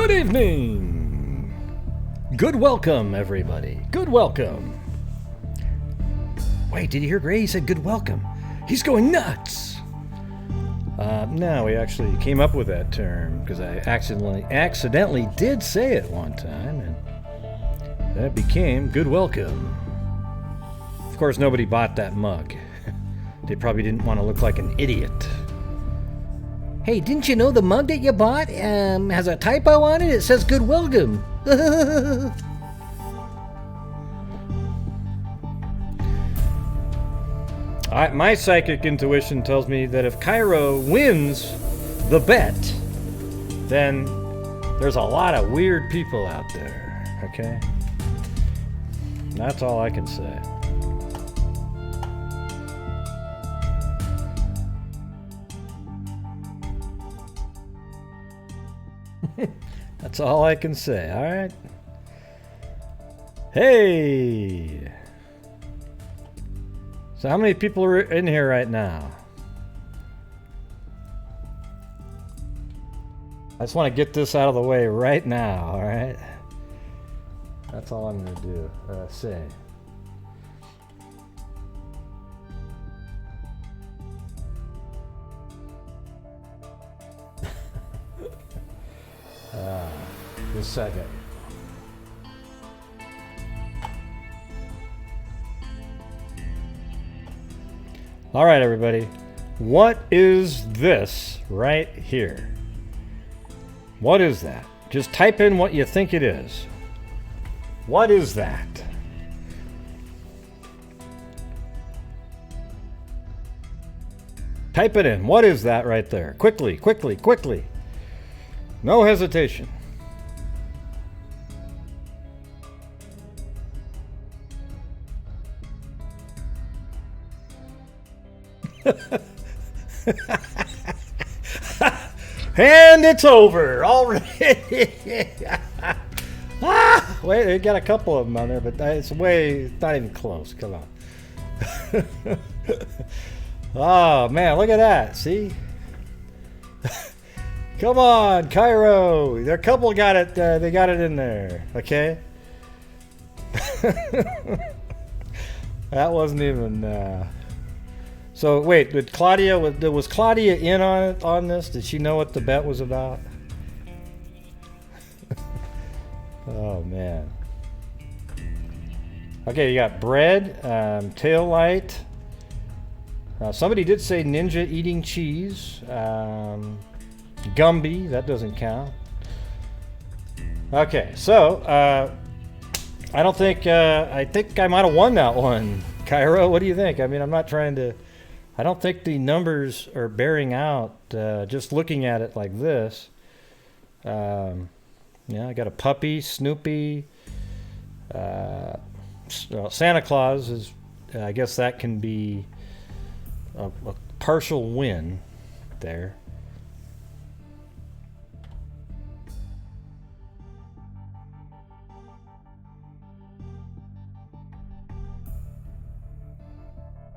Good evening! Good welcome, everybody. Good welcome. Wait, did you hear Gray? He said good welcome. He's going nuts! No, we actually came up with that term because I accidentally did say it one time, and that became good welcome. Of course, nobody bought that mug. They probably didn't want to look like an idiot. Hey, didn't you know the mug that you bought has a typo on it? It says good welcome. My psychic intuition tells me that if Cairo wins the bet, then there's a lot of weird people out there, okay? That's all I can say. That's all I can say, alright? Hey! So how many people are in here right now? I just want to get this out of the way right now, alright? That's all I'm going to do, say. Just a second. All right, everybody. What is this right here? What is that? Just type in what you think it is. What is that? Type it in. What is that right there? Quickly, quickly, quickly. No hesitation. And it's over already. Wait, they got a couple of them on there, but it's not even close. Come on. Oh man, look at that. See? Come on, Cairo. There, a couple got it. They got it in there. Okay. That wasn't even. So wait, was Claudia in on this? Did she know what the bet was about? Oh man. Okay, you got bread, tail light. Somebody did say ninja eating cheese. Gumby, that doesn't count. Okay, so I don't think I think I might have won that one, Cairo. What do you think? I mean, I'm not trying to. I don't think the numbers are bearing out just looking at it like this. Yeah, I got a puppy, Snoopy. Santa Claus is, I guess that can be a partial win there.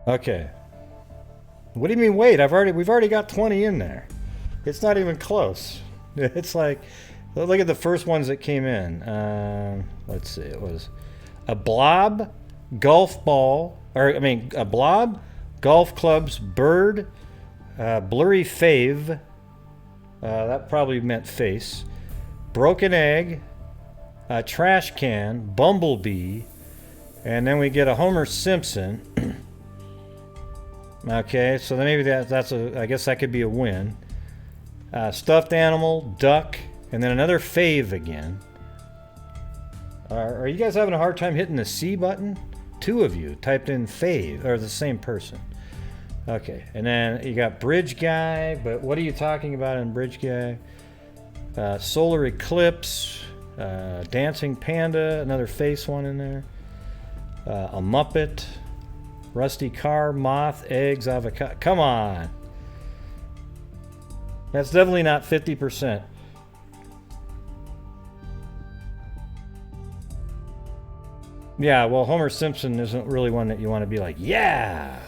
Okay. What do you mean wait? We've already got 20 in there. It's not even close. It's like, look at the first ones that came in. Let's see, it was a blob, golf ball, a blob, golf clubs, bird, blurry fave, that probably meant face, broken egg, a trash can, bumblebee, and then we get a Homer Simpson. Okay, so then maybe I guess that could be a win. Stuffed animal, duck, and then another fave again. Are you guys having a hard time hitting the C button? Two of you typed in fave, or the same person. Okay, and then you got bridge guy, but what are you talking about in bridge guy? Solar eclipse, dancing panda, another face one in there. A Muppet. Rusty car, moth, eggs, avocado. Come on. That's definitely not 50%. Yeah, well, Homer Simpson isn't really one that you want to be like, yeah.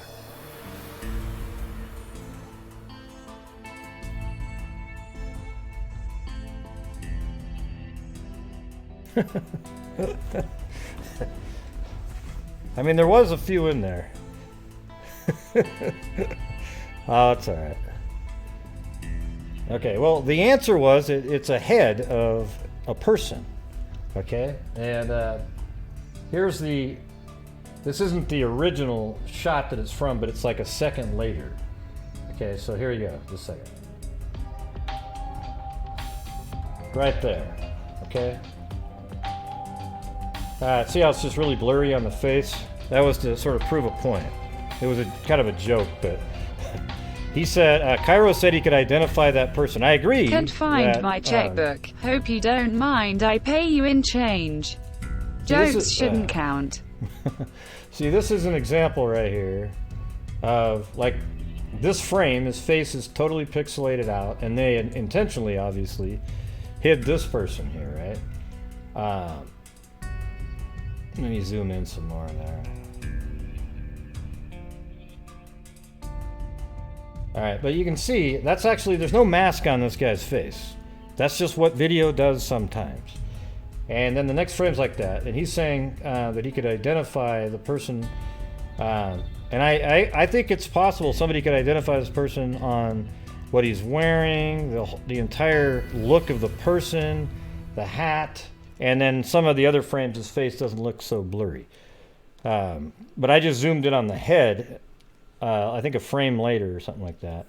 I mean, there was a few in there. Oh, it's all right. Okay, well, the answer was it's a head of a person. Okay, and here's the. This isn't the original shot that it's from, but it's like a second later. Okay, so here you go. Just a second. Right there. Okay. See how it's just really blurry on the face? That was to sort of prove a point. It was a kind of a joke, but he said, Cairo said he could identify that person. I agree. Can't find my checkbook. Hope you don't mind. I pay you in change. Jokes shouldn't count. See, this is an example right here of, like, this frame, his face is totally pixelated out, and they intentionally, obviously, hid this person here, right? Let me zoom in some more there. Alright, but you can see, that's actually, there's no mask on this guy's face. That's just what video does sometimes. And then the next frame's like that, and he's saying that he could identify the person, and I think it's possible somebody could identify this person on what he's wearing, the entire look of the person, the hat, and then some of the other frames his face doesn't look so blurry. But I just zoomed in on the head, I think a frame later or something like that,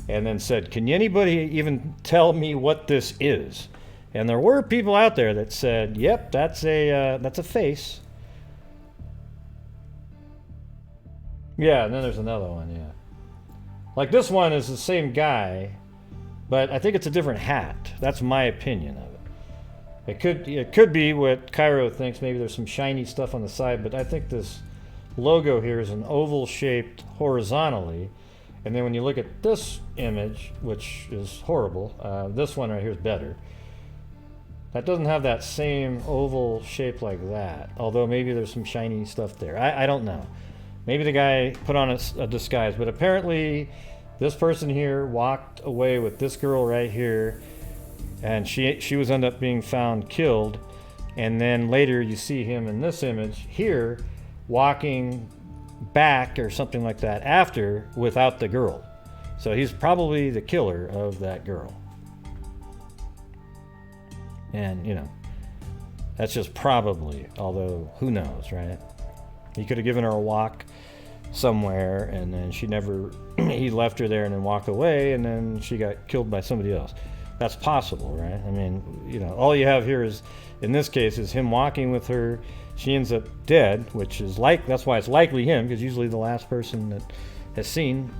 and then said, can anybody even tell me what this is? And there were people out there that said, yep, that's a face. Yeah, and then there's another one, yeah. Like this one is the same guy, but I think it's a different hat. That's my opinion of it. It could be what Cairo thinks. Maybe there's some shiny stuff on the side, but I think this logo here is an oval shaped horizontally. And then when you look at this image, which is horrible, this one right here is better. That doesn't have that same oval shape like that, although maybe there's some shiny stuff there. I don't know. Maybe the guy put on a disguise, but apparently this person here walked away with this girl right here, and she was ended up being found killed, and then later you see him in this image here walking back or something like that after without the girl. So he's probably the killer of that girl. And, you know, that's just probably, although who knows, right? He could have given her a walk somewhere, and then she never, he left her there and then walked away, and then she got killed by somebody else. That's possible, right? I mean, you know, all you have here is, in this case, is him walking with her. She ends up dead, which is that's why it's likely him, because usually the last person that has seen,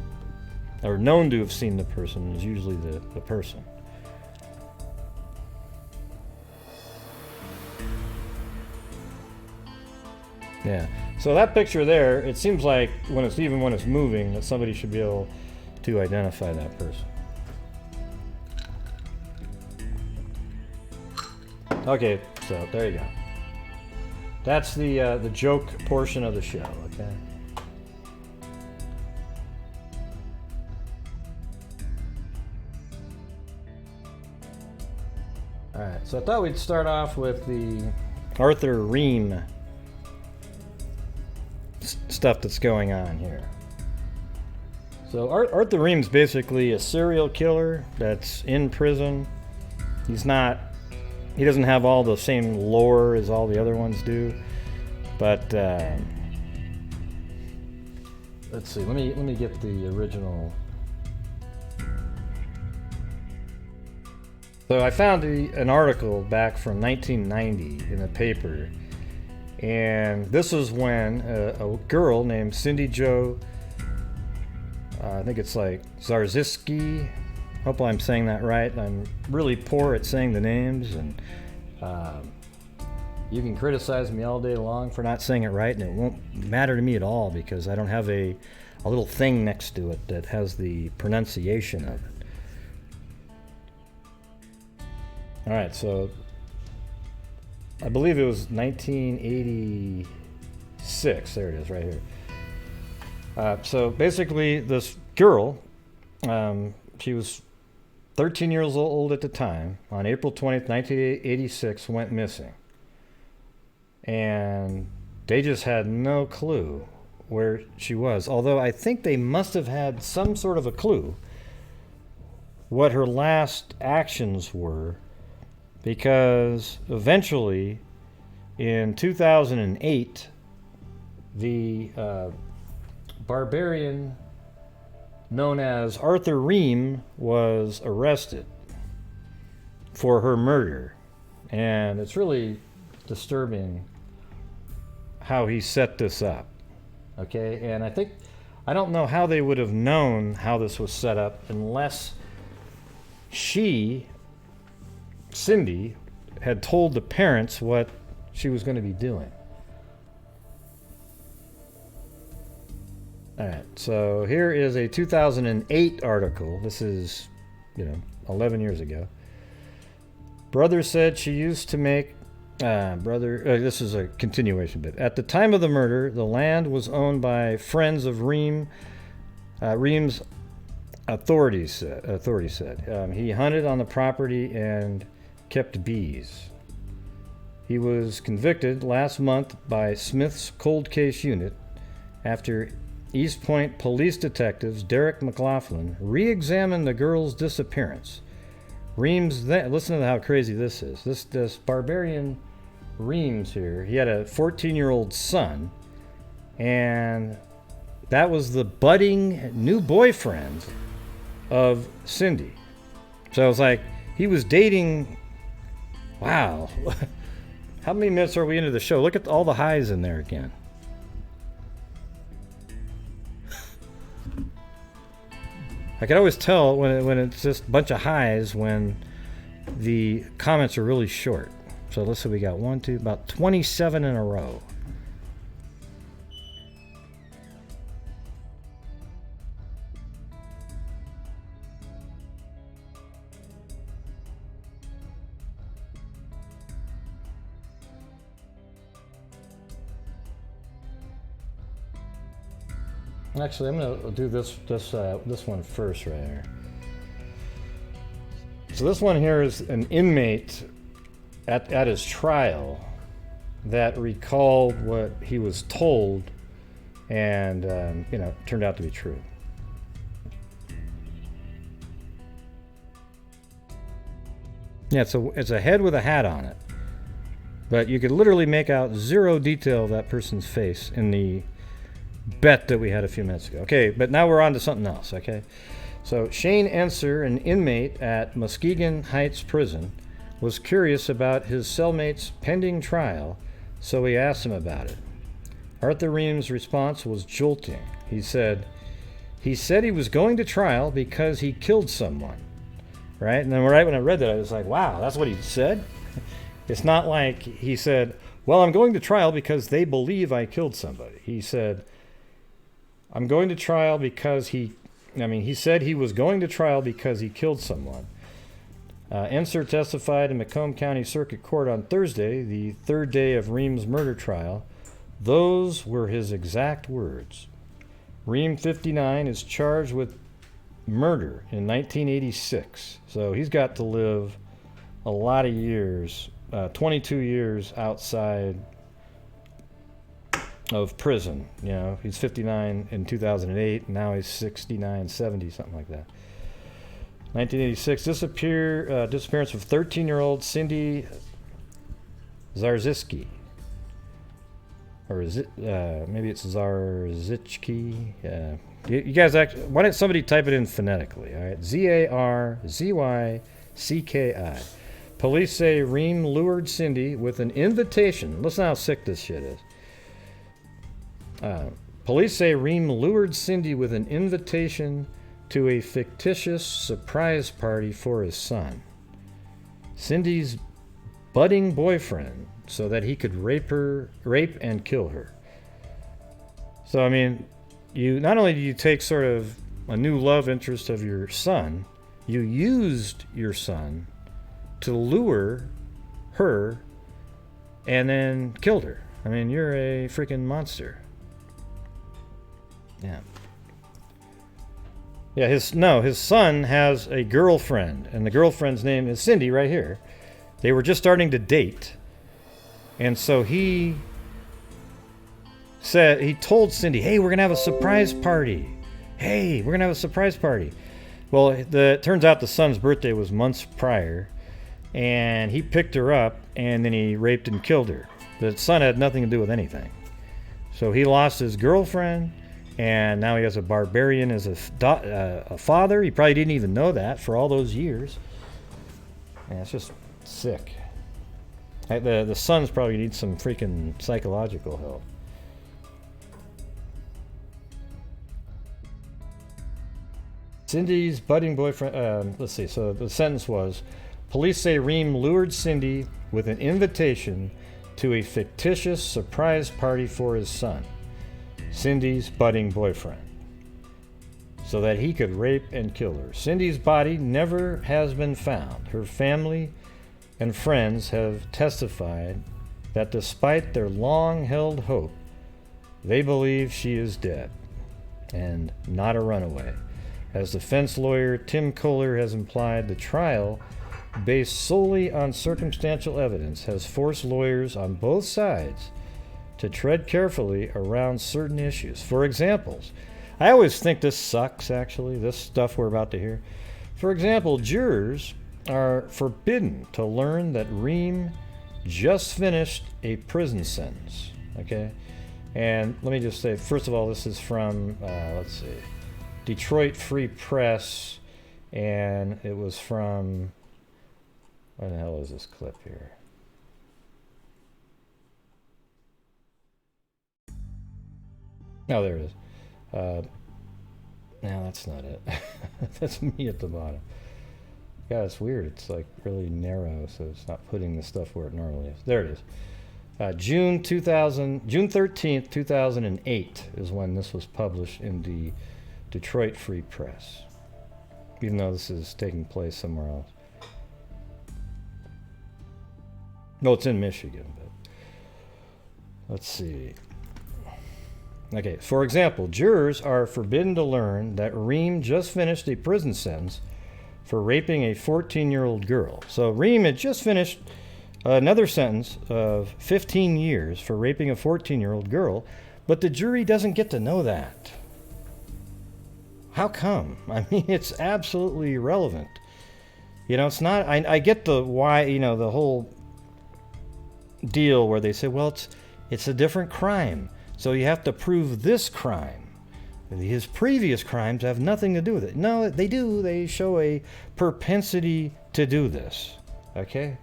or known to have seen the person, is usually the person. Yeah, so that picture there, it seems like when it's moving, that somebody should be able to identify that person. Okay, so there you go. That's the joke portion of the show, okay? Alright, so I thought we'd start off with the Arthur Ream stuff that's going on here. So Arthur Ream's basically a serial killer that's in prison. He doesn't have all the same lore as all the other ones do, but let's see. Let me get the original. So I found an article back from 1990 in a paper. And this is when a girl named Cindy Jo, I think it's like Zarziski, hope I'm saying that right. I'm really poor at saying the names, and you can criticize me all day long for not saying it right, and it won't matter to me at all because I don't have a little thing next to it that has the pronunciation of it. All right, so I believe it was 1986. There it is, right here. So basically, this girl, she was 13 years old at the time. On April 20th, 1986, went missing. and they just had no clue where she was. Although I think they must have had some sort of a clue what her last actions were, because eventually in 2008 the Barbarian known as Arthur Ream was arrested for her murder. And it's really disturbing how he set this up. Okay, and I don't know how they would have known how this was set up unless Cindy, had told the parents what she was going to be doing. All right, so here is a 2008 article. This is, 11 years ago. Brother said she used to make this is a continuation bit. At the time of the murder, the land was owned by friends of Ream. Ream's authorities said he hunted on the property and kept bees. He was convicted last month by Smith's cold case unit after East Point police detectives Derek McLaughlin re-examined the girl's disappearance. Listen to how crazy this is. This Barbarian Reams here, he had a 14-year-old son, and that was the budding new boyfriend of Cindy. So I was like, he was dating. Wow. How many minutes are we into the show? Look at all the highs in there again. I can always tell when it's just a bunch of highs when the comments are really short. So let's see, we got about 27 in a row. Actually, I'm going to do this one first right here. So this one here is an inmate at his trial that recalled what he was told, and turned out to be true. Yeah, it's a head with a hat on it, but you could literally make out zero detail of that person's face in the bet that we had a few minutes ago. Okay, but now we're on to something else, okay? So Shane Enser, an inmate at Muskegon Heights Prison, was curious about his cellmate's pending trial, so he asked him about it. Arthur Ream's response was jolting. He said he was going to trial because he killed someone, right? And then right when I read that, I was like, wow, that's what he said? It's not like he said, well, I'm going to trial because they believe I killed somebody. He said, I'm going to trial because he said he was going to trial because he killed someone. Enser testified in Macomb County Circuit Court on Thursday, the third day of Ream's murder trial. Those were his exact words. Ream, 59, is charged with murder in 1986. So he's got to live a lot of years, 22 years outside of prison. He's 59 in 2008, and now he's 69, 70, something like that. 1986, disappearance of 13-year-old Cindy Zarzycki. Or is it, maybe it's Zarzycki. You guys, why don't somebody type it in phonetically, all right? Zarzycki. Police say Ream lured Cindy with an invitation. Listen how sick this shit is. Police say Ream lured Cindy with an invitation to a fictitious surprise party for his son, Cindy's budding boyfriend, so that he could rape and kill her. So, you not only do you take sort of a new love interest of your son, you used your son to lure her and then killed her. You're a freaking monster. Yeah. Yeah, his son has a girlfriend, and the girlfriend's name is Cindy right here. They were just starting to date, And so he told Cindy, hey, we're going to have a surprise party. Hey, we're going to have a surprise party. Well, it turns out the son's birthday was months prior, and he picked her up, and then he raped and killed her. The son had nothing to do with anything. So he lost his girlfriend, and now he has a barbarian as a father. He probably didn't even know that for all those years. And it's just sick. The sons probably need some freaking psychological help. Cindy's budding boyfriend, let's see, so the sentence was, police say Ream lured Cindy with an invitation to a fictitious surprise party for his son, Cindy's budding boyfriend, so that he could rape and kill her. Cindy's body never has been found. Her family and friends have testified that despite their long-held hope, they believe she is dead and not a runaway. As defense lawyer Tim Kohler has implied, the trial, based solely on circumstantial evidence, has forced lawyers on both sides to tread carefully around certain issues. For example, I always think this sucks, actually, this stuff we're about to hear. For example, jurors are forbidden to learn that Ream just finished a prison sentence, okay? And let me just say, first of all, this is from, let's see, Detroit Free Press, and it was from, where the hell is this clip here? Oh, there it is. No, that's not it. That's me at the bottom. Yeah, it's weird. It's like really narrow, so it's not putting the stuff where it normally is. There it is. June 13th, 2008 is when this was published in the Detroit Free Press, even though this is taking place somewhere else. No, it's in Michigan, but let's see. Okay, for example, jurors are forbidden to learn that Ream just finished a prison sentence for raping a 14-year-old girl. So Ream had just finished another sentence of 15 years for raping a 14-year-old girl, but the jury doesn't get to know that. How come? I mean, it's absolutely irrelevant. You know, it's not, I get the why, you know, the whole deal where they say, well, it's a different crime, so you have to prove this crime. His previous crimes have nothing to do with it. No, they do. They show a propensity to do this. Okay?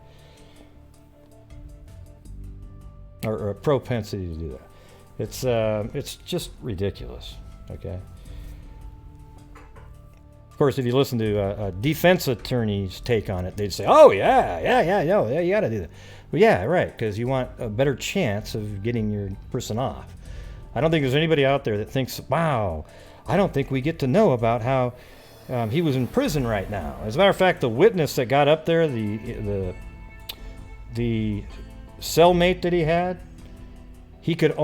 Or a propensity to do that. It's just ridiculous. Okay? Of course, if you listen to a defense attorney's take on it, they'd say, oh, yeah, you got to do that. Well, yeah, right, because you want a better chance of getting your person off. I don't think there's anybody out there that thinks, wow, I don't think we get to know about how he was in prison right now. As a matter of fact, the witness that got up there, the cellmate that he had, he could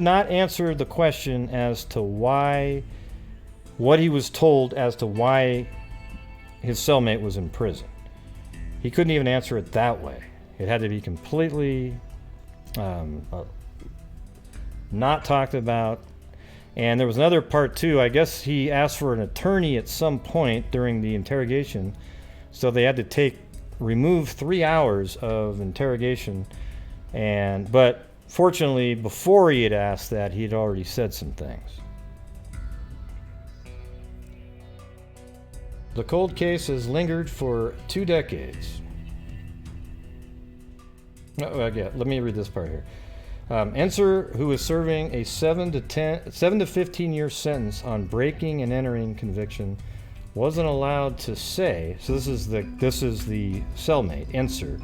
not answer the question as to why, what he was told as to why his cellmate was in prison. He couldn't even answer it that way. It had to be completely not talked about. And there was another part too. I guess he asked for an attorney at some point during the interrogation, so they had to remove 3 hours of interrogation. But fortunately, before he had asked that, he had already said some things. The cold case has lingered for 2 decades. Yeah, let me read this part here. Enser, who is serving a 7 to 15 year sentence on breaking and entering conviction, wasn't allowed to say. So this is the cellmate, Enser,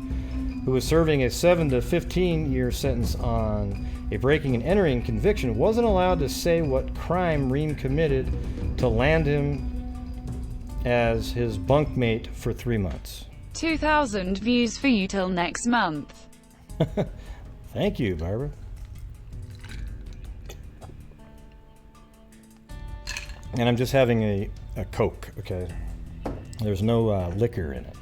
who is serving a 7 to 15 year sentence on a breaking and entering conviction, wasn't allowed to say what crime Ream committed to land him as his bunkmate for 3 months. 2,000 views for you till next month. Thank you, Barbara. And I'm just having a Coke, okay? There's no liquor in it.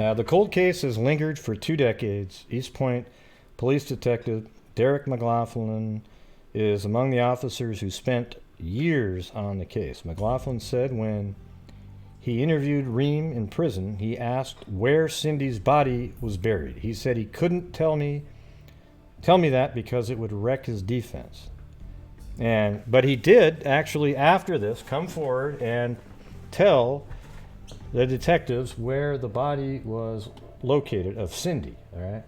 The cold case has lingered for 2 decades. East Point Police Detective Derek McLaughlin is among the officers who spent years on the case. McLaughlin said when he interviewed Ream in prison, he asked where Cindy's body was buried. He said he couldn't tell me that because it would wreck his defense. But he did actually, after this, come forward and tell the detectives where the body was located of Cindy, all right?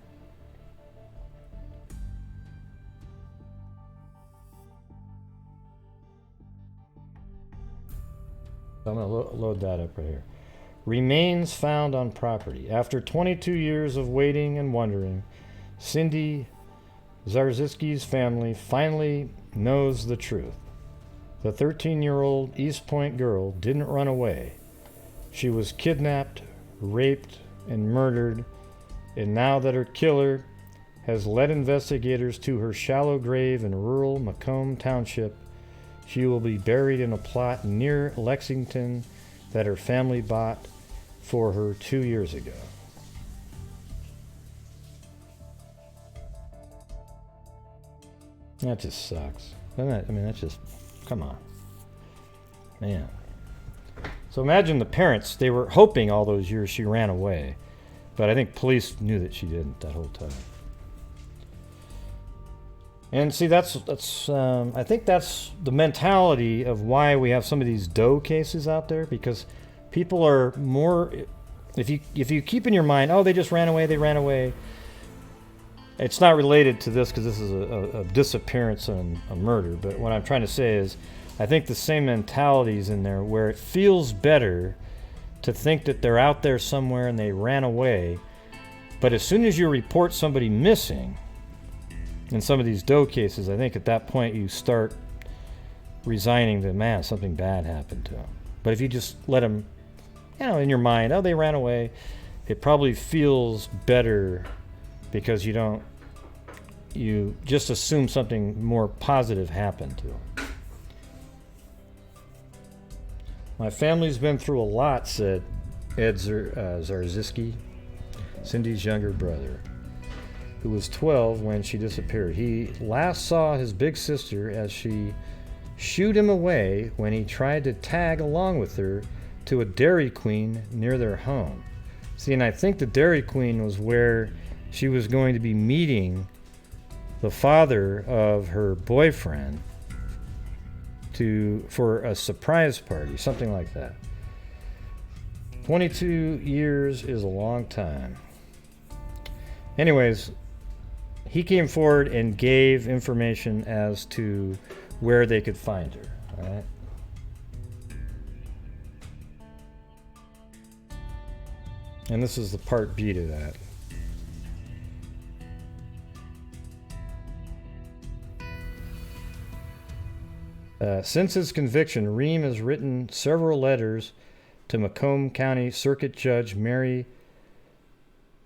I'm going to load that up right here. Remains found on property. After 22 years of waiting and wondering, Cindy Zarzycki's family finally knows the truth. The 13-year-old East Point girl didn't run away. She was kidnapped, raped, and murdered, and now that her killer has led investigators to her shallow grave in rural Macomb Township, she will be buried in a plot near Lexington that her family bought for her 2 years ago. That just sucks. That's just, come on. Man. So imagine the parents, they were hoping all those years she ran away. But I think police knew that she didn't that whole time. And see, that's I think that's the mentality of why we have some of these Doe cases out there, because people are more, if you keep in your mind, oh, they just ran away, it's not related to this because this is a disappearance and a murder. But what I'm trying to say is, I think the same mentality is in there where it feels better to think that they're out there somewhere and they ran away. But as soon as you report somebody missing, in some of these Doe cases, I think at that point you start resigning that, man, something bad happened to them. But if you just let them, in your mind, oh, they ran away, it probably feels better because you just assume something more positive happened to them. My family's been through a lot, said Ed Zarzycki, Cindy's younger brother, who was 12 when she disappeared. He last saw his big sister as she shooed him away when he tried to tag along with her to a Dairy Queen near their home. See, and I think the Dairy Queen was where she was going to be meeting the father of her boyfriend for a surprise party, something like that. 22 years is a long time. Anyways, he came forward and gave information as to where they could find her. All right. And this is the part B to that. Since his conviction, Ream has written several letters to Macomb County Circuit Judge Mary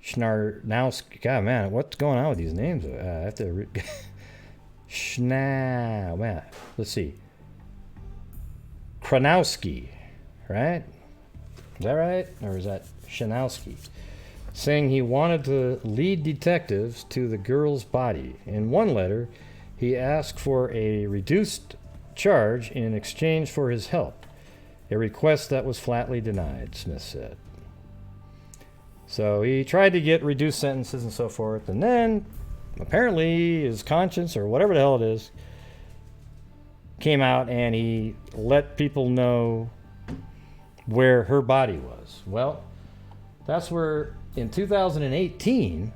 Schnarnowski. God, man, what's going on with these names? I have to man, let's see. Kranowski, right? Is that right? Or is that Shanowski? Saying he wanted to lead detectives to the girl's body. In one letter, he asked for a reduced charge in exchange for his help, a request that was flatly denied, Smith said. So he tried to get reduced sentences and so forth, and then apparently his conscience, or whatever the hell it is, came out and he let people know where her body was. Well, that's where in 2018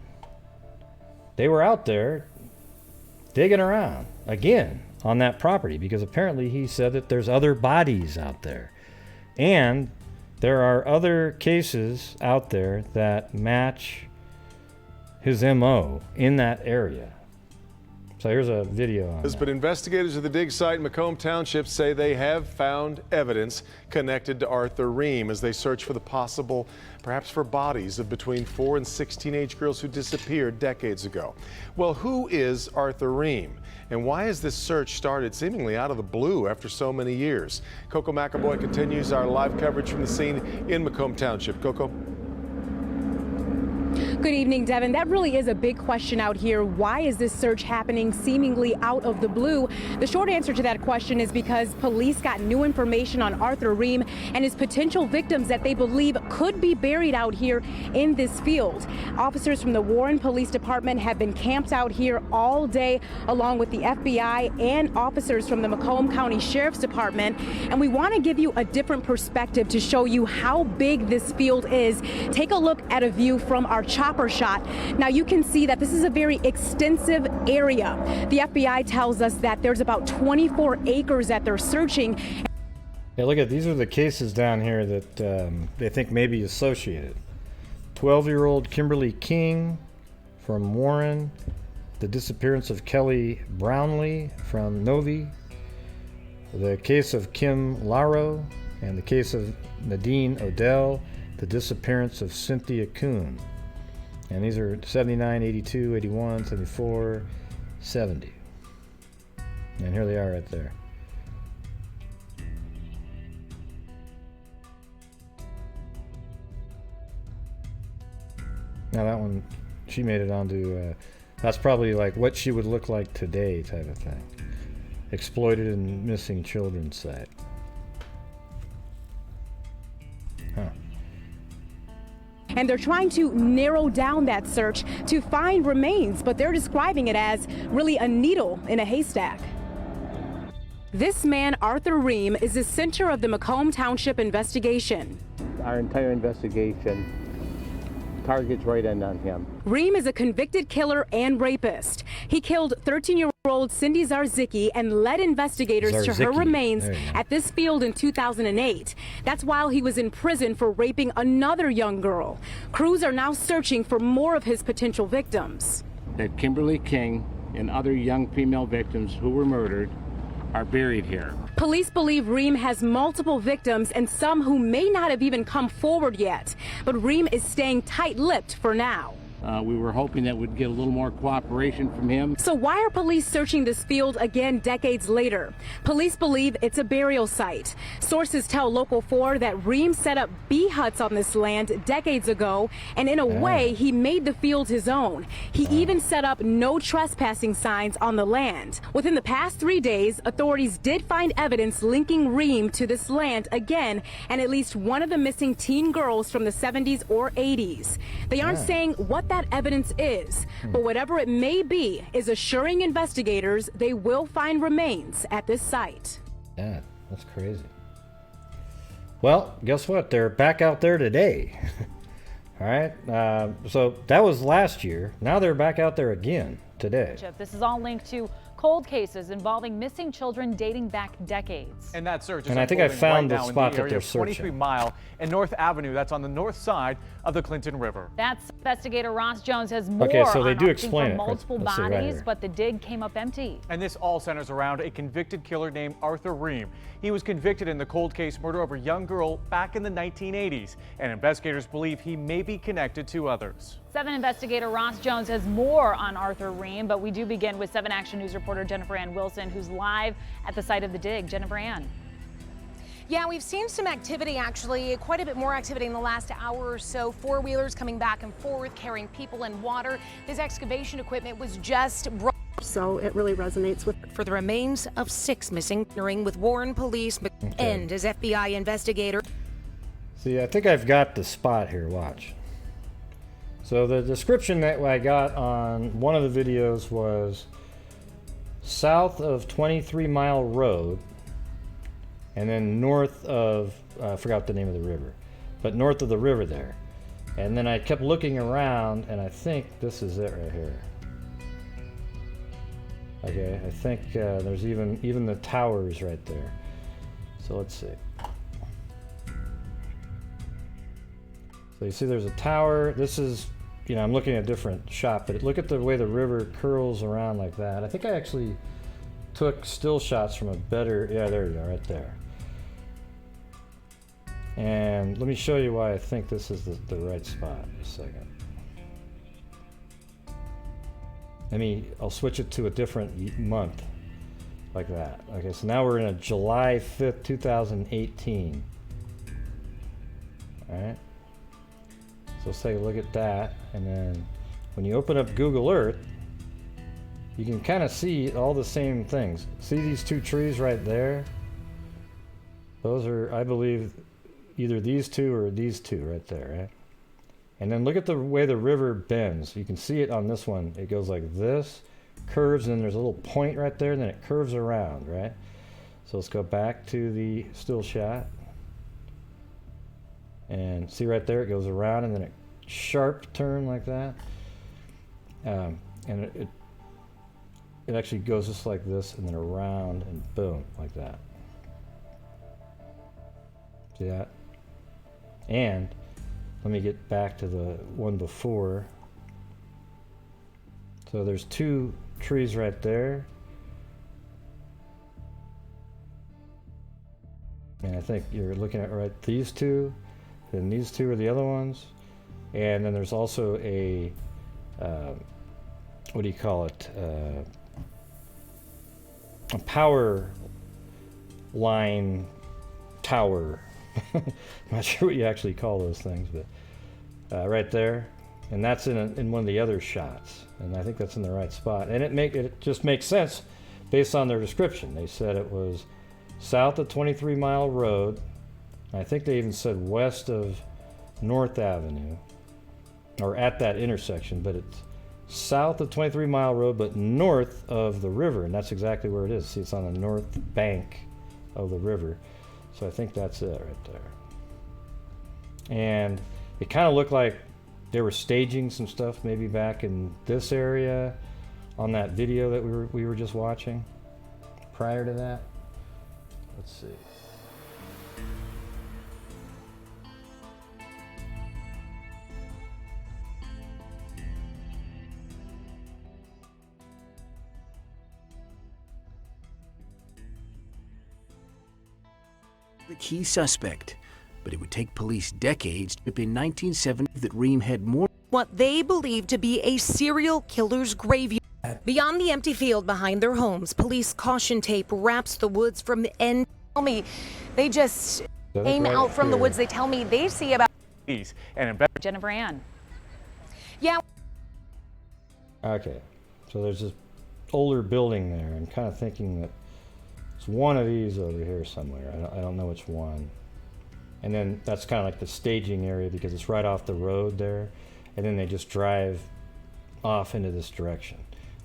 they were out there digging around again on that property, because apparently he said that there's other bodies out there, and there are other cases out there that match his MO in that area. So here's a video on that. But investigators at the dig site in Macomb Township say they have found evidence connected to Arthur Ream as they search for the possible, perhaps for bodies of between 4 and 6 teenage girls who disappeared decades ago. Well, who is Arthur Ream? And why has this search started seemingly out of the blue after so many years? Coco McAvoy continues our live coverage from the scene in Macomb Township. Coco. Good evening, Devin. That really is a big question out here. Why is this search happening seemingly out of the blue? The short answer to that question is because police got new information on Arthur Ream and his potential victims that they believe could be buried out here in this field. Officers from the Warren Police Department have been camped out here all day, along with the FBI and officers from the Macomb County Sheriff's Department. And we want to give you a different perspective to show you how big this field is. Take a look at a view from our chopper shot. Now you can see that this is a very extensive area. The FBI tells us that there's about 24 acres that they're searching. Yeah, look at these are the cases down here that they think may be associated. 12-year-old Kimberly King from Warren, the disappearance of Kelly Brownlee from Novi, the case of Kim Laro, and the case of Nadine Odell, the disappearance of Cynthia Kuhn. And these are 79, 82, 81, 74, 70. And here they are right there. Now that one, she made it onto, that's probably like what she would look like today type of thing. Exploited and missing children site. Huh. And they're trying to narrow down that search to find remains, but they're describing it as really a needle in a haystack. This man, Arthur Ream, is the center of the Macomb Township investigation. Our entire investigation targets right in on him. Ream is a convicted killer and rapist. He killed 13-year-old Cindy Zarzicki and led investigators to her remains at this field in 2008. That's while he was in prison for raping another young girl. Crews are now searching for more of his potential victims. That Kimberly King and other young female victims who were murdered are buried here. Police believe Ream has multiple victims and some who may not have even come forward yet. But Ream is staying tight-lipped for now. We were hoping that we'd get a little more cooperation from him. So why are police searching this field again decades later? Police believe it's a burial site. Sources tell Local 4 that Ream set up bee huts on this land decades ago, and in a way, he made the field his own. He even set up no trespassing signs on the land. Within the past 3 days, authorities did find evidence linking Ream to this land again, and at least one of the missing teen girls from the 70s or 80s. They aren't saying what that evidence is, but whatever it may be is assuring investigators they will find remains at this site. Yeah, that's crazy. Well, guess what? They're back out there today. All right. So that was last year. Now they're back out there again today. This is all linked to cold cases involving missing children dating back decades. And that search is I think I found right the spot that they're 23 searching. Mile and North Avenue. That's on the north side of the Clinton River. That's investigator Ross Jones has more Okay, so they on do hunting explain for it. multiple Let's see right bodies, here. but the dig came up empty. And this all centers around a convicted killer named Arthur Ream. He was convicted in the cold case murder of a young girl back in the 1980s, and investigators believe he may be connected to others. 7 investigator Ross Jones has more on Arthur Ream, but we do begin with 7 Action News reporter Jennifer Ann Wilson, who's live at the site of the dig. Jennifer Ann. Yeah, we've seen some activity, actually, quite a bit more activity in the last hour or so. 4-wheelers coming back and forth, carrying people and water. This excavation equipment was just brought. So it really resonates with. For the remains of 6 missing, with Warren Police and as FBI investigator. See, I think I've got the spot here. Watch. So the description that I got on one of the videos was south of 23 Mile Road, and then north of, I forgot the name of the river, but north of the river there. And then I kept looking around, and I think this is it right here. Okay, I think there's even the towers right there. So let's see. So you see there's a tower. This is, you know, I'm looking at a different shot, but look at the way the river curls around like that. I think I actually took still shots from a better, yeah, there you go, right there. And let me show you why I think this is the right spot. Just a second. I'll switch it to a different month, like that. Okay, so now we're in a July 5th, 2018. All right. So let's take a look at that, and then when you open up Google Earth, you can kind of see all the same things. See these two trees right there? Those are, I believe, either these two or these two right there, right? And then look at the way the river bends. You can see it on this one. It goes like this, curves, and then there's a little point right there, and then it curves around, right? So let's go back to the still shot. And see right there, it goes around, and then it sharp turn like that. And it actually goes just like this, and then around, and boom, like that. See that? And let me get back to the one before. So there's two trees right there. And I think you're looking at right these two, and these two are the other ones. And then there's also a, what do you call it? A power line tower. I'm not sure what you actually call those things, but right there. And that's in one of the other shots. And I think that's in the right spot. And it just makes sense based on their description. They said it was south of 23 Mile Road. I think they even said west of North Avenue, or at that intersection, but it's south of 23 Mile Road, but north of the river, and that's exactly where it is. See, it's on the north bank of the river. So I think that's it right there. And it kind of looked like they were staging some stuff maybe back in this area on that video that we were just watching prior to that. Let's see. The key suspect, but it would take police decades to in 1970 that Ream had more. What they believe to be a serial killer's graveyard. Beyond the empty field behind their homes, police caution tape wraps the woods from the end. Tell me, they just aim right out from the here. woods. They tell me they see about. And Jennifer Ann. Yeah. Okay, so there's this older building there. I'm kind of thinking that it's one of these over here somewhere. I don't know which one. And then that's kind of like the staging area because it's right off the road there. And then they just drive off into this direction.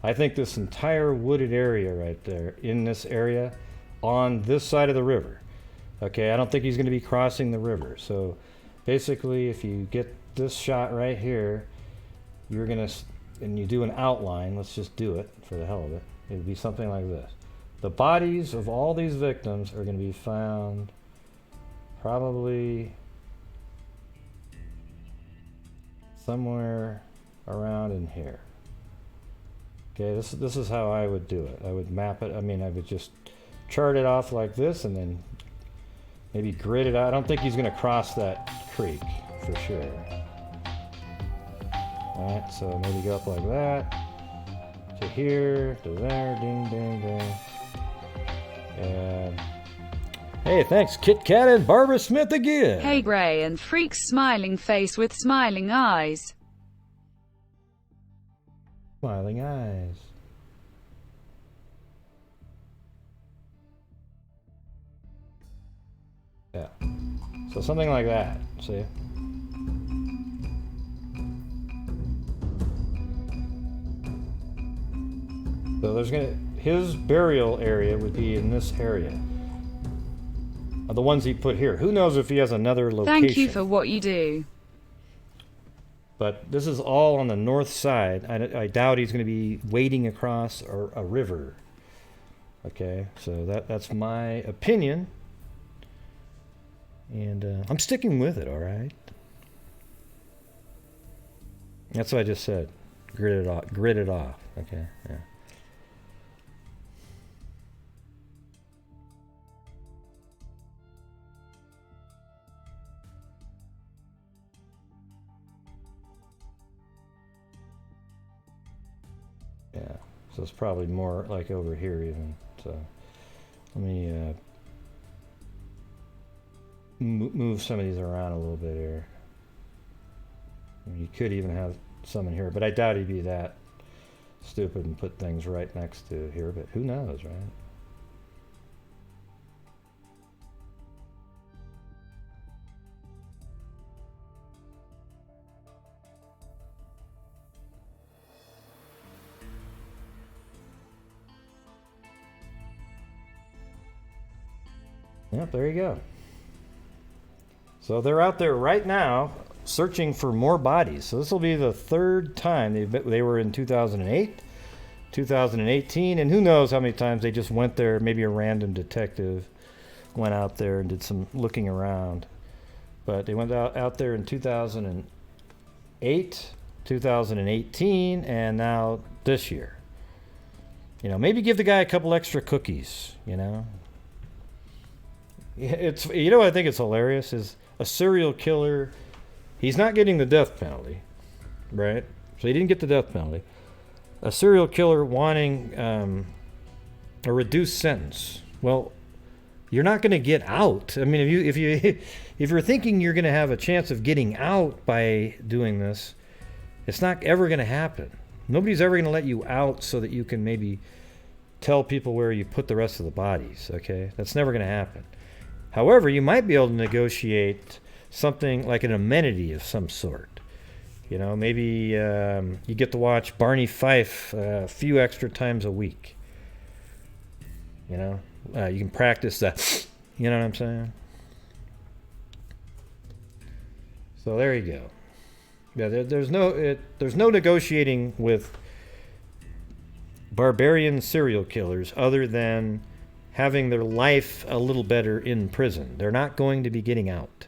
I think this entire wooded area right there, in this area, on this side of the river. Okay, I don't think he's going to be crossing the river. So basically, if you get this shot right here, you're going to, and you do an outline, let's just do it for the hell of it. It would be something like this. The bodies of all these victims are going to be found probably somewhere around in here. Okay, this is how I would do it. I would map it. I mean, I would just chart it off like this and then maybe grid it out. I don't think he's going to cross that creek for sure. All right, so maybe go up like that to here, to there, ding, ding, ding. And hey, thanks, Kit Kat and Barbara Smith again. Hey, Gray and Freak's smiling face with smiling eyes. Smiling eyes. Yeah. So something like that, see? So there's his burial area would be in this area. The ones he put here. Who knows if he has another location. Thank you for what you do. But this is all on the north side. I doubt he's going to be wading across a river. Okay, so that's my opinion. And I'm sticking with it, all right? That's what I just said. Grid it off. Okay, yeah. Yeah, so it's probably more like over here even. So let me move some of these around a little bit here. You could even have some in here, but I doubt he'd be that stupid and put things right next to here, but who knows, right? Yep, there you go. So they're out there right now searching for more bodies. So this will be the third time. They were in 2008, 2018, and who knows how many times they just went there. Maybe a random detective went out there and did some looking around. But they went out there in 2008, 2018, and now this year. You know, maybe give the guy a couple extra cookies, you know. It's, you know what I think it's hilarious is a serial killer, he's not getting the death penalty, right? So he didn't get the death penalty. A serial killer wanting a reduced sentence. Well, you're not going to get out. I mean, if you're thinking you're going to have a chance of getting out by doing this, it's not ever going to happen. Nobody's ever going to let you out so that you can maybe tell people where you put the rest of the bodies, okay? That's never going to happen. However, you might be able to negotiate something like an amenity of some sort. You know, maybe you get to watch Barney Fife a few extra times a week. You know, you can practice that. You know what I'm saying? So there you go. Yeah, there's no negotiating with barbarian serial killers other than having their life a little better in prison. They're not going to be getting out.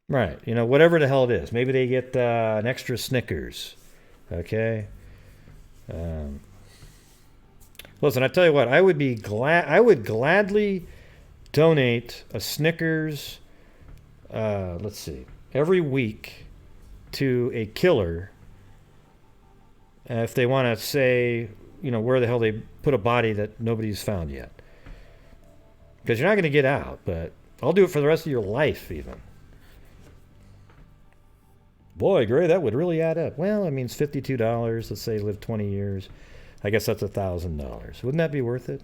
Right, you know, whatever the hell it is. Maybe they get an extra Snickers, okay? Listen, I tell you what, I would gladly donate a Snickers, let's see, every week to a killer if they want to say, you know, where the hell they put a body that nobody's found yet. Because you're not going to get out, but I'll do it for the rest of your life even. Boy, Gray, that would really add up. Well, it means $52. Let's say you live 20 years. I guess that's $1,000. Wouldn't that be worth it?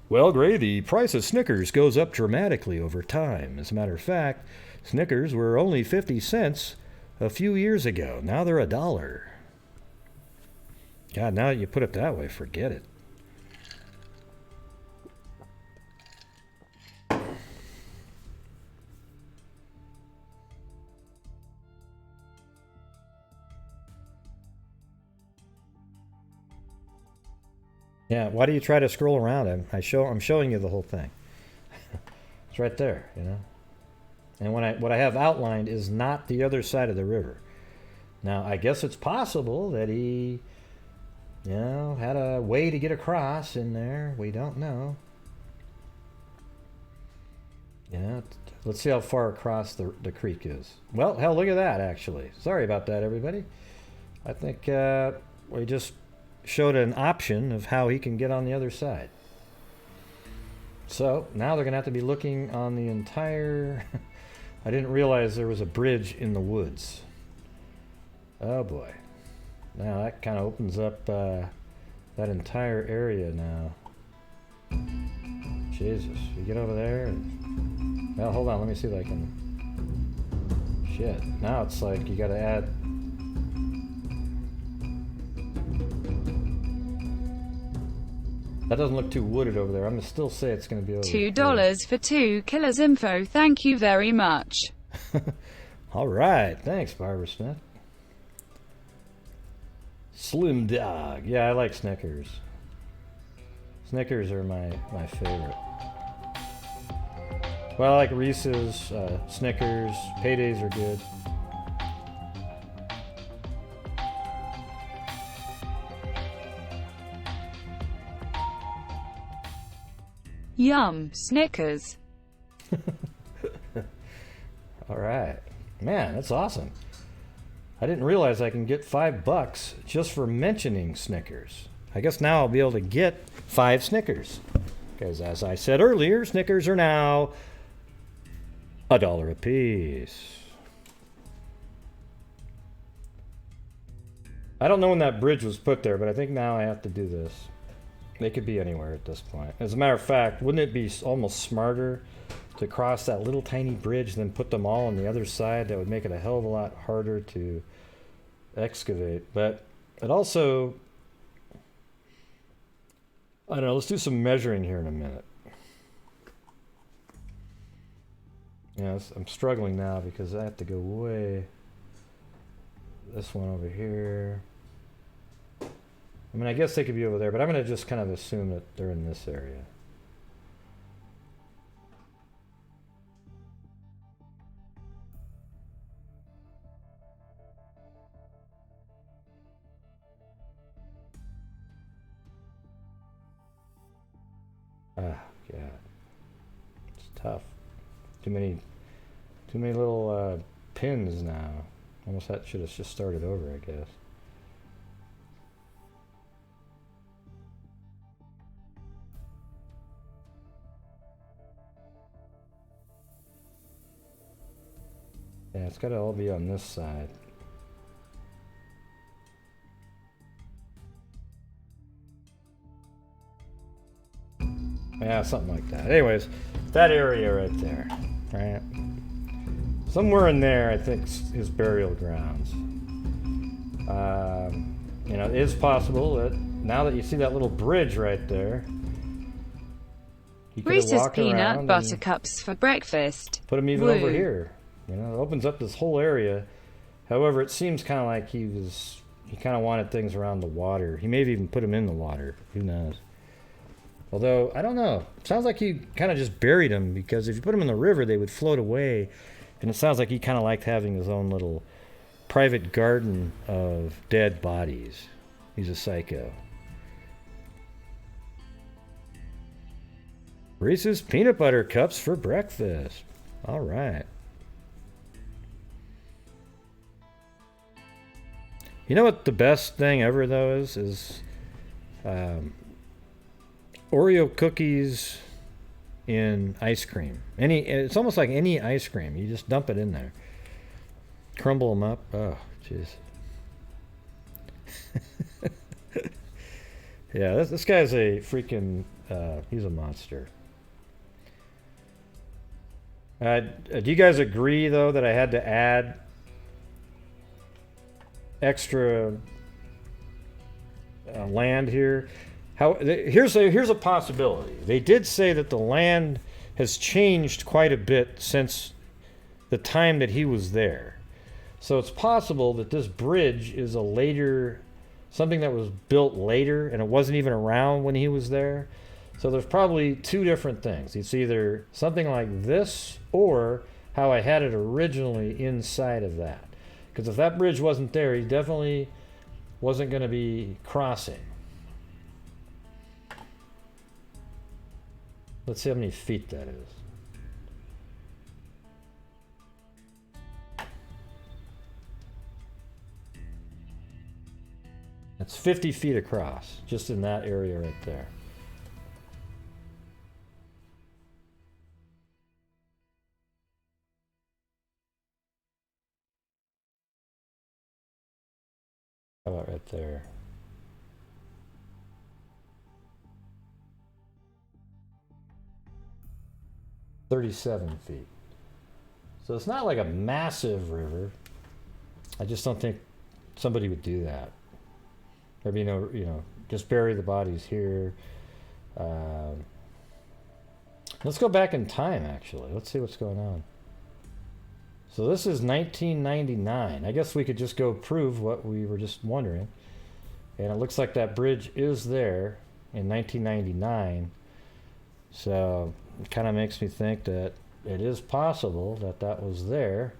Well, Gray, the price of Snickers goes up dramatically over time. As a matter of fact, Snickers were only 50 cents a few years ago. Now they're $1. God, now that you put it that way, forget it. Yeah, why do you try to scroll around? I'm showing you the whole thing. It's right there, you know. And what I have outlined is not the other side of the river. Now, I guess it's possible that he, you know, had a way to get across in there. We don't know. You know, let's see how far across the creek is. Well, hell, look at that, actually. Sorry about that, everybody. I think we just showed an option of how he can get on the other side. So now they're going to have to be looking on the entire... I didn't realize there was a bridge in the woods. Oh boy. Now that kind of opens up that entire area now. Jesus, you get over there and... Well, hold on, let me see if I can... Shit, now it's like you gotta add... That doesn't look too wooded over there. I'm gonna still say it's gonna be over $2 for 2 killers info. Thank you very much. All right, thanks, Barbara Smith. Slim Dog. Yeah, I like Snickers. Snickers are my favorite. Well, I like Reese's, Snickers. Paydays are good. Yum, Snickers. All right. Man, that's awesome. I didn't realize I can get $5 just for mentioning Snickers. I guess now I'll be able to get 5 Snickers. Because as I said earlier, Snickers are now $1 a piece. I don't know when that bridge was put there, but I think now I have to do this. They could be anywhere at this point. As a matter of fact, wouldn't it be almost smarter to cross that little tiny bridge and then put them all on the other side? That would make it a hell of a lot harder to excavate. But it also, I don't know, let's do some measuring here in a minute. Yeah, I'm struggling now because I have to go way. This one over here. I mean, I guess they could be over there, but I'm going to just kind of assume that they're in this area. Ah, God. It's tough. Too many little pins now. Almost that should have just started over, I guess. Yeah, it's got to all be on this side. Yeah, something like that. Anyways, that area right there, right? Somewhere in there, I think, is burial grounds. You know, it is possible that now that you see that little bridge right there, you could Reese's walk peanut around butter and cups for breakfast. put them even Woo. over here. You know, it opens up this whole area. However, it seems kind of like he kind of wanted things around the water. He may have even put them in the water. Who knows? Although, I don't know. It sounds like he kind of just buried them, because if you put them in the river, they would float away. And it sounds like he kind of liked having his own little private garden of dead bodies. He's a psycho. Reese's peanut butter cups for breakfast. All right. You know what the best thing ever, though, is Oreo cookies in ice cream. It's almost like any ice cream. You just dump it in there. Crumble them up. Oh, jeez. Yeah, this guy's a freaking, he's a monster. Do you guys agree, though, that I had to add extra land here? Here's a possibility. They did say that the land has changed quite a bit since the time that he was there. So it's possible that this bridge is something that was built later, and it wasn't even around when he was there. So there's probably two different things. It's either something like this or how I had it originally inside of that. Because if that bridge wasn't there, he definitely wasn't going to be crossing. Let's see how many feet that is. That's 50 feet across, just in that area right there. How about right there? $37 feet. So it's not like a massive river. I just don't think somebody would do that. There'd be no, just bury the bodies here. Let's go back in time, actually. Let's see what's going on. So this is 1999. I guess we could just go prove what we were just wondering. And it looks like that bridge is there in 1999. So it kind of makes me think that it is possible that that was there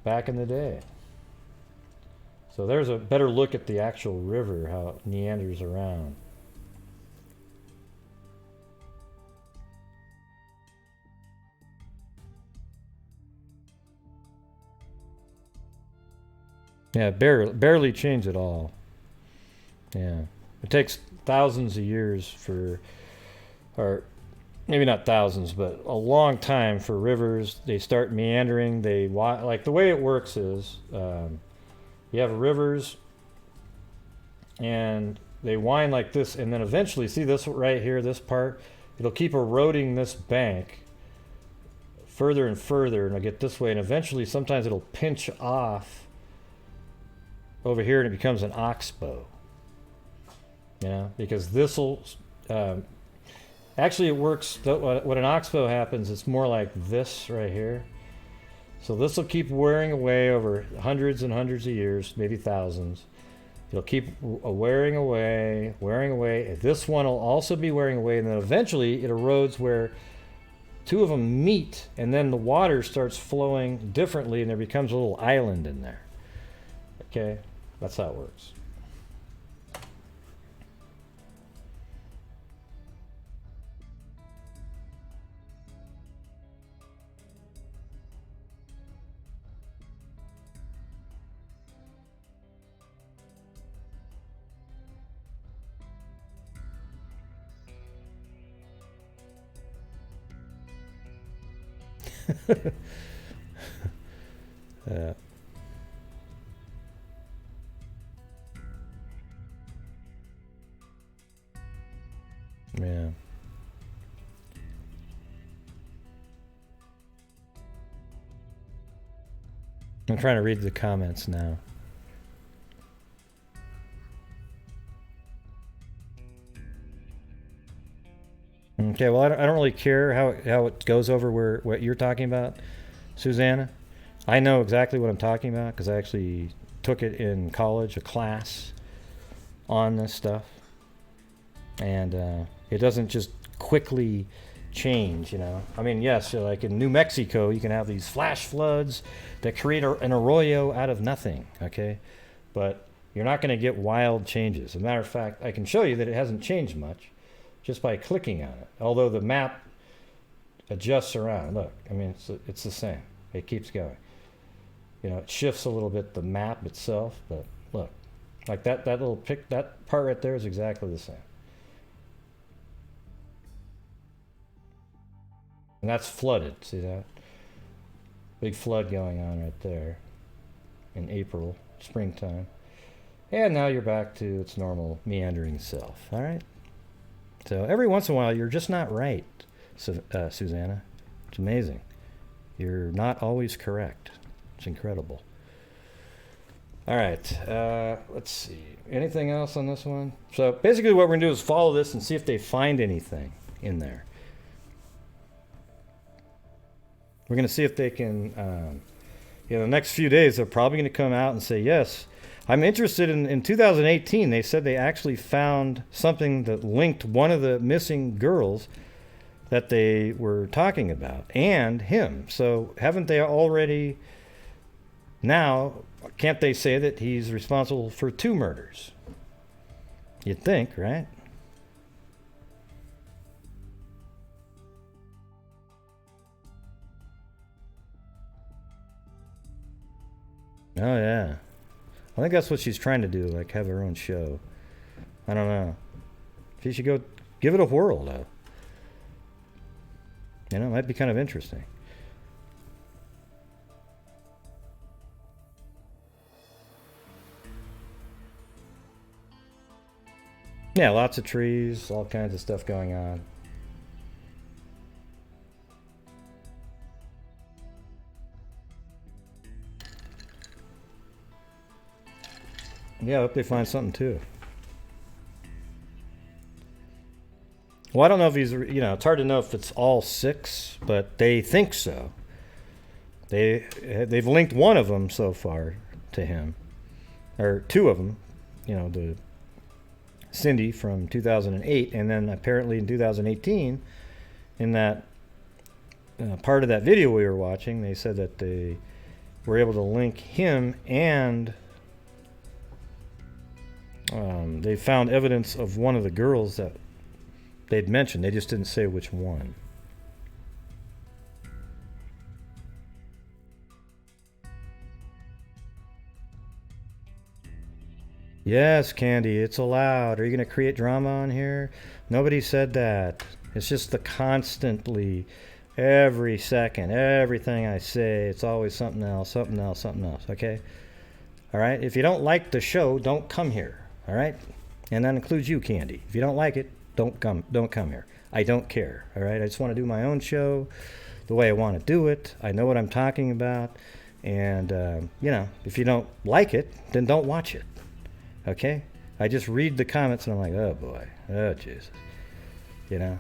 back in the day. So there's a better look at the actual river, how it meanders around. Yeah, barely changed at all. Yeah, it takes thousands of years for, or maybe not thousands, but a long time for rivers. They start meandering. Like the way it works is you have rivers and they wind like this, and then eventually, see this right here, this part, it'll keep eroding this bank further and further, and it'll get this way, and eventually sometimes it'll pinch off over here and it becomes an oxbow. Because this'll actually it works. When an oxbow happens, it's more like this right here. So this will keep wearing away over hundreds and hundreds of years, maybe thousands. It'll keep wearing away, wearing away. This one will also be wearing away, and then eventually it erodes where two of them meet, and then the water starts flowing differently, and there becomes a little island in there. Okay, that's how it works. Yeah. Yeah. I'm trying to read the comments now. Okay, well, I don't really care how it goes over what you're talking about, Susanna. I know exactly what I'm talking about because I actually took it in college, a class on this stuff. And it doesn't just quickly change, I mean, yes, like in New Mexico, you can have these flash floods that create an arroyo out of nothing, okay? But you're not going to get wild changes. As a matter of fact, I can show you that it hasn't changed much just by clicking on it. Although the map adjusts around. Look, I mean, it's the same. It keeps going. It shifts a little bit, the map itself, but look, like that part right there is exactly the same. And that's flooded, see that? Big flood going on right there in April, springtime. And now you're back to its normal meandering self, all right? So every once in a while, you're just not right, Susanna. It's amazing. You're not always correct. It's incredible. All right, let's see. Anything else on this one? So basically what we're going to do is follow this and see if they find anything in there. We're going to see if they can, the next few days, they're probably going to come out and say, yes, I'm interested in 2018, they said they actually found something that linked one of the missing girls that they were talking about and him. So haven't they already, now, can't they say that he's responsible for 2 murders? You'd think, right? Oh, yeah. I think that's what she's trying to do, like have her own show. I don't know. She should go give it a whirl, though. It might be kind of interesting. Yeah, lots of trees, all kinds of stuff going on. Yeah, I hope they find something too. Well, I don't know if he's, it's hard to know if it's all 6, but they think so. They've linked one of them so far to him, or 2 of them, the Cindy from 2008, and then apparently in 2018, in that part of that video we were watching, they said that they were able to link him and they found evidence of one of the girls that they'd mentioned. They just didn't say which one. Yes, Candy, it's allowed. Are you going to create drama on here? Nobody said that. It's just the constantly, every second, everything I say, it's always something else, something else, something else, okay? All right? If you don't like the show, don't come here, all right? And that includes you, Candy. If you don't like it, don't come here. I don't care, all right? I just want to do my own show the way I want to do it. I know what I'm talking about. And, you know, if you don't like it, then don't watch it, okay? I just read the comments and I'm like, oh, boy. Oh, Jesus. You know?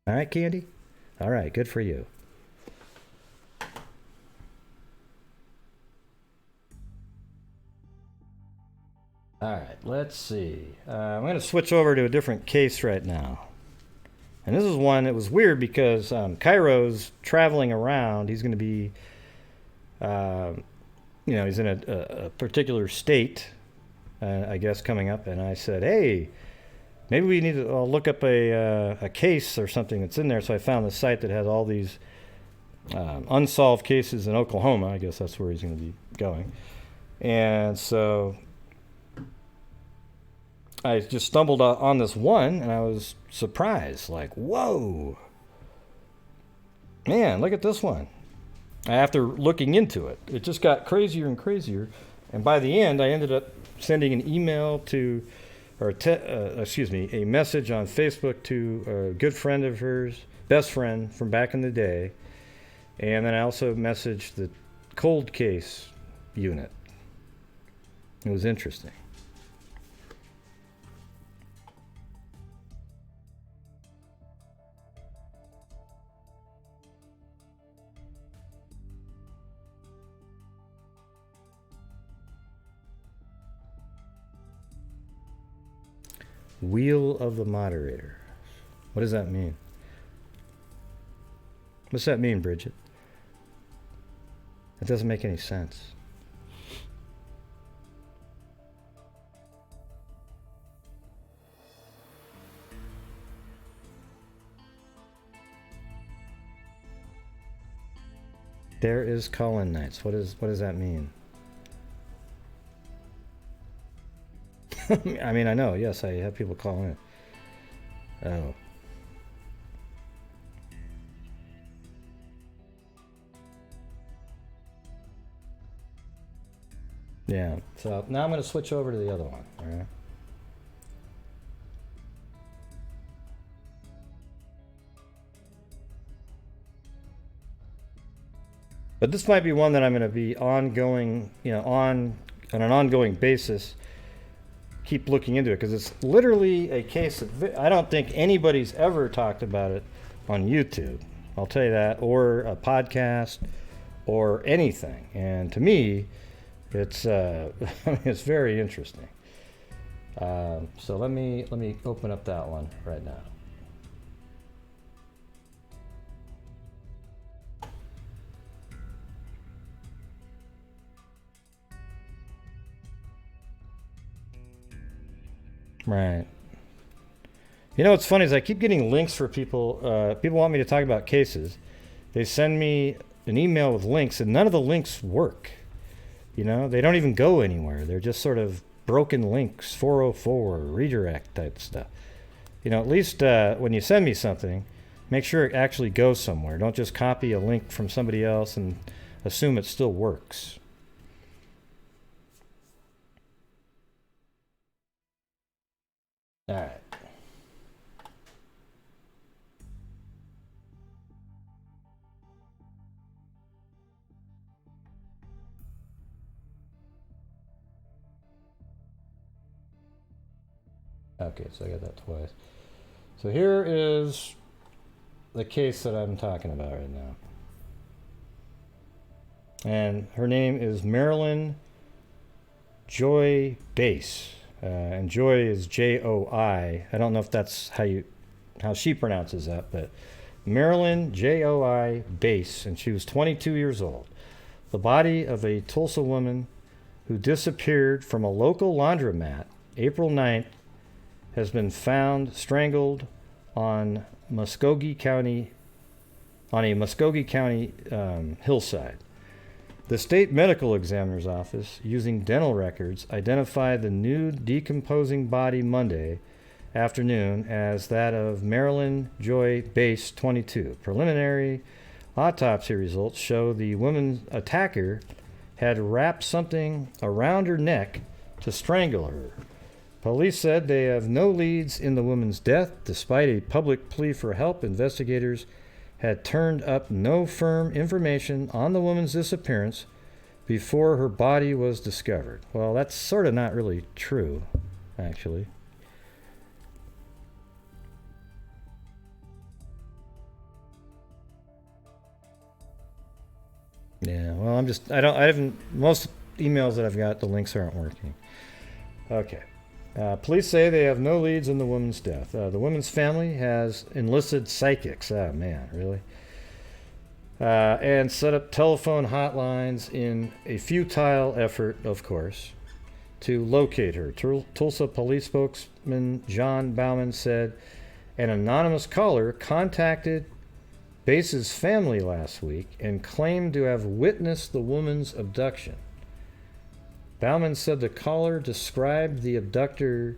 All right, Candy? All right, good for you. All right, let's see. I'm going to switch over to a different case right now. And this is one that was weird because Cairo's traveling around. He's going to be, you know, he's in a particular state, I guess, coming up. And I said, hey, maybe we need to look up a case or something that's in there. So I found the site that has all these unsolved cases in Oklahoma. I guess that's where he's going to be going. And so I just stumbled on this one, and I was surprised. Like, whoa. Man, look at this one. After looking into it, it just got crazier and crazier. And by the end, I ended up sending an email to, or a message on Facebook to a good friend of hers, best friend from back in the day. And then I also messaged the cold case unit. It was interesting. Wheel of the moderator. What does that mean? What's that mean, Bridget? It doesn't make any sense. There is call-in nights. What does that mean? I mean, I know. Yes, I have people call in. Oh. Yeah. So now I'm going to switch over to the other one. All right. But this might be one that I'm going to be ongoing, you know, on an ongoing basis. Keep looking into it because it's literally a case that I don't think anybody's ever talked about it on YouTube. I'll tell you that, or a podcast, or anything. And to me, it's it's very interesting. So let me open up that one right now. Right. You know what's funny is I keep getting links for people. People want me to talk about cases. They send me an email with links, and none of the links work. You know, they don't even go anywhere. They're just sort of broken links, 404, redirect type stuff. You know, at least when you send me something, make sure it actually goes somewhere. Don't just copy a link from somebody else and assume it still works. All right. Okay, so I got that twice. So here is the case that I'm talking about right now. And her name is Marilyn Joi Base. And Joy is J-O-I. I don't know if that's how she pronounces that, but Marilyn Joi Base, and she was 22 years old. The body of a Tulsa woman who disappeared from a local laundromat April 9th has been found strangled on a Muskogee County hillside. The state medical examiner's office, using dental records, identified the nude, decomposing body Monday afternoon as that of Marilyn Joi Base, 22. Preliminary autopsy results show the woman's attacker had wrapped something around her neck to strangle her. Police said they have no leads in the woman's death. Despite a public plea for help, investigators had turned up no firm information on the woman's disappearance before her body was discovered. Well, that's sort of not really true, actually. Yeah, well, I haven't, most emails that I've got, the links aren't working. Okay. Police say they have no leads in the woman's death. The woman's family has enlisted psychics. Oh, man, really? And set up telephone hotlines in a futile effort, of course, to locate her. Tulsa police spokesman John Bauman said an anonymous caller contacted Base's family last week and claimed to have witnessed the woman's abduction. Bauman said the caller described the abductor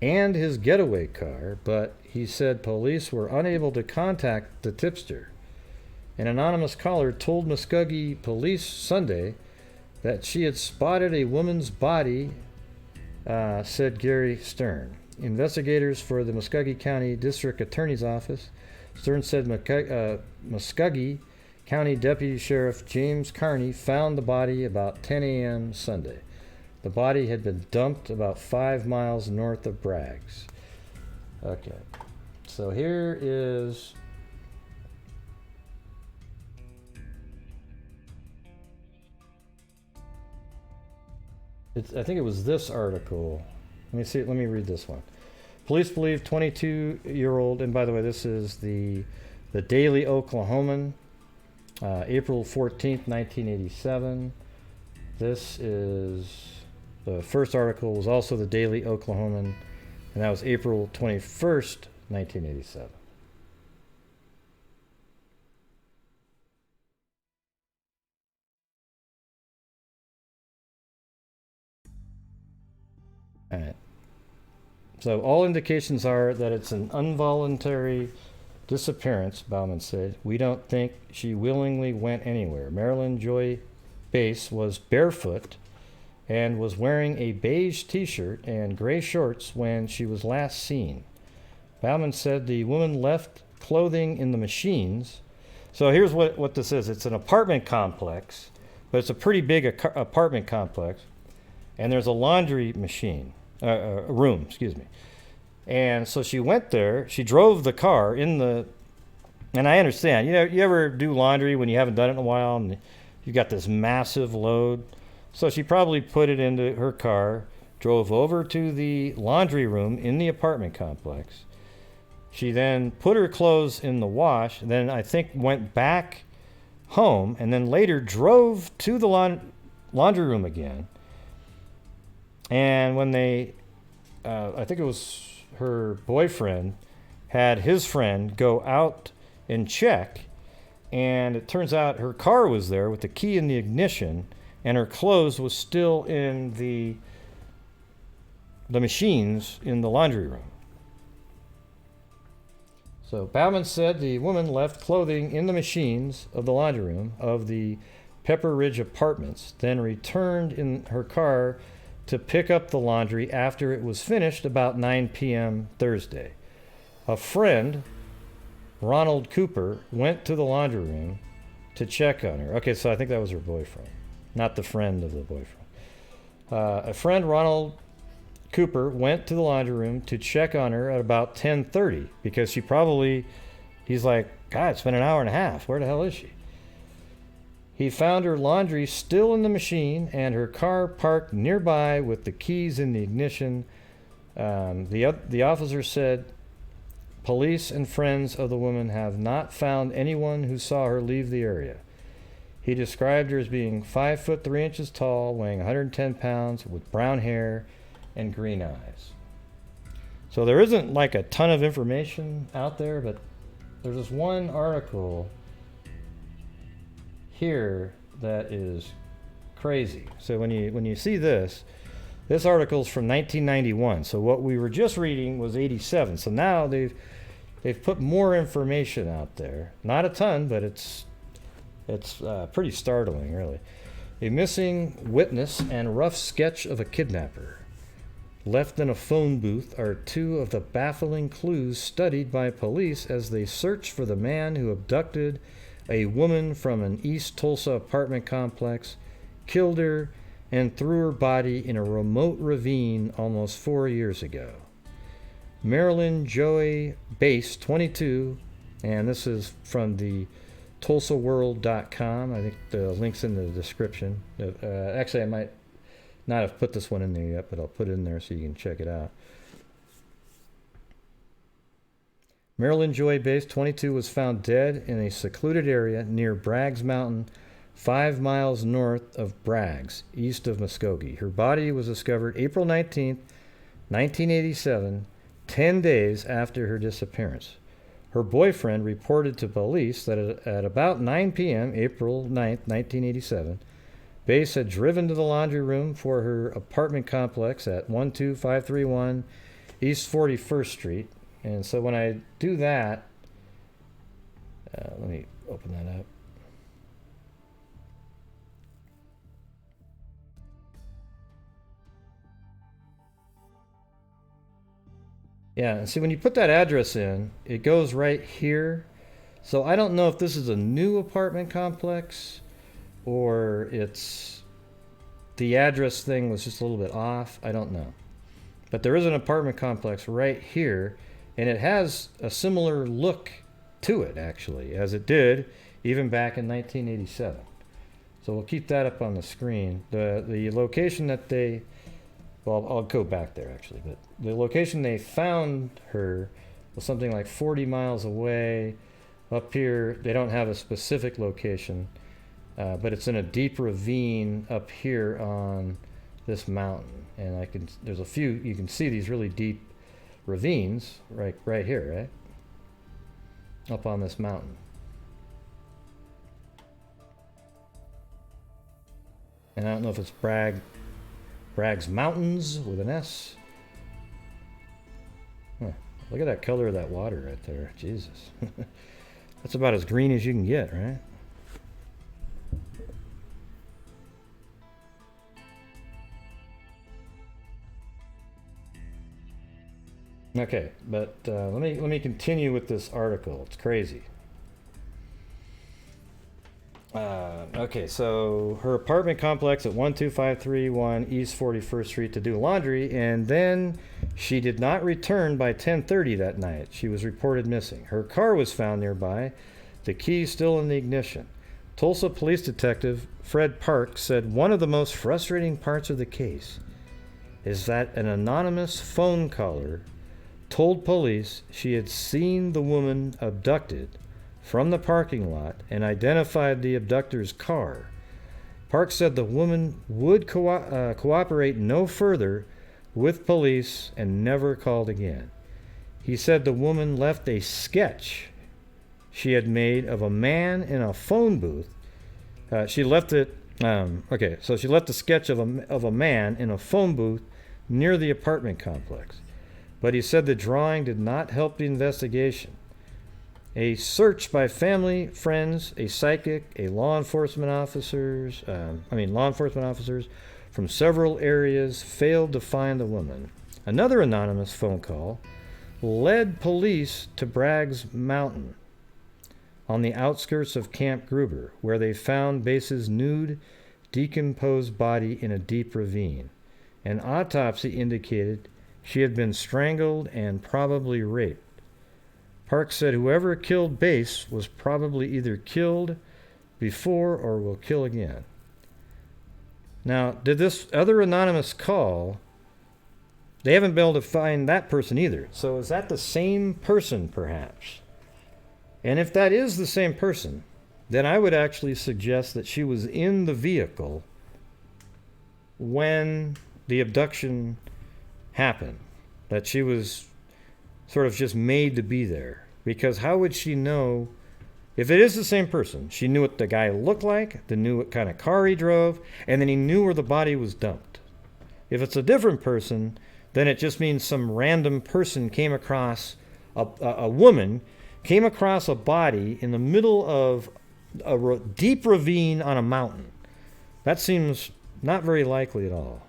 and his getaway car, but he said police were unable to contact the tipster. An anonymous caller told Muskogee police Sunday that she had spotted a woman's body, said Gary Stern. Investigators for the Muskogee County District Attorney's Office, Stern said Muskogee County Deputy Sheriff James Carney found the body about 10 a.m. Sunday. The body had been dumped about 5 miles north of Braggs. Okay, so here is I think it was this article. Let me read this one. Police believe 22-year-old, and by the way, this is the Daily Oklahoman, April 14th, 1987. This is the first article was also the Daily Oklahoman, and that was April 21st, 1987. All right. So all indications are that it's an involuntary disappearance, Bauman said. We don't think she willingly went anywhere. Marilyn Joi Base was barefoot and was wearing a beige t-shirt and gray shorts when she was last seen. Bauman said the woman left clothing in the machines. So here's what this is. It's an apartment complex, but it's a pretty big apartment complex, and there's a laundry machine. Room, excuse me. And so she went there, she drove the car in the, and I understand, you ever do laundry when you haven't done it in a while and you got this massive load? So she probably put it into her car, drove over to the laundry room in the apartment complex. She then put her clothes in the wash, then I think went back home, and then later drove to the laundry room again. And when they, I think it was her boyfriend, had his friend go out and check, and it turns out her car was there with the key in the ignition, and her clothes was still in the machines in the laundry room. So Bauman said the woman left clothing in the machines of the laundry room of the Pepper Ridge Apartments, then returned in her car to pick up the laundry after it was finished about 9 p.m. Thursday. A friend, Ronald Cooper, went to the laundry room to check on her. Okay, so I think that was her boyfriend, not the friend of the boyfriend. A friend, Ronald Cooper, went to the laundry room to check on her at about 10:30 because he's like, God, it's been an hour and a half. Where the hell is she? He found her laundry still in the machine and her car parked nearby with the keys in the ignition. The officer said police and friends of the woman have not found anyone who saw her leave the area. He described her as being 5 foot 3 inches tall, weighing 110 pounds, with brown hair and green eyes. So there isn't like a ton of information out there, but there's this one article here that is crazy. So when you see this article's from 1991. So what we were just reading was 87. So now they've put more information out there. Not a ton, but it's pretty startling, really. A missing witness and rough sketch of a kidnapper left in a phone booth are two of the baffling clues studied by police as they search for the man who abducted a woman from an East Tulsa apartment complex, killed her, and threw her body in a remote ravine almost 4 years ago. Marilyn Joi Base, 22, and this is from the TulsaWorld.com. I think the link's in the description. Actually, I might not have put this one in there yet, but I'll put it in there so you can check it out. Marilyn Joi Base, 22, was found dead in a secluded area near Braggs Mountain, 5 miles north of Braggs, east of Muskogee. Her body was discovered April 19th, 1987, 10 days after her disappearance. Her boyfriend reported to police that at about 9 p.m., April 9th, 1987, Base had driven to the laundry room for her apartment complex at 12531 East 41st Street. And so when I do that, let me open that up. Yeah, and see, when you put that address in, it goes right here. So I don't know if this is a new apartment complex or it's the address thing was just a little bit off. I don't know. But there is an apartment complex right here, and it has a similar look to it, actually, as it did even back in 1987. So we'll keep that up on the screen. The location that they... Well, I'll go back there, actually. But the location they found her was something like 40 miles away. Up here, they don't have a specific location, but it's in a deep ravine up here on this mountain. And there's a few, you can see these really deep ravines right here, right? Up on this mountain. And I don't know if it's Braggs Mountains with an S. Huh. Look at that color of that water right there. Jesus. That's about as green as you can get, right? Okay, but let me continue with this article. It's crazy. Okay, so her apartment complex at 12531 East 41st Street to do laundry, and then she did not return by 10:30 that night. She was reported missing. Her car was found nearby, the key still in the ignition. Tulsa Police Detective Fred Park said one of the most frustrating parts of the case is that an anonymous phone caller told police she had seen the woman abducted from the parking lot and identified the abductor's car. Park said the woman would cooperate no further with police and never called again. He said the woman left a sketch she had made of a man in a phone booth. She left it. So she left a sketch of a man in a phone booth near the apartment complex. But he said the drawing did not help the investigation. A search by family, friends, a psychic, law enforcement officers from several areas failed to find the woman. Another anonymous phone call led police to Braggs Mountain on the outskirts of Camp Gruber, where they found Base's nude, decomposed body in a deep ravine. An autopsy indicated she had been strangled and probably raped. Park said whoever killed Base was probably either killed before or will kill again. Now, did this other anonymous call, they haven't been able to find that person either. So is that the same person, perhaps? And if that is the same person, then I would actually suggest that she was in the vehicle when the abduction happened, that she was sort of just made to be there. Because how would she know If it is the same person, she knew what the guy looked like, they knew what kind of car he drove, and then he knew where the body was dumped. If it's a different person, then it just means some random person came across, a woman came across a body in the middle of a deep ravine on a mountain. That seems not very likely at all.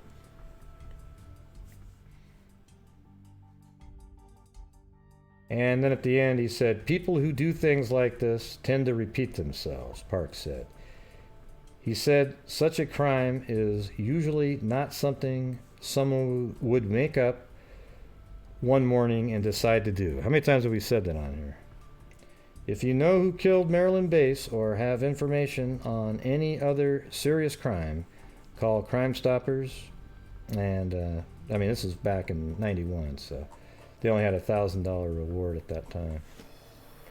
And then at the end he said, people who do things like this tend to repeat themselves, Park said. He said, such a crime is usually not something someone would make up one morning and decide to do. How many times have we said that on here? If you know who killed Marilyn Base or have information on any other serious crime, call Crime Stoppers. And, I mean, this is back in 91, so they only had a $1,000 reward at that time.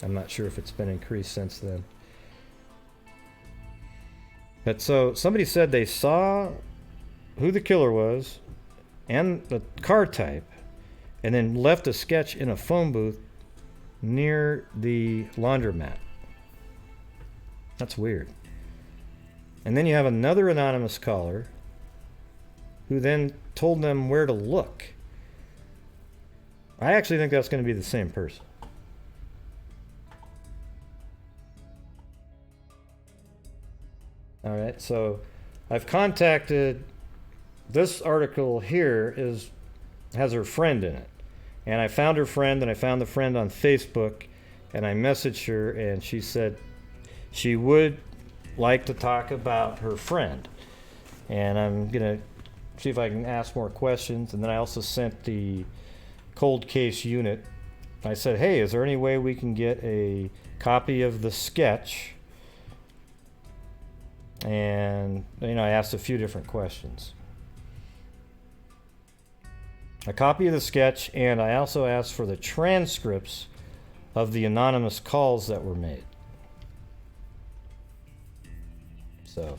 I'm not sure if it's been increased since then. But so somebody said they saw who the killer was and the car type, and then left a sketch in a phone booth near the laundromat. That's weird. And then you have another anonymous caller who then told them where to look. I actually think that's going to be the same person. All right, so I've contacted, this article here has her friend in it. And I found her friend, and I found the friend on Facebook, and I messaged her, and she said she would like to talk about her friend. And I'm going to see if I can ask more questions. And then I also sent the cold case unit. I said, hey, is there any way we can get a copy of the sketch? And, you know, I asked a few different questions. A copy of the sketch, and I also asked for the transcripts of the anonymous calls that were made. So,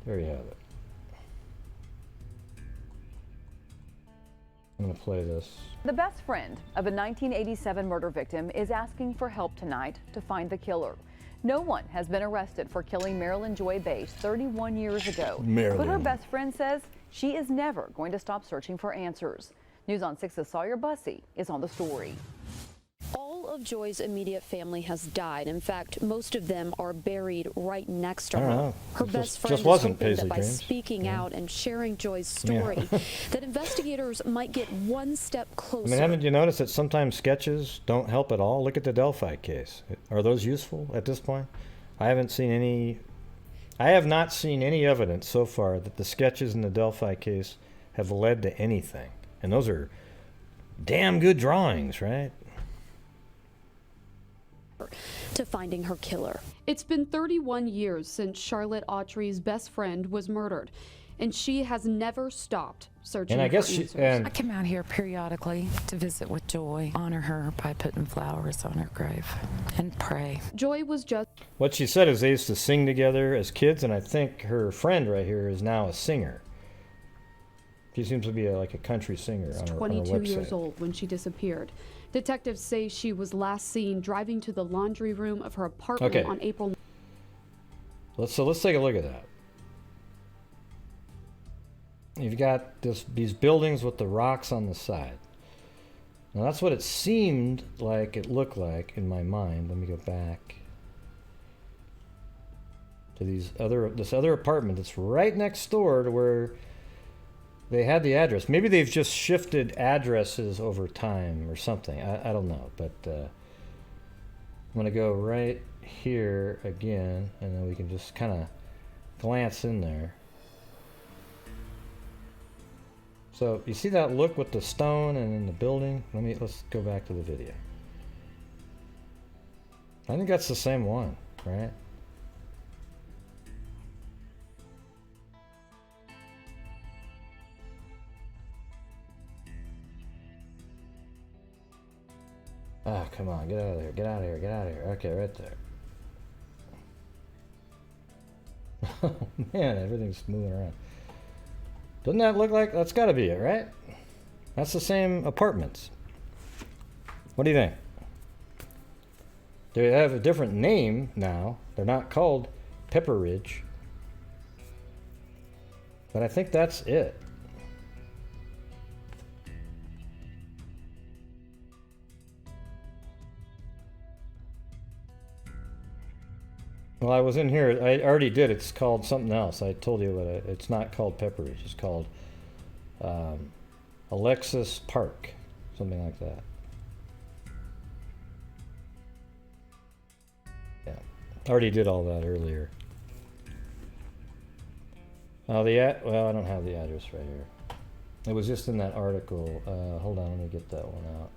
there you have it. I'm going to play this. The best friend of a 1987 murder victim is asking for help tonight to find the killer. No one has been arrested for killing Marilyn Joi Base 31 years ago. But her best friend says she is never going to stop searching for answers. News on 6's Sawyer Bussey is on the story. All of Joy's immediate family has died. In fact, most of them are buried right next to her. Her best friend is hoping that by speaking out and sharing Joy's story, that investigators might get one step closer. I mean, haven't you noticed that sometimes sketches don't help at all? Look at the Dlive case. Are those useful at this point? I have not seen any evidence so far that the sketches in the Dlive case have led to anything. And those are damn good drawings, right? To finding her killer. It's been 31 years since Charlotte Autry's best friend was murdered, and she has never stopped searching for answers. I come out here periodically to visit with Joy, honor her by putting flowers on her grave, and pray. Joy was just... What she said is they used to sing together as kids, and I think her friend right here is now a singer. She seems to be like a country singer on her website. 22 years old when she disappeared. Detectives say she was last seen driving to the laundry room of her apartment on April. Let's take a look at that. You've got these buildings with the rocks on the side. Now that's what it seemed like it looked like in my mind. Let me go back to this other apartment that's right next door to where they had the address. Maybe they've just shifted addresses over time or something. I don't know, but I'm going to go right here again, and then we can just kind of glance in there. So you see that look with the stone and in the building? Let's go back to the video. I think that's the same one, right? Ah, come on, get out of here, get out of here, get out of here. Okay, right there. Oh man, everything's moving around. Doesn't that look like, that's gotta be it, right? That's the same apartments. What do you think? They have a different name now. They're not called Pepper Ridge. But I think that's it. Well, I was in here. I already did. It's called something else. I told you what it's not called Pepper Ridge. It's called Alexis Park, something like that. Yeah, I already did all that earlier. Oh, well, I don't have the address right here. It was just in that article. Hold on, let me get that one out.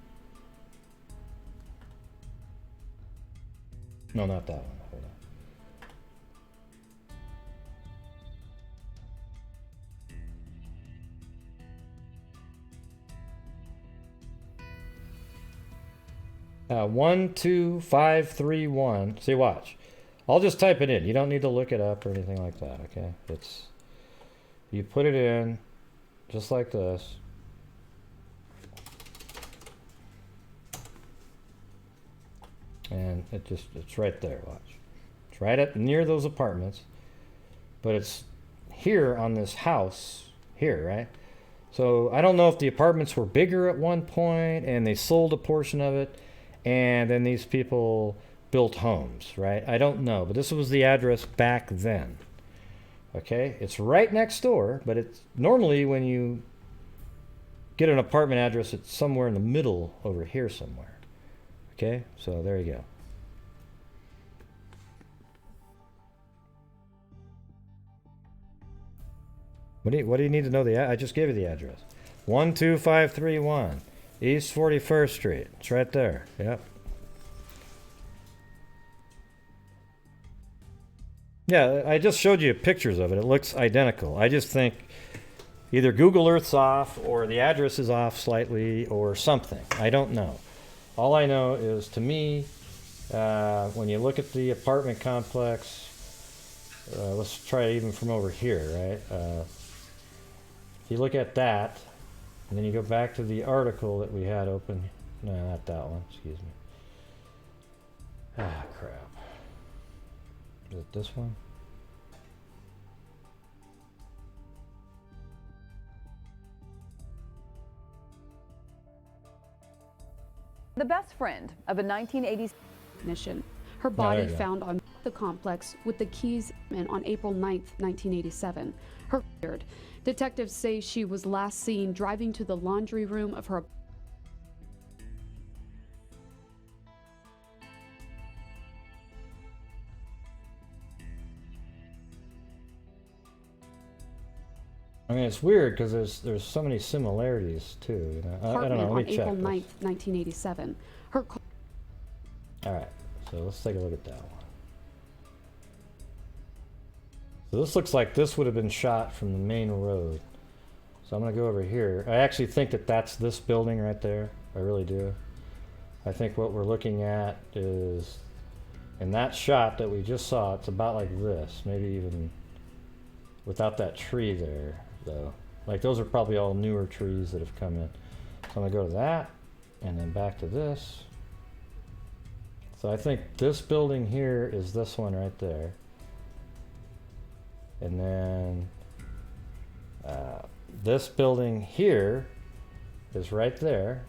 No, not that one. Hold on. Uh, 12531. See, watch. I'll just type it in. You don't need to look it up or anything like that, okay? You put it in just like this. And it's right there, watch. It's right up near those apartments. But it's here on this house here, right? So I don't know if the apartments were bigger at one point and they sold a portion of it. And then these people built homes, right? I don't know, but this was the address back then. Okay, it's right next door, but it's normally when you get an apartment address, it's somewhere in the middle over here somewhere. Okay, so there you go. What do you need to know I just gave you the address. 12531 East 41st Street. It's right there. Yep. Yeah, I just showed you pictures of it. It looks identical. I just think either Google Earth's off or the address is off slightly or something. I don't know. All I know is, to me, when you look at the apartment complex, let's try it even from over here, right? If you look at that, and then you go back to the article that we had open. No, not that one. Excuse me. Ah, crap. Is it this one? The best friend of a 1980s mission. Her body found on the complex with the keys on April 9th, 1987. Her detectives say she was last seen driving to the laundry room of her. I mean, it's weird because there's so many similarities too. You know, I don't know. Let me check. On April 9th, 1987. Her. All right, so let's take a look at that one. So this looks like this would have been shot from the main road. So I'm going to go over here. I actually think that that's this building right there. I really do. I think what we're looking at is, in that shot that we just saw, it's about like this, maybe even without that tree there, though. Like those are probably all newer trees that have come in. So I'm going to go to that and then back to this. So I think this building here is this one right there. And then this building here is right there.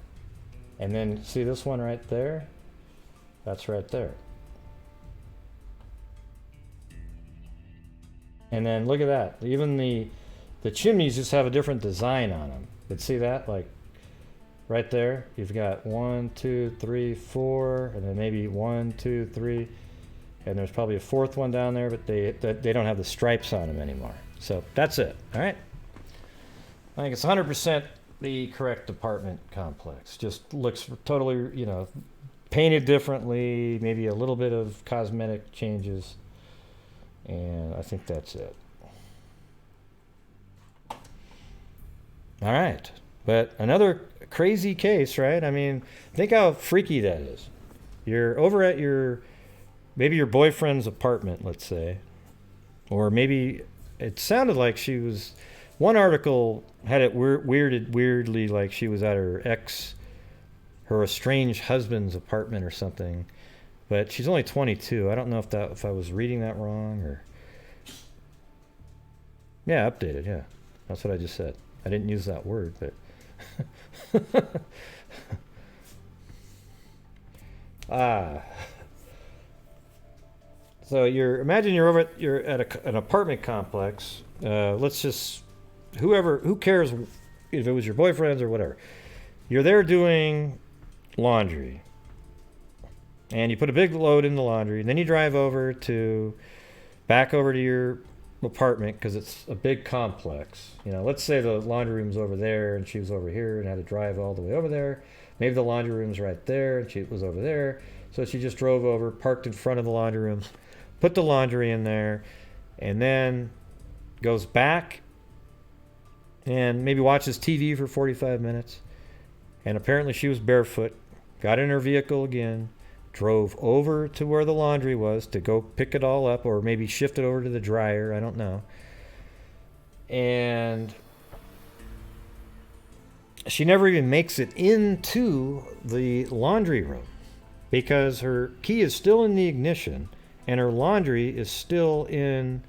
And then see this one right there? That's right there. And then look at that. Even the chimneys just have a different design on them. But see that? Like right there, you've got 1, 2, 3, 4, and then maybe 1, 2, 3. And there's probably a fourth one down there, but they don't have the stripes on them anymore. So that's it. All right. I think it's 100% the correct apartment complex. Just looks totally, you know, painted differently, maybe a little bit of cosmetic changes. And I think that's it. All right. But another crazy case, right? I mean, think how freaky that is. You're over at maybe your boyfriend's apartment, let's say. Or maybe it sounded like she was, one article had it weirdly like she was at her estranged husband's apartment or something. But she's only 22. I don't know if I was reading that wrong or... Yeah, updated, yeah. That's what I just said. I didn't use that word, but... So imagine you're at an apartment complex. Let's just... Who cares if it was your boyfriend's or whatever. You're there doing laundry. And you put a big load in the laundry, and then you drive back over to your apartment because it's a big complex. Let's say the laundry room's over there and she was over here and had to drive all the way over there. Maybe the laundry room's right there and she was over there. So she just drove over, parked in front of the laundry room, put the laundry in there, and then goes back and maybe watches TV for 45 minutes. And apparently she was barefoot, got in her vehicle again, drove over to where the laundry was to go pick it all up, or maybe shift it over to the dryer, I don't know. And she never even makes it into the laundry room because her key is still in the ignition and her laundry is still in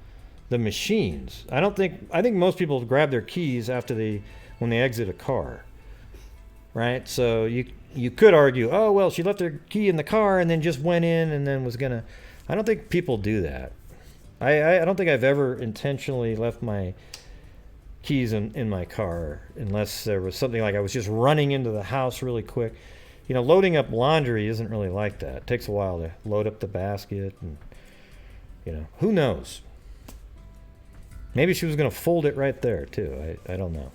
the machines. I think most people grab their keys when they exit a car. Right? So you could argue, oh, well, she left her key in the car and then just went in and then was going to... I don't think people do that. I don't think I've ever intentionally left my keys in my car unless there was something like I was just running into the house really quick. Loading up laundry isn't really like that. It takes a while to load up the basket and, who knows? Maybe she was going to fold it right there, too. I don't know.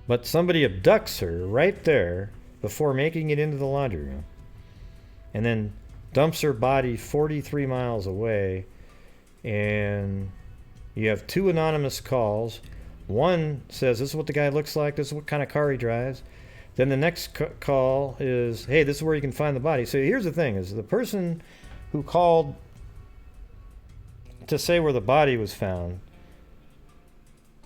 But somebody abducts her right there before making it into the laundry room and then dumps her body 43 miles away, and you have 2 anonymous calls. One says, this is what the guy looks like, this is what kind of car he drives. Then the next call is, hey, this is where you can find the body. So here's the thing, is the person who called to say where the body was found,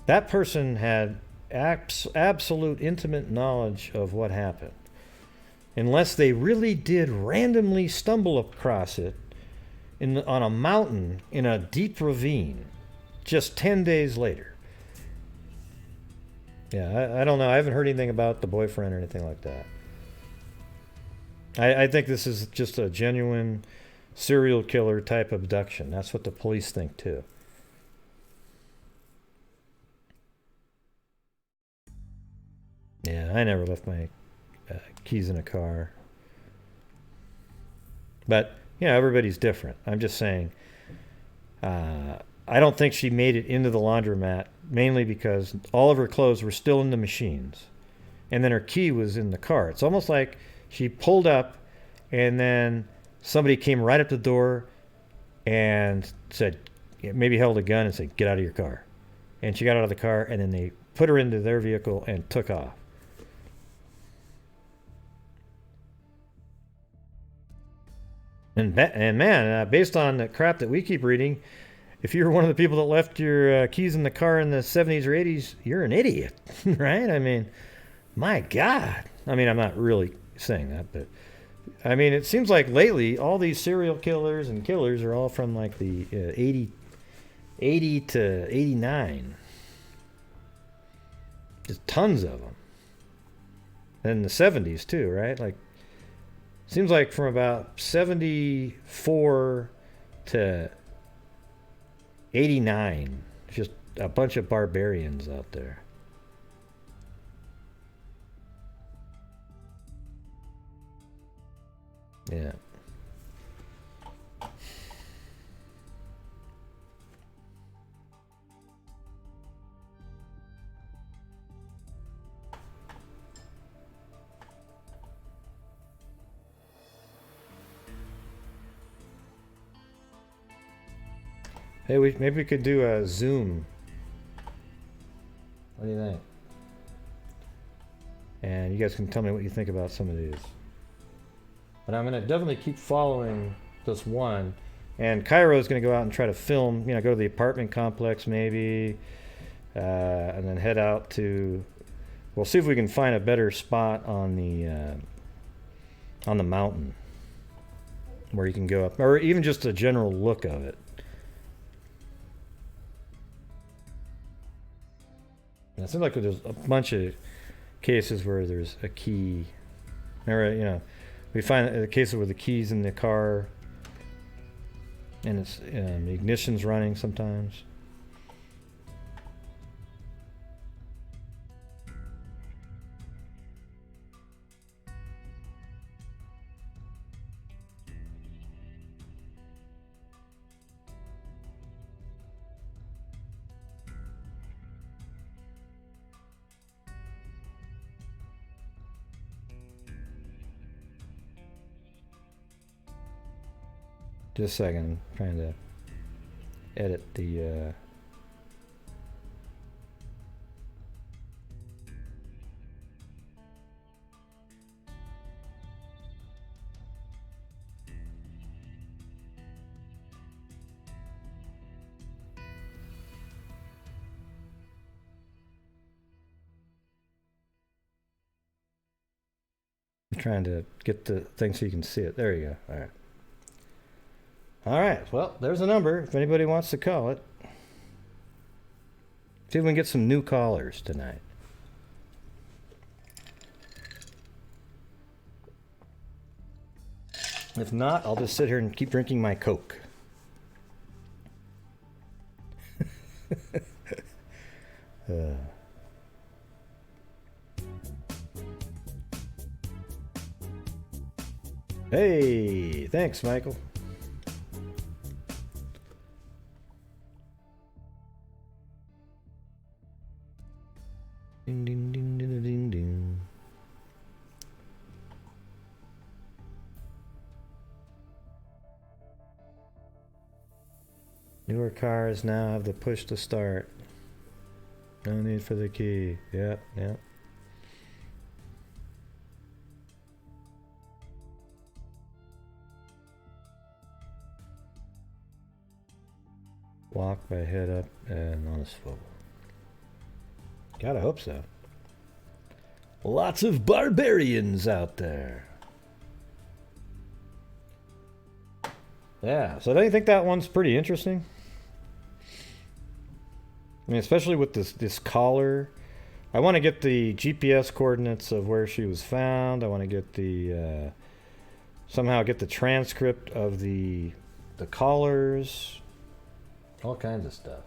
that person had absolute intimate knowledge of what happened, unless they really did randomly stumble across it on a mountain in a deep ravine just 10 days later. Yeah, I don't know. I haven't heard anything about the boyfriend or anything like that. I think this is just a genuine serial killer type abduction. That's what the police think too. Yeah, I never left my keys in a car. But, everybody's different. I'm just saying, I don't think she made it into the laundromat, mainly because all of her clothes were still in the machines. And then her key was in the car. It's almost like she pulled up and then somebody came right up the door and said, maybe held a gun and said, get out of your car. And she got out of the car and then they put her into their vehicle and took off. And man, based on the crap that we keep reading, if you're one of the people that left your keys in the car in the 70s or 80s, you're an idiot, right? I mean, my God. I mean, I'm not really saying that, but I mean, it seems like lately all these serial killers and killers are all from like the 80 to 89. Just tons of them. And the 70s too, right? Like, seems like from about 74 to 89, just a bunch of barbarians out there. Yeah. Hey, maybe we could do a Zoom. What do you think? And you guys can tell me what you think about some of these. But I'm going to definitely keep following this one. And Cairo is going to go out and try to film, go to the apartment complex maybe. And then head out to... We'll see if we can find a better spot on on the mountain where you can go up, or even just a general look of it. And it seems like there's a bunch of cases where there's a key. Remember, you know, we find the cases where the key's in the car and it's the ignition's running sometimes. Just a second, I'm trying to edit the I'm trying to get the thing so you can see it. There you go. All right. All right, well, there's a number if anybody wants to call it. See if we can get some new callers tonight. If not, I'll just sit here and keep drinking my Coke. Hey, thanks, Michael. Ding, ding, ding, ding, ding, ding. Newer cars now have the push to start. No need for the key. Yep, yep. Walk by head up and on a swivel. Gotta hope so. Lots of barbarians out there. Yeah, so don't you think that one's pretty interesting? I mean, especially with this collar. I want to get the GPS coordinates of where she was found. I want to get the somehow get the transcript of the collars. All kinds of stuff.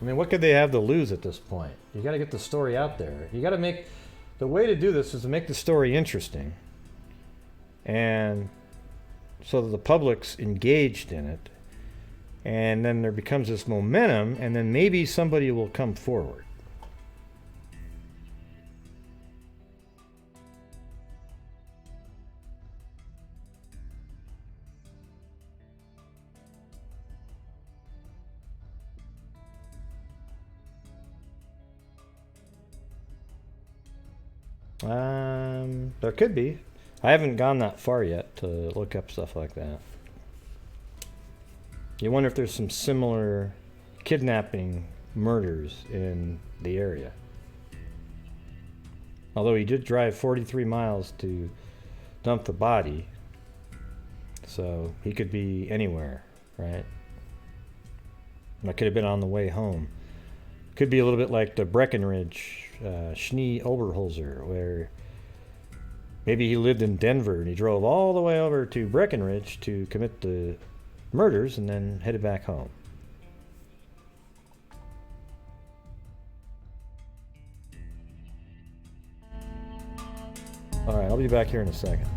I mean, what could they have to lose at this point? You got to get the story out there. You got to make... The way to do this is to make the story interesting. And so that the public's engaged in it. And then there becomes this momentum, and then maybe somebody will come forward. There could be. I haven't gone that far yet to look up stuff like that. You wonder if there's some similar kidnapping murders in the area. Although he did drive 43 miles to dump the body, so he could be anywhere, right? That could have been on the way home. Could be a little bit like the Breckenridge, Schnee Oberholzer, where maybe he lived in Denver and he drove all the way over to Breckenridge to commit the murders and then headed back home. All right, I'll be back here in a second.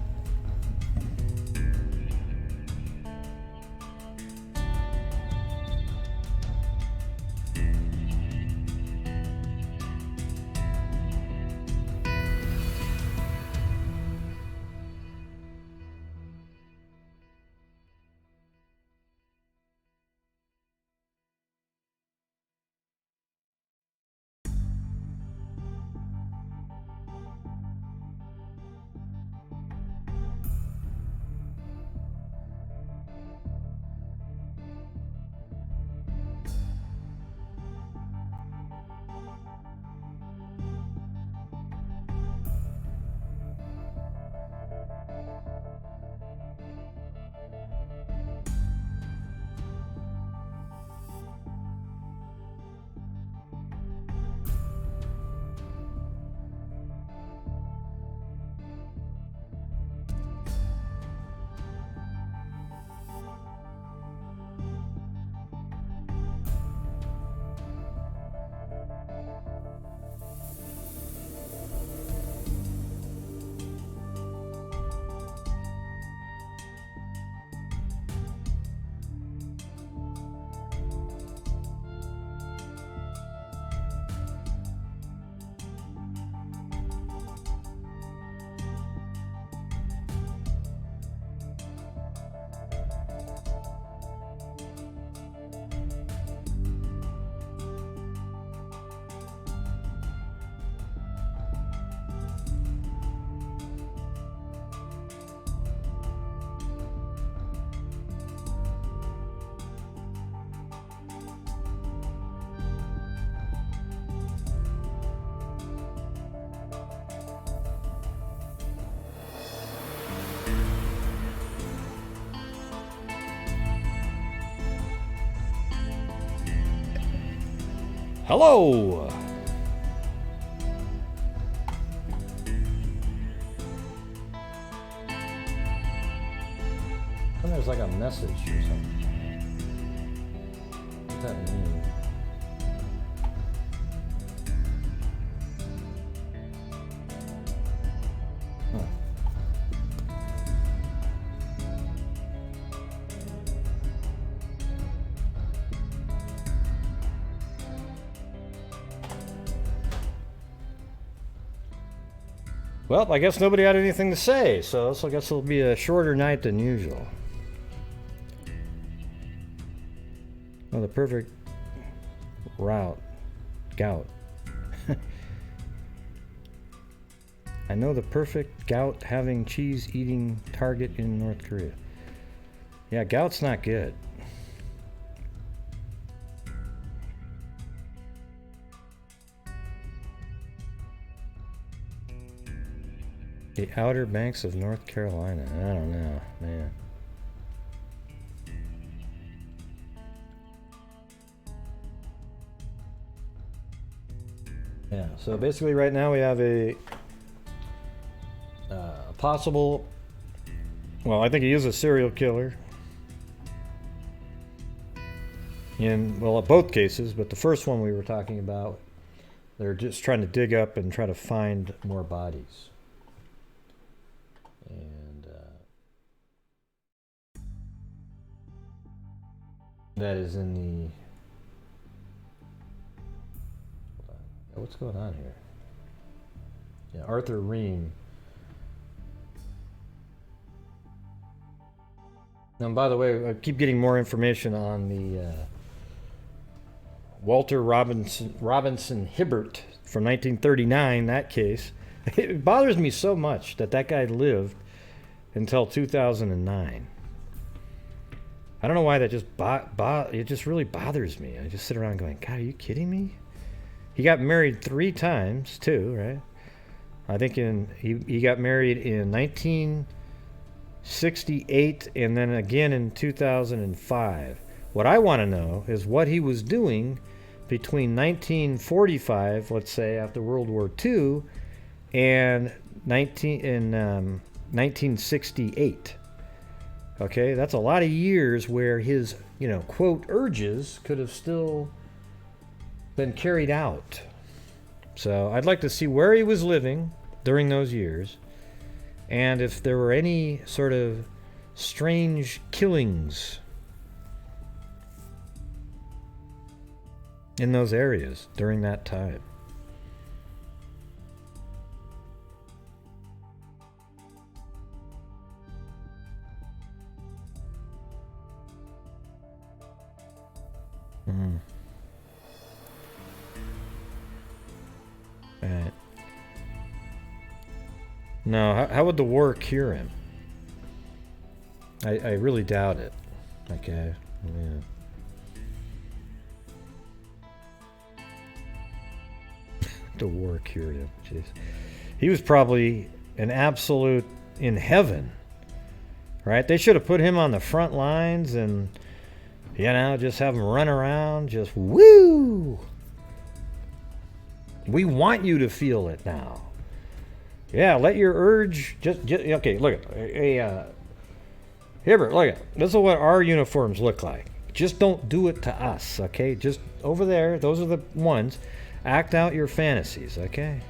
Hello! And there's like a message or something. What's that mean? Well, I guess nobody had anything to say, so I guess it'll be a shorter night than usual. Oh, the perfect gout. I know the perfect gout having cheese eating target in North Korea. Yeah, gout's not good. The Outer Banks of North Carolina. I don't know, man. Yeah, so basically right now we have a possible, well, I think he is a serial killer. In, well, both cases, but the first one we were talking about, they're just trying to dig up and try to find more bodies. And that is in the... Hold on. What's going on here? Yeah, Arthur Ream. And by the way, I keep getting more information on the Walter Robinson Hibbert from 1939, that case. It bothers me so much that that guy lived until 2009. I don't know why that just it just really bothers me. I just sit around going, God, are you kidding me? He got married 3 times too, right? I think he got married in 1968 and then again in 2005. What I want to know is what he was doing between 1945, let's say after World War II, and 1968. Okay, that's a lot of years where his, quote, urges could have still been carried out. So I'd like to see where he was living during those years, and if there were any sort of strange killings in those areas during that time. Right. No, how would the war cure him? I really doubt it. Okay. Yeah. The war cured him. Jeez. He was probably an absolute in heaven. Right? They should have put him on the front lines and just have him run around, just woo! We want you to feel it now. Yeah, let your urge just okay, look at Hibbert, look at this is what our uniforms look like. Just don't do it to us, okay? Just over there, those are the ones. Act out your fantasies, okay?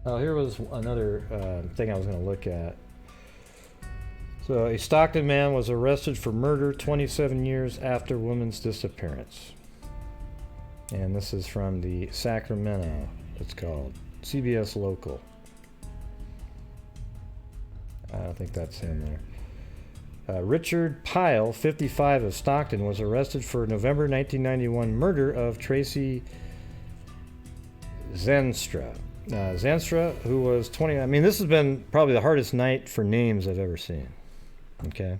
Oh, here was another thing I was going to look at. So, a Stockton man was arrested for murder 27 years after woman's disappearance. And this is from the Sacramento, it's called. CBS Local. I don't think that's in there. Richard Pyle, 55, of Stockton, was arrested for November 1991 murder of Tracy Zenstra. Zanstra, who was 20. I mean, this has been probably the hardest night for names I've ever seen. Okay.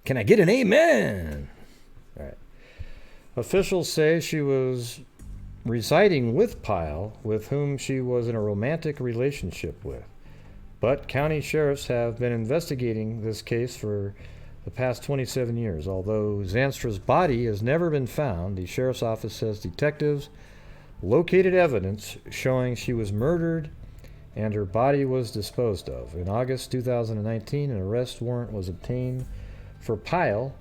Can I get an amen? All right. Officials say she was residing with Pyle, with whom she was in a romantic relationship with. But county sheriffs have been investigating this case for the past 27 years. Although Zanstra's body has never been found, the sheriff's office says detectives located evidence showing she was murdered and her body was disposed of. In August 2019, an arrest warrant was obtained for Pyle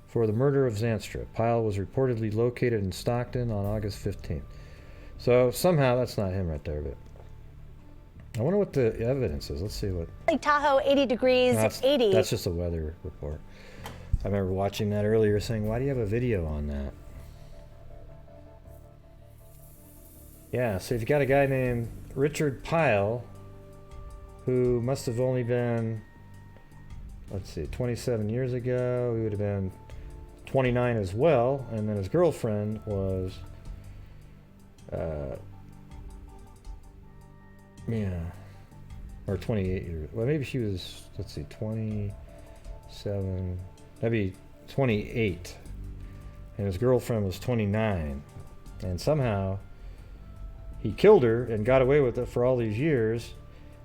for the murder of Zanstra. Pyle was reportedly located in Stockton on August 15th. So somehow that's not him right there, but I wonder what the evidence is. Let's see what. Lake Tahoe, 80 degrees, 80. That's just a weather report. I remember watching that earlier saying, why do you have a video on that? Yeah, so you've got a guy named Richard Pyle, who must have only been, let's see, 27 years ago. He would have been 29 as well, and then his girlfriend was, or 28 years. Well, maybe she was, let's see, 27, that'd be 28, and his girlfriend was 29, and somehow he killed her and got away with it for all these years,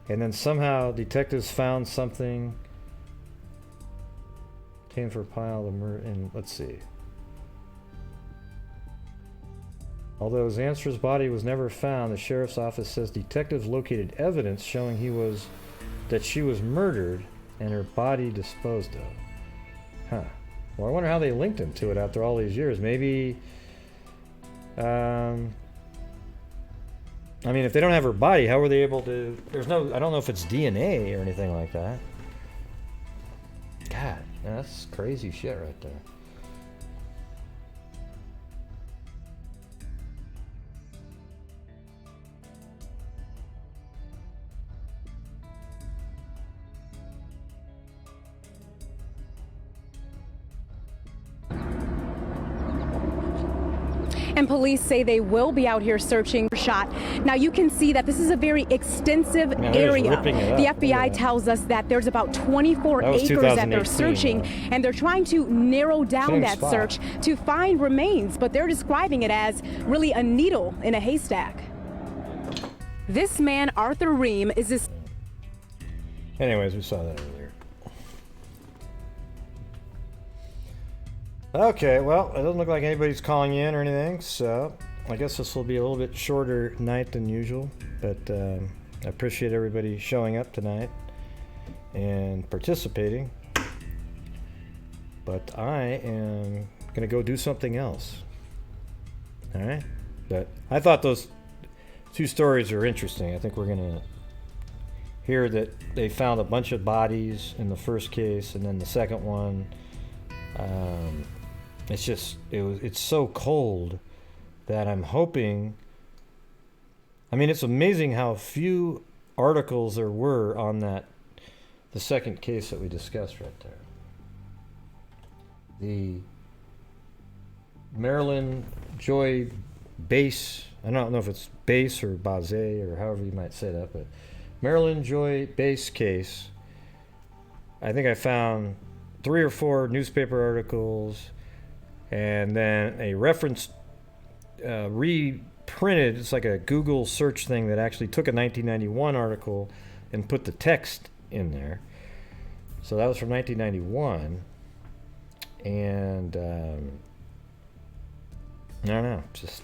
and then somehow detectives found something for Pyle the murder, and let's see. Although Zanstra's body was never found, the sheriff's office says detectives located evidence showing that she was murdered and her body disposed of. Huh. Well, I wonder how they linked him to it after all these years. Maybe, I mean, if they don't have her body, how were they able to? I don't know if it's DNA or anything like that. God, that's crazy shit right there. And police say they will be out here searching for shot. Now you can see that this is a very extensive area. The FBI tells us that there's about 24 acres that they're searching, and they're trying to narrow down that search to find remains, but they're describing it as really a needle in a haystack. This man, Arthur Ream, is this. Anyways, we saw that earlier. Okay, well, it doesn't look like anybody's calling in or anything, so I guess this will be a little bit shorter night than usual, but I appreciate everybody showing up tonight and participating. But I am going to go do something else. All right? But I thought those two stories are interesting. I think we're going to hear that they found a bunch of bodies in the first case, and then the second one, it's so cold that I'm hoping. I mean, it's amazing how few articles there were on the second case that we discussed right there. The Marilyn Joi Base, I don't know if it's Base or Base or however you might say that, but Marilyn Joi Base case, I think I found 3 or 4 newspaper articles, and then a reference reprinted. It's like a Google search thing that actually took a 1991 article and put the text in there. So that was from 1991, and I don't know, just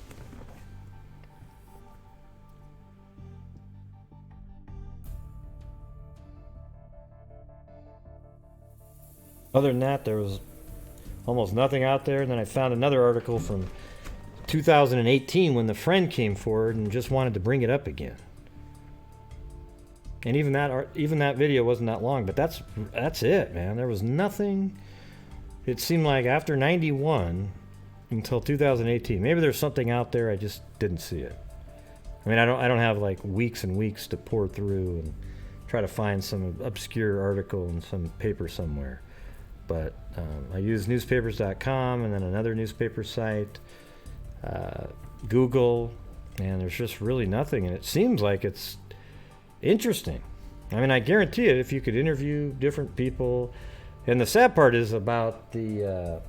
other than that, there was almost nothing out there. And then I found another article from 2018 when the friend came forward and just wanted to bring it up again. And even that video wasn't that long, but that's it, man. There was nothing. It seemed like after 91 until 2018. Maybe there's something out there, I just didn't see it. I mean, I don't have like weeks and weeks to pour through and try to find some obscure article in some paper somewhere. But I use newspapers.com and then another newspaper site, Google, and there's just really nothing. And it seems like it's interesting. I mean, I guarantee it, if you could interview different people. And the sad part is about the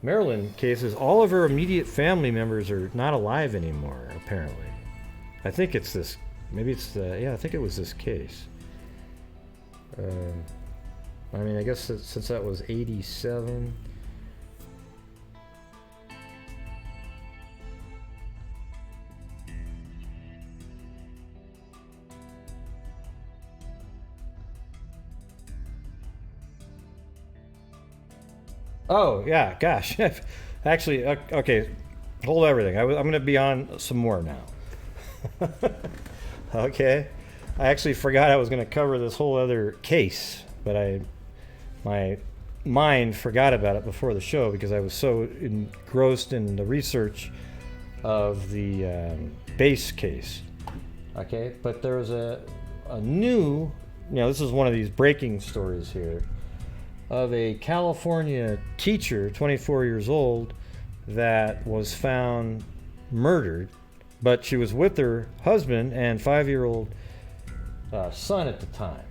Marilyn case is all of her immediate family members are not alive anymore, apparently. I think it's this, maybe it's the, yeah, I think it was this case. I mean, I guess since that was 87. Oh, yeah, gosh. Actually, okay, hold everything. I'm going to be on some more now. Okay. I actually forgot I was going to cover this whole other case, but my mind forgot about it before the show because I was so engrossed in the research of the Base case. Okay, but there was a new, this is one of these breaking stories here, of a California teacher, 24 years old, that was found murdered, but she was with her husband and 5-year-old son at the time.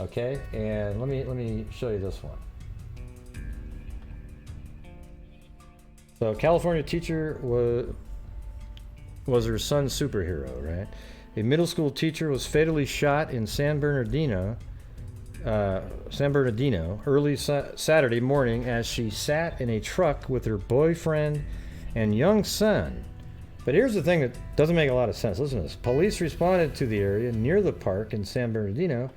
Okay, and let me show you this one. So, California teacher was her son's superhero, right? A middle school teacher was fatally shot in San Bernardino early Saturday morning as she sat in a truck with her boyfriend and young son. But here's the thing that doesn't make a lot of sense. Listen to this. Police responded to the area near the park in San Bernardino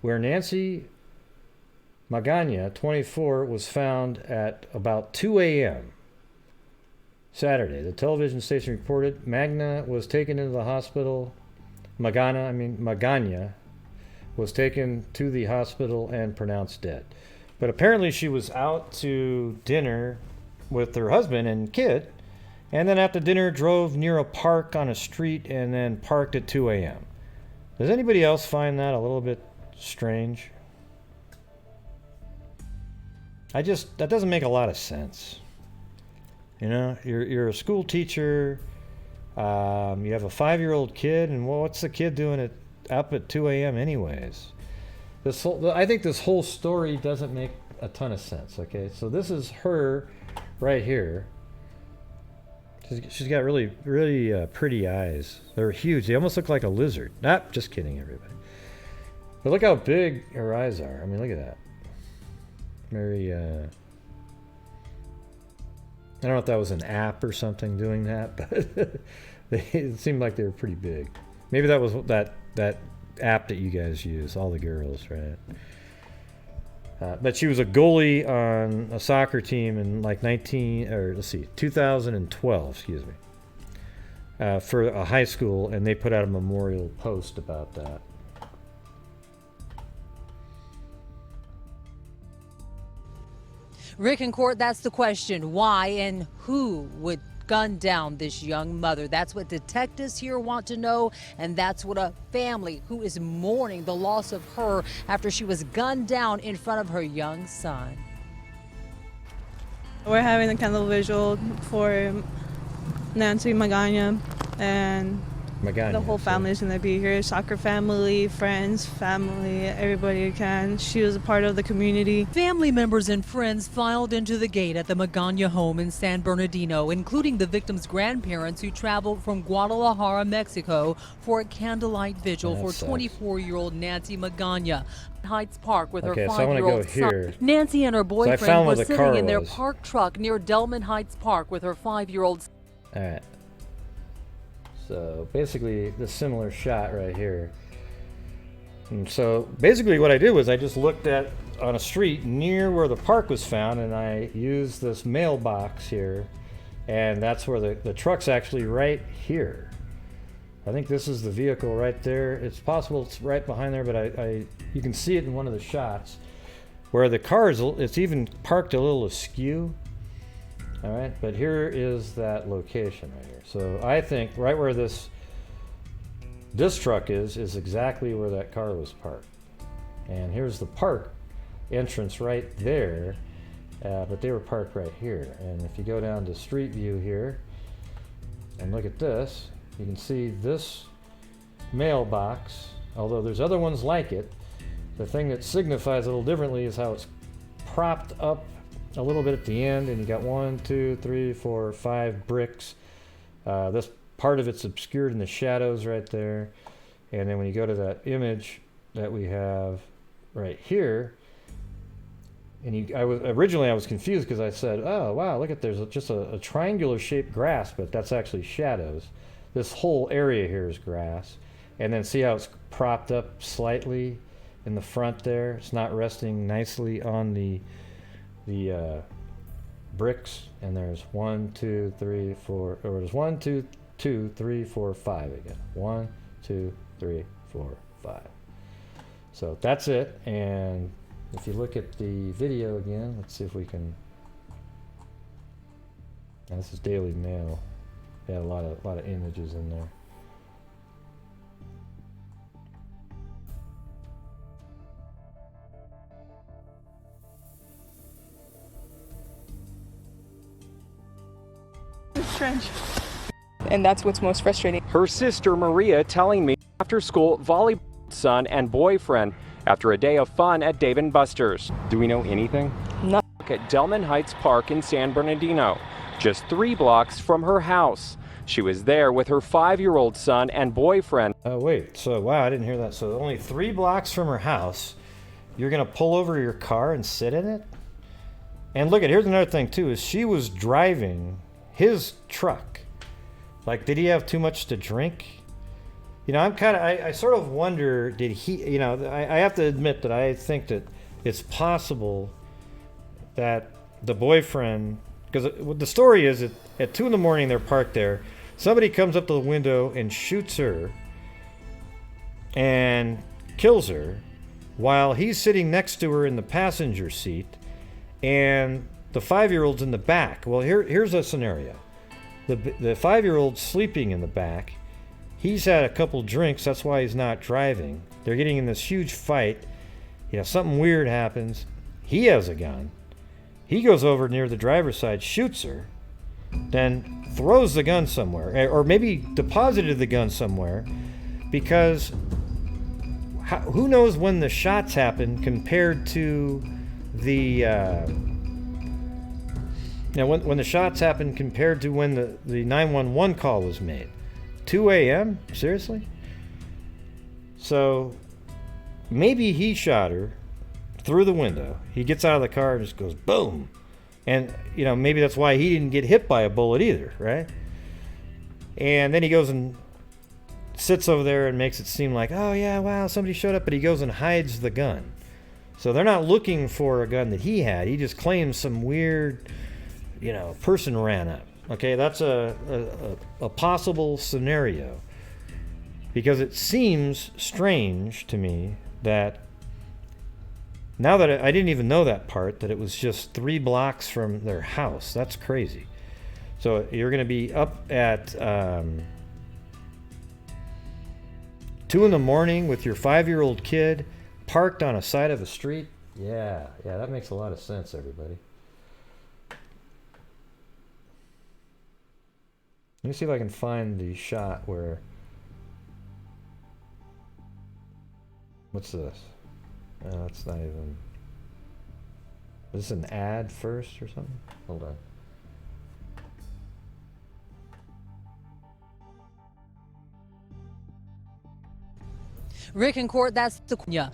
where Nancy Magana, 24, was found at about 2 a.m. Saturday. The television station reported Magana was taken into the hospital. Magana was taken to the hospital and pronounced dead. But apparently she was out to dinner with her husband and kid, and then after dinner drove near a park on a street and then parked at 2 a.m. Does anybody else find that a little bit strange? That doesn't make a lot of sense. You're a school teacher, you have a 5-year-old kid, and what's the kid doing up at 2 a.m. anyways? I think this whole story doesn't make a ton of sense, okay? So this is her right here. She's got really, really pretty eyes. They're huge. They almost look like a lizard. Just kidding, everybody. But look how big her eyes are. I mean, look at that. Very, I don't know if that was an app or something doing that, but it seemed like they were pretty big. Maybe that was that app that you guys use, all the girls, right? But she was a goalie on a soccer team in 2012, for a high school, and they put out a memorial post about that. Rick in court, that's the question. Why and who would gun down this young mother? That's what detectives here want to know, and that's what a family who is mourning the loss of her after she was gunned down in front of her young son. We're having a candle vigil for Nancy Magana, and the whole family is going to be here. Soccer family, friends, family, everybody who can. She was a part of the community. Family members and friends filed into the gate at the Magana home in San Bernardino, including the victim's grandparents who traveled from Guadalajara, Mexico for a candlelight vigil for 24-year-old Nancy Magana. Heights Park with her 5-year-old son. Nancy and her boyfriend were sitting in their parked truck near Delman Heights Park with her 5-year-old son. All right. So basically, this similar shot right here. And so basically what I did was I just looked on a street near where the park was found, and I used this mailbox here, and that's where the truck's actually right here. I think this is the vehicle right there. It's possible it's right behind there, but you can see it in one of the shots where the car it's even parked a little askew. All right, but here is that location right here. So I think right where this truck is exactly where that car was parked. And here's the park entrance right there, but they were parked right here. And if you go down to Street View here and look at this, you can see this mailbox, although there's other ones like it. The thing that signifies a little differently is how it's propped up a little bit at the end, and you got 1, 2, 3, 4, 5 bricks. This part of it's obscured in the shadows right there. And then when you go to that image that we have right here, and originally I was confused because I said, oh wow, look at, there's just a triangular shaped grass, but that's actually shadows. This whole area here is grass. And then see how it's propped up slightly in the front there? It's not resting nicely on the bricks. And there's 1, 2, 3, 4, or there's 1, 2, 3, 4, 5 again. 1, 2, 3, 4, 5. So that's it. And if you look at the video again, let's see if we can. Now this is Daily Mail. They had a lot of images in there. Trench. And that's what's most frustrating. Her sister Maria telling me after school volleyball son and boyfriend after a day of fun at Dave & Buster's. Do we know anything? No. Look at Delman Heights Park in San Bernardino, just 3 blocks from her house. She was there with her 5-year-old son and boyfriend. Oh wait, so wow, I didn't hear that. So only 3 blocks from her house, you're gonna pull over your car and sit in it? And look at, here's another thing too, is she was driving his truck. Like, did he have too much to drink? You know, I sort of wonder, did he, you know, I have to admit that I think that it's possible that the boyfriend, because the story is that at 2 in the morning they're parked there, somebody comes up to the window and shoots her and kills her while he's sitting next to her in the passenger seat, and the 5-year-old's in the back. Well, here's a scenario. The 5-year-old's sleeping in the back. He's had a couple drinks, that's why he's not driving. They're getting in this huge fight. You know, something weird happens. He has a gun. He goes over near the driver's side, shoots her, then throws the gun somewhere, or maybe deposited the gun somewhere, because who knows when the shots happen compared to the when the shots happen compared to when the 911 call was made. 2 a.m.? Seriously? So maybe he shot her through the window. He gets out of the car and just goes boom. And, you know, maybe that's why he didn't get hit by a bullet either, right? And then he goes and sits over there and makes it seem like, oh yeah, wow, somebody showed up, but he goes and hides the gun. So they're not looking for a gun that he had. He just claims some weird, you know, person ran up. Okay, that's a possible scenario. Because it seems strange to me that, now that I didn't even know that part, that it was just 3 blocks from their house. That's crazy. So you're going to be up at 2 in the morning with your 5-year-old kid parked on a side of a street. Yeah, that makes a lot of sense, everybody. Let me see if I can find the shot where... What's this? That's not even... Is this an ad first or something? Hold on. Rick in court, that's the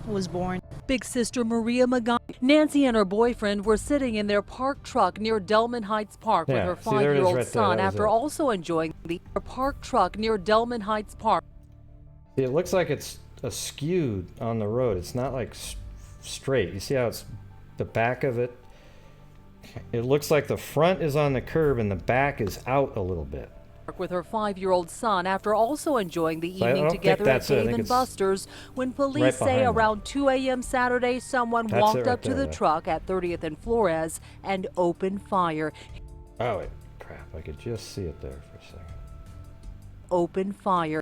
was born. Big sister Maria Magana. Nancy and her boyfriend were sitting in their parked truck near Delman Heights Park with her 5-year-old son after also enjoying the parked truck near Delman Heights Park. It looks like it's askewed on the road. It's not like straight. You see how it's the back of it? It looks like the front is on the curb and the back is out a little bit. With her 5-year-old son after also enjoying the evening together at Dave & Buster's when police say around 2 a.m. Saturday someone walked up to the truck at 30th and Flores and opened fire. Oh, wait, crap. I could just see it there for a second. Opened fire.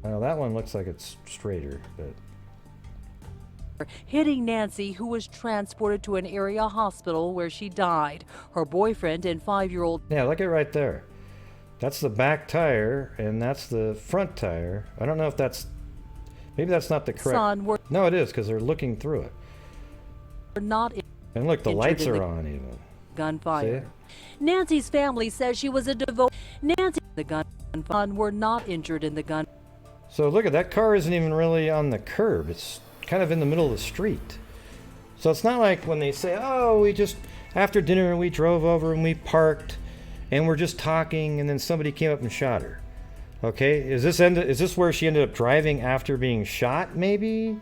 Well, that one looks like it's straighter, but... Hitting Nancy, who was transported to an area hospital where she died. Her boyfriend and 5-year-old... Yeah, look at right there. That's the back tire, and that's the front tire. I don't know if that's... Maybe that's not the correct... No, it is, because they're looking through it. Not And look, the lights are on even. Gunfire. Nancy's family says she was a devoted. Nancy, the gun were not injured in the gun. So look at that car isn't even really on the curb. It's kind of in the middle of the street. So it's not like when they say, oh, we just, after dinner we drove over and we parked and we're just talking and then somebody came up and shot her. Okay, is this where she ended up driving after being shot maybe?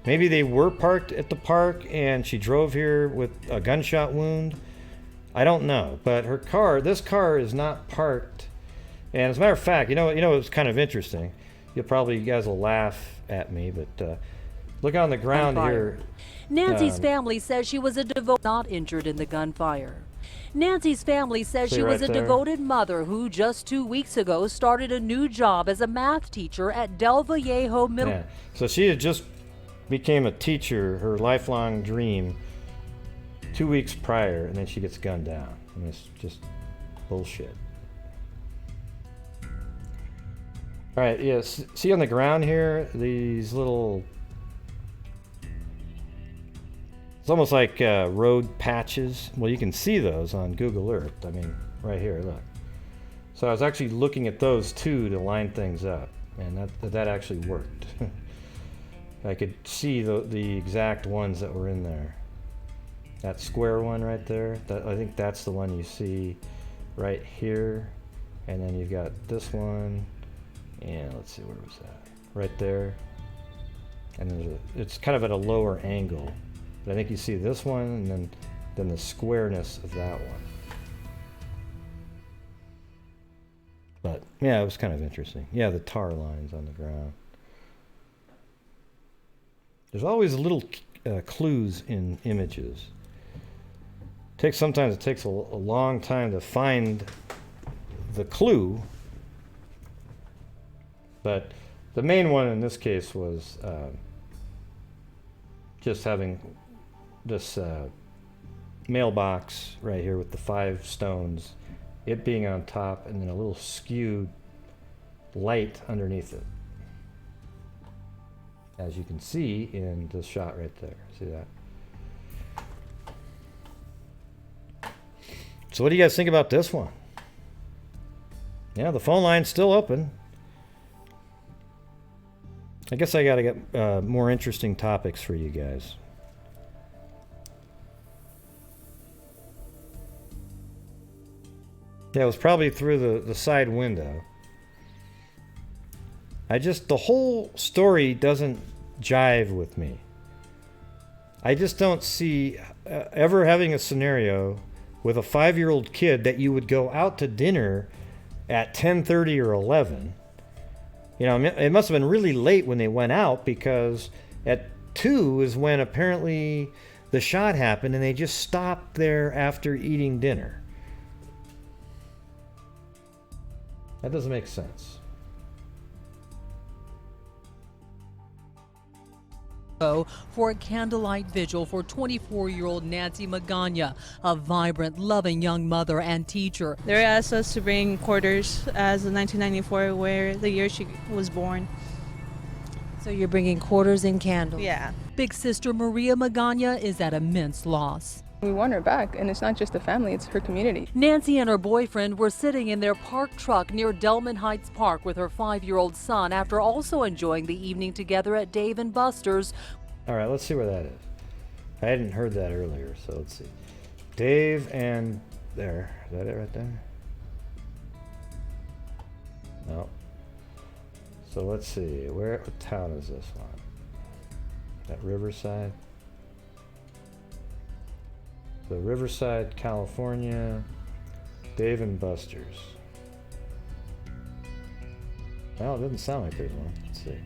Maybe they were parked at the park and she drove here with a gunshot wound. I don't know, but this car is not parked. And as a matter of fact, you know, it's kind of interesting. You guys will laugh at me, but look on the ground here. Nancy's family says she was not injured in the gunfire. Nancy's family says she was a devoted mother who just 2 weeks ago started a new job as a math teacher at Del Vallejo Middle. Yeah. So she had just became a teacher, her lifelong dream, 2 weeks prior, and then she gets gunned down. I mean, it's just bullshit. All right, yes. See on the ground here, these little. It's almost like road patches. Well, you can see those on Google Earth. I mean, right here, look. So I was actually looking at those too to line things up, and that actually worked. I could see the exact ones that were in there. That square one right there, I think that's the one you see right here. And then you've got this one. And let's see, where was that? Right there. And then it's kind of at a lower angle. But I think you see this one and then the squareness of that one. But yeah, it was kind of interesting. Yeah, the tar lines on the ground. There's always little clues in images. Sometimes it takes a long time to find the clue, but the main one in this case was just having this mailbox right here with the 5 stones, it being on top, and then a little skewed light underneath it, as you can see in this shot right there. See that? So what do you guys think about this one? Yeah, the phone line's still open. I guess I gotta get more interesting topics for you guys. Yeah, it was probably through the side window. The whole story doesn't jive with me. I just don't see ever having a scenario with a 5-year-old kid that you would go out to dinner at 10:30 or 11. You know, it must have been really late when they went out, because at 2 is when apparently the shot happened, and they just stopped there after eating dinner. That doesn't make sense. For a candlelight vigil for 24-year-old Nancy Magana, a vibrant, loving young mother and teacher. They asked us to bring quarters as of 1994, where the year she was born. So you're bringing quarters and candles? Yeah. Big sister Maria Magana is at immense loss. We want her back, and it's not just the family, it's her community. Nancy and her boyfriend were sitting in their parked truck near Delman Heights Park with her 5-year-old son after also enjoying the evening together at Dave and Buster's. All right, let's see where that is. I hadn't heard that earlier, so let's see. Dave and there. Is that it right there? No. So let's see. What town is this one? That Riverside? So Riverside, California, Dave and Buster's. Well, it doesn't sound like there's one. Let's see.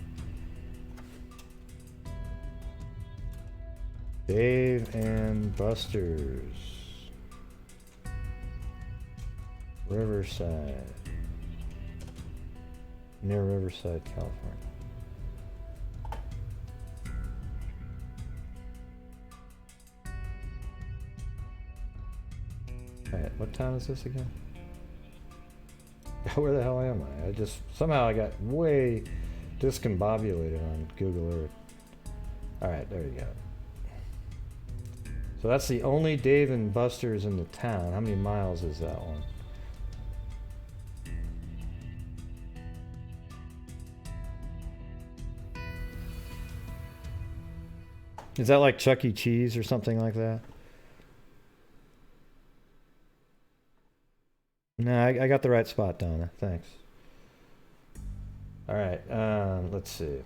Dave and Buster's. Riverside. Near Riverside, California. Alright, what town is this again? Where the hell am I? Somehow I got way discombobulated on Google Earth. Alright, there you go. So that's the only Dave and Buster's in the town. How many miles is that one? Is that like Chuck E. Cheese or something like that? No, I got the right spot, Donna. Thanks. All right, let's see.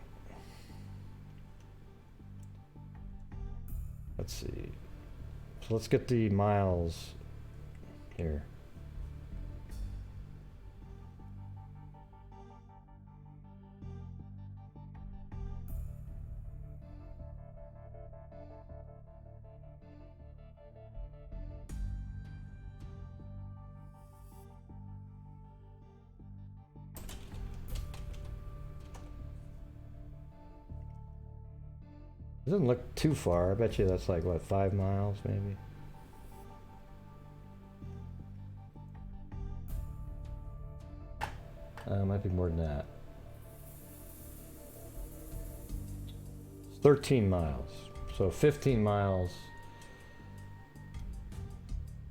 Let's see. So let's get the miles here. It doesn't look too far. I bet you that's like, what, 5 miles maybe? Might be more than that. It's 13 miles. So 15 miles.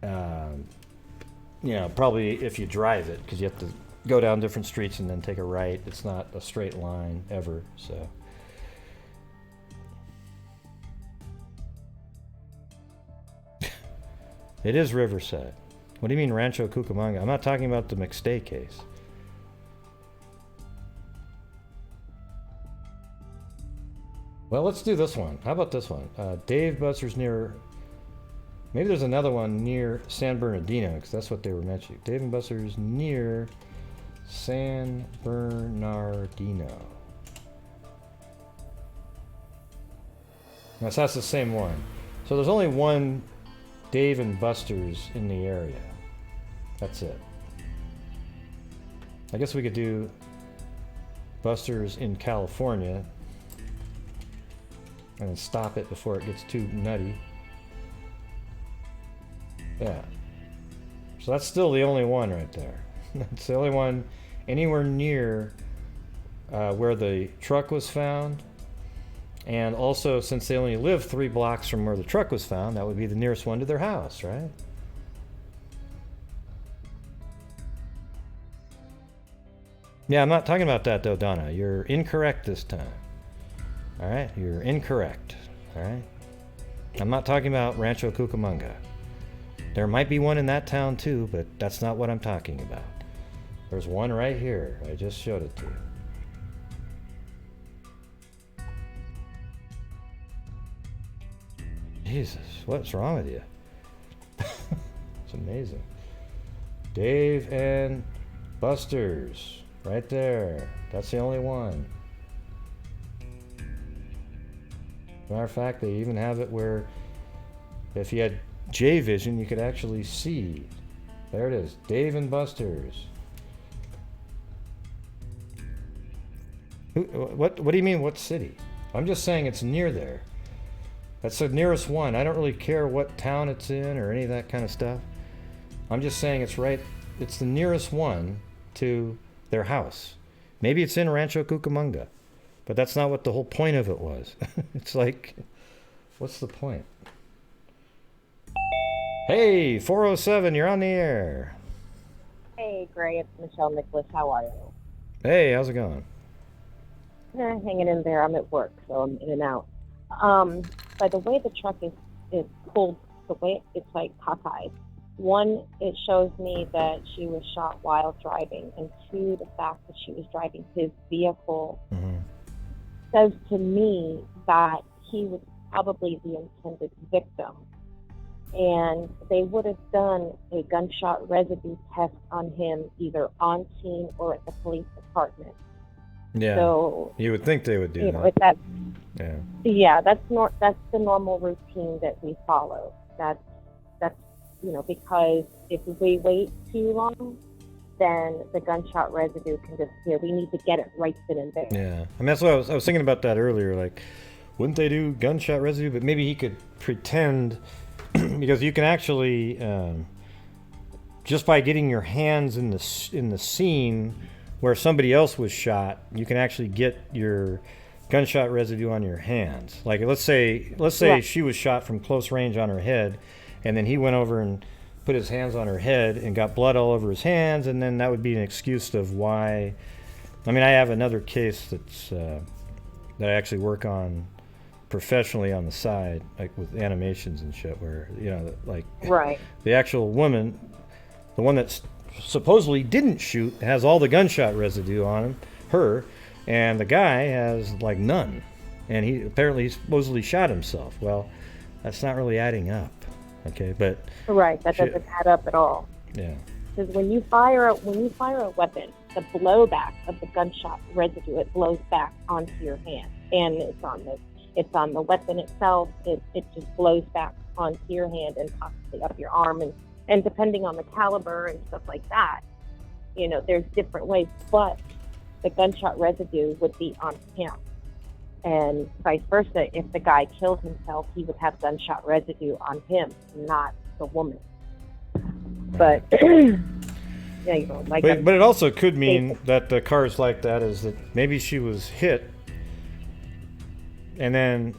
You know, probably if you drive it, because you have to go down different streets and then take a right. It's not a straight line ever, so. It is Riverside. What do you mean Rancho Cucamonga? I'm not talking about the McStay case. Well, let's do this one. How about this one? Dave Buster's near... Maybe there's another one near San Bernardino, because that's what they were mentioning. Dave and Buster's near San Bernardino. So that's the same one. So there's only one Dave and Buster's in the area. That's it. I guess we could do Buster's in California and then stop it before it gets too nutty. Yeah. So that's still the only one right there. That's the only one anywhere near where the truck was found. And also, since they only live 3 blocks from where the truck was found, that would be the nearest one to their house, right? Yeah, I'm not talking about that though, Donna. You're incorrect this time. All right? You're incorrect. All right? I'm not talking about Rancho Cucamonga. There might be one in that town too, but that's not what I'm talking about. There's one right here. I just showed it to you. Jesus, what's wrong with you? It's amazing. Dave and Buster's, right there. That's the only one. Matter of fact, they even have it where if you had J-Vision, you could actually see. There it is, Dave and Buster's. What do you mean, what city? I'm just saying it's near there. That's the nearest one. I don't really care what town it's in or any of that kind of stuff. I'm just saying it's right, it's the nearest one to their house. Maybe it's in Rancho Cucamonga, but that's not what the whole point of it was. It's like, what's the point? Hey, 407, you're on the air. Hey, Gray, it's Michelle Nicholas. How are you? Hey, how's it going? Hanging in there. I'm at work, so I'm in and out. By the way the truck is pulled, the way it's like cockeyed. One, it shows me that she was shot while driving, and two, the fact that she was driving his vehicle says to me that he was probably the intended victim. And they would have done a gunshot residue test on him either on scene or at the police department. Yeah, so you would think they would do that. Yeah, that's the normal routine that we follow. That's because if we wait too long, then the gunshot residue can disappear. We need to get it right then and there. Yeah, I mean that's what I was thinking about that earlier. Like, wouldn't they do gunshot residue? But maybe he could pretend because you can actually just by getting your hands in the scene where somebody else was shot, you can actually get your gunshot residue on your hands. Like, let's say she was shot from close range on her head, and then he went over and put his hands on her head and got blood all over his hands, and then that would be an excuse of why. I mean, I have another case that's that I actually work on professionally on the side, like with animations and shit, where, you know, like the actual woman, the one that supposedly didn't shoot, has all the gunshot residue on her, and the guy has like none, and he apparently supposedly shot himself. Well, that's not really adding up. Okay, but that doesn't add up at all. Yeah, because when you fire a weapon, the blowback of the gunshot residue, it blows back onto your hand, and it's on the weapon itself. It just blows back onto your hand and possibly up your arm, and depending on the caliber and stuff like that, you know, there's different ways. But the gunshot residue would be on him, and vice versa. If the guy killed himself, he would have gunshot residue on him, not the woman. But yeah, you know, like. But it also could mean that the cars like that is that maybe she was hit. And then,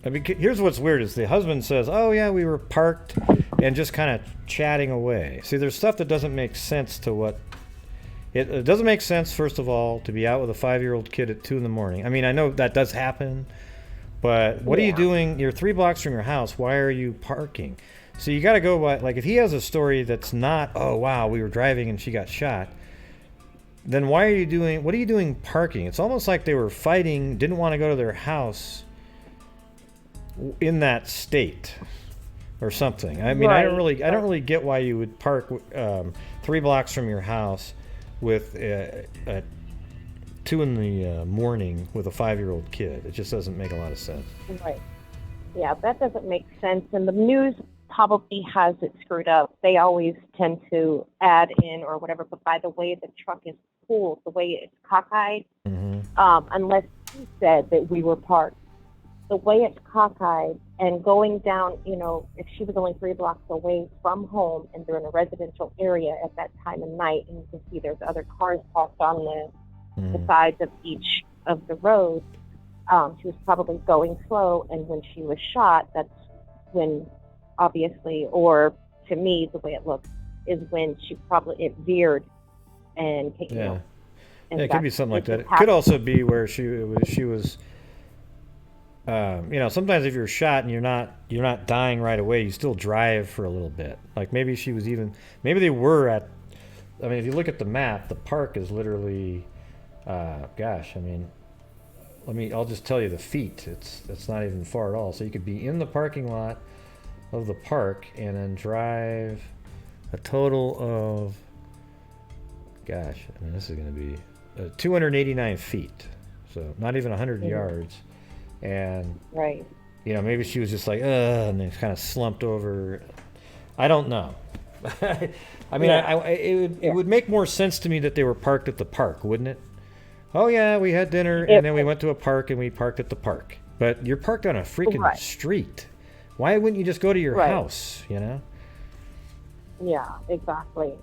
I mean, here's what's weird is the husband says, oh yeah, we were parked and just kind of chatting away. See, there's stuff that doesn't make sense to what... It doesn't make sense, first of all, to be out with a 5-year-old kid at 2 in the morning. I mean, I know that does happen, but what are you doing? You're 3 blocks from your house. Why are you parking? So you got to go by, like, if he has a story that's not, oh wow, we were driving and she got shot, then what are you doing parking? It's almost like they were fighting, didn't want to go to their house in that state or something. I mean, I don't really get why you would park 3 blocks from your house with at 2 in the morning with a 5-year-old kid. It just doesn't make a lot of sense. Right. Yeah, that doesn't make sense. And the news probably has it screwed up. They always tend to add in or whatever, but by the way the truck is pulled, the way it's cockeyed, unless he said that we were parked, the way it's cockeyed and going down, you know, if she was only 3 blocks away from home and they're in a residential area at that time of night, and you can see there's other cars parked on the sides of each of the roads, she was probably going slow, and when she was shot, that's when, obviously, or to me, the way it looks, is when it veered and you know. And it could be something like that. It could also be where she was you know, sometimes if you're shot and you're not dying right away, you still drive for a little bit. Like maybe they were at, I mean, if you look at the map, the park is literally, gosh, I mean, I'll just tell you the feet. It's not even far at all. So you could be in the parking lot of the park and then drive a total of, gosh, I mean, this is going to be 289 feet. So not even 100 yards. And, you know, maybe she was just like, and then kind of slumped over. I don't know. I mean, it would make more sense to me that they were parked at the park, wouldn't it? Oh, yeah, we had dinner, and then we went to a park, and we parked at the park. But you're parked on a freaking street. Why wouldn't you just go to your house, you know? Yeah, exactly.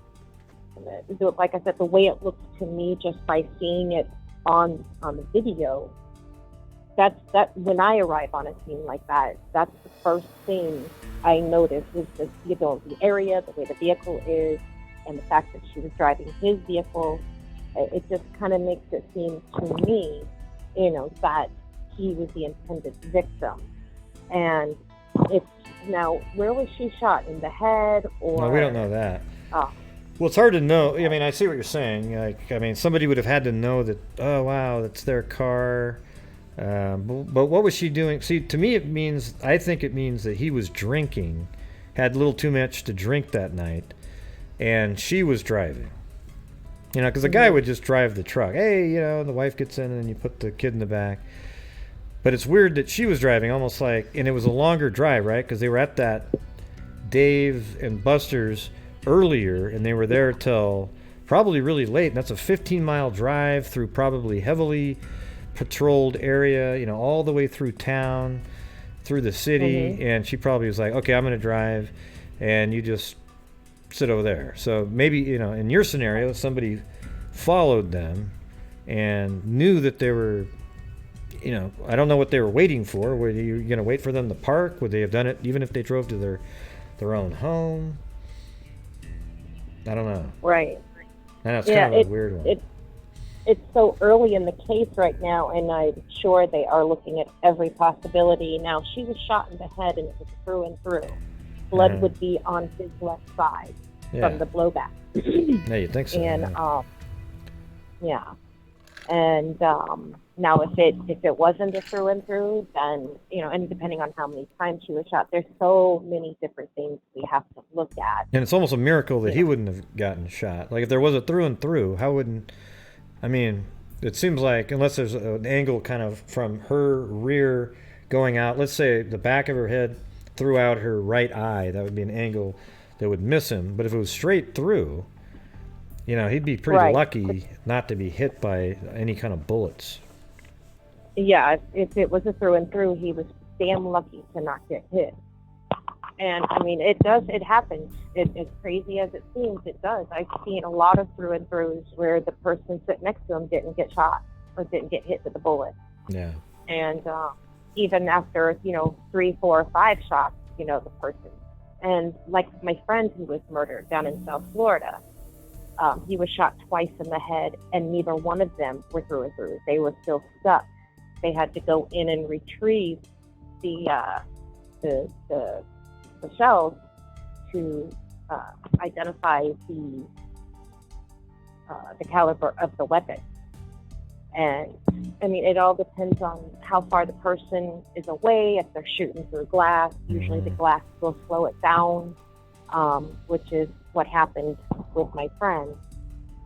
Like I said, the way it looks to me, just by seeing it on the video, that when I arrive on a scene like that, that's the first thing I notice is the area, the way the vehicle is, and the fact that she was driving his vehicle. It just kind of makes it seem to me, you know, that he was the intended victim. And it's now, where was she shot? In the head or? No, we don't know that. Oh. Well, it's hard to know. I mean, I see what you're saying. Like, I mean, somebody would have had to know that, oh, wow, that's their car. But what was she doing? See, to me, I think it means that he was drinking, had a little too much to drink that night, and she was driving. You know, because the guy would just drive the truck. Hey, you know, the wife gets in and then you put the kid in the back. But it's weird that she was driving almost like, and it was a longer drive, right? Because they were at that Dave and Buster's earlier, and they were there till probably really late. And that's a 15-mile drive through probably heavily patrolled area, you know, all the way through town, through the city. And she probably was like, okay, I'm going to drive, and you just sit over there. So maybe, you know, in your scenario, somebody followed them and knew that they were I don't know what they were waiting for. Were you going to wait for them to park? Would they have done it even if they drove to their own home? I don't know. Right. And it's kind of a weird one. It's so early in the case right now, and I'm sure they are looking at every possibility. Now, she was shot in the head, and it was through and through. Blood would be on his left side from the blowback. Yeah, you think so. And, And now if it wasn't a through and through, then, and depending on how many times she was shot, there's so many different things we have to look at. And it's almost a miracle that he wouldn't have gotten shot. Like, if there was a through and through, how wouldn't... I mean, it seems like, unless there's an angle kind of from her rear going out, let's say the back of her head through out her right eye, that would be an angle that would miss him. But if it was straight through, he'd be pretty lucky not to be hit by any kind of bullets. Yeah, if it was a through and through, he was damn lucky to not get hit. And I mean, it happens. As crazy as it seems, it does. I've seen a lot of through and throughs where the person sitting next to him didn't get shot or didn't get hit with the bullet. Yeah. And even after 3, 4, 5 shots, the person. And like my friend who was murdered down in South Florida, he was shot twice in the head, and neither one of them were through and through. They were still stuck. They had to go in and retrieve the shells to identify the caliber of the weapon. And I mean, it all depends on how far the person is away. If they're shooting through glass, usually the glass will slow it down, which is what happened with my friend.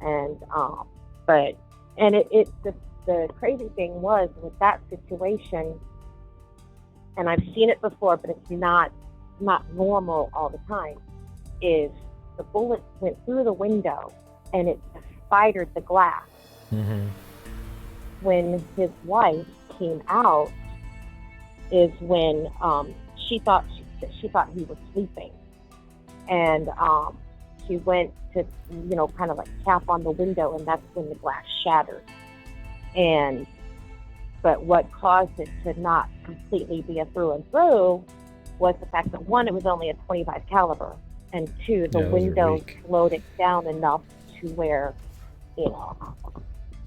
And the crazy thing was with that situation, and I've seen it before, but it's not normal all the time, is the bullet went through the window and it spidered the glass. Mm-hmm. When his wife came out is when she thought he was sleeping, and she went to kind of like tap on the window, and that's when the glass shattered. But what caused it to not completely be a through and through was the fact that, one, it was only a 25 caliber, and two, the window slowed it down enough to where,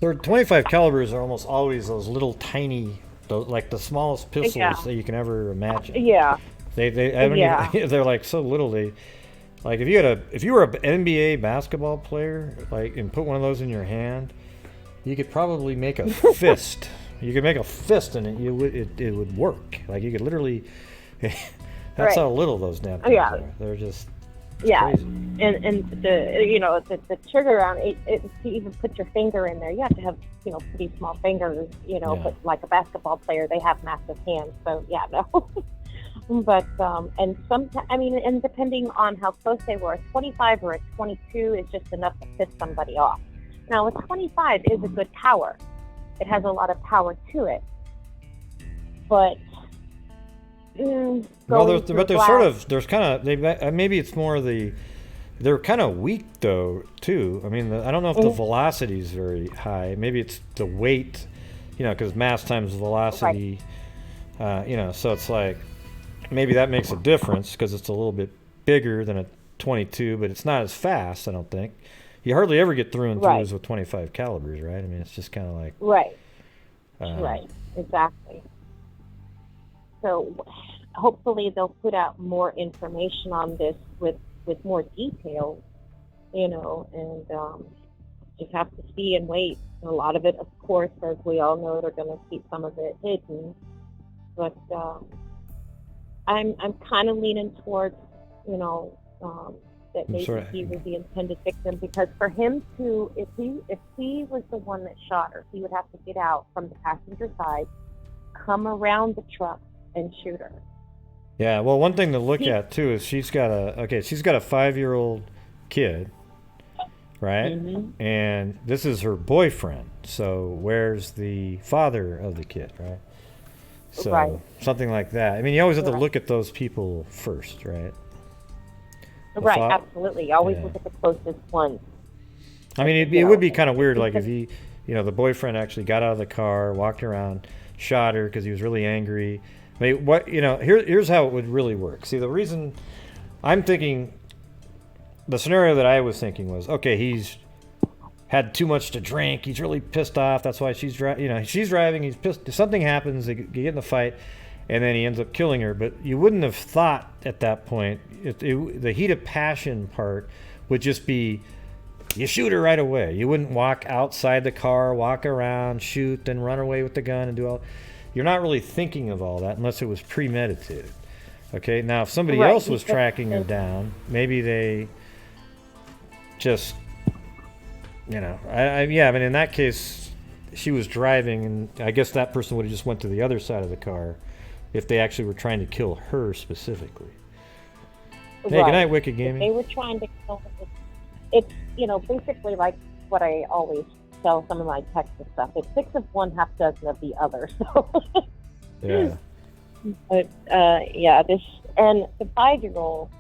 The 25 calibers are almost always those little tiny, like the smallest pistols that you can ever imagine. Yeah. They're like so little. Like if you were an NBA basketball player, like, and put one of those in your hand, you could probably make a fist. You could make a fist, and it would work. Like, you could literally. That's how little those napkins are. They're just. Crazy. and the trigger on it, to even put your finger in there, you have to have pretty small fingers, but like a basketball player, they have massive hands, so but and sometimes, I mean, and depending on how close they were, a 25 or a 22 is just enough to piss somebody off. Now, a 25 is a good power. It has a lot of power to it, but there's kind of maybe it's more they're kind of weak though too. I mean, I don't know if the velocity is very high. Maybe it's the weight, because mass times velocity, so it's like maybe that makes a difference because it's a little bit bigger than a 22, but it's not as fast. I don't think you hardly ever get through and throughs with 25 calibers, right? I mean, it's just kind of like right, exactly. So hopefully they'll put out more information on this with more details, and just have to see and wait. And a lot of it, of course, as we all know, they're going to keep some of it hidden. But I'm kind of leaning towards, that maybe he was the intended victim, because for him to, if he was the one that shot her, he would have to get out from the passenger side, come around the truck, and shoot her. Yeah, well, one thing to look at too is she's got a 5-year-old kid, right? Mm-hmm. And this is her boyfriend. So where's the father of the kid, right? So something like that. I mean, you always have to look at those people first, right? Absolutely. You always look at the closest ones. I mean, it would be kind of weird, like if he, the boyfriend actually got out of the car, walked around, shot her because he was really angry. I mean, here's how it would really work. See, the reason I'm thinking, the scenario that I was thinking was, okay, he's had too much to drink. He's really pissed off. That's why she's driving. He's pissed. Something happens. They get in the fight, and then he ends up killing her. But you wouldn't have thought at that point, the heat of passion part would just be, you shoot her right away. You wouldn't walk outside the car, walk around, shoot, then run away with the gun and do all. You're not really thinking of all that unless it was premeditated. Okay, now if somebody else was tracking her down, maybe they just, I mean, in that case, she was driving, and I guess that person would have just went to the other side of the car if they actually were trying to kill her specifically. Hey, good night, Wicked Gaming. They were trying to kill her. It's, basically like what I always tell some of my texts and stuff. It's 6 of one, half dozen of the other. So yeah. But the 5-year-old,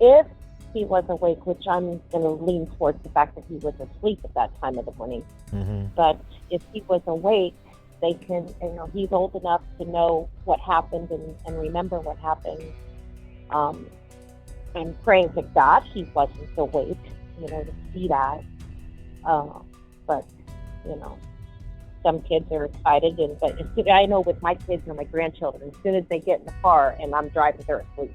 if he was awake, which I'm going to lean towards the fact that he was asleep at that time of the morning. Mm-hmm. But if he was awake, they can, he's old enough to know what happened and remember what happened. I'm praying to God he wasn't awake, to see that. But, some kids are excited, but I know with my kids and my grandchildren, as soon as they get in the car and I'm driving, they're asleep.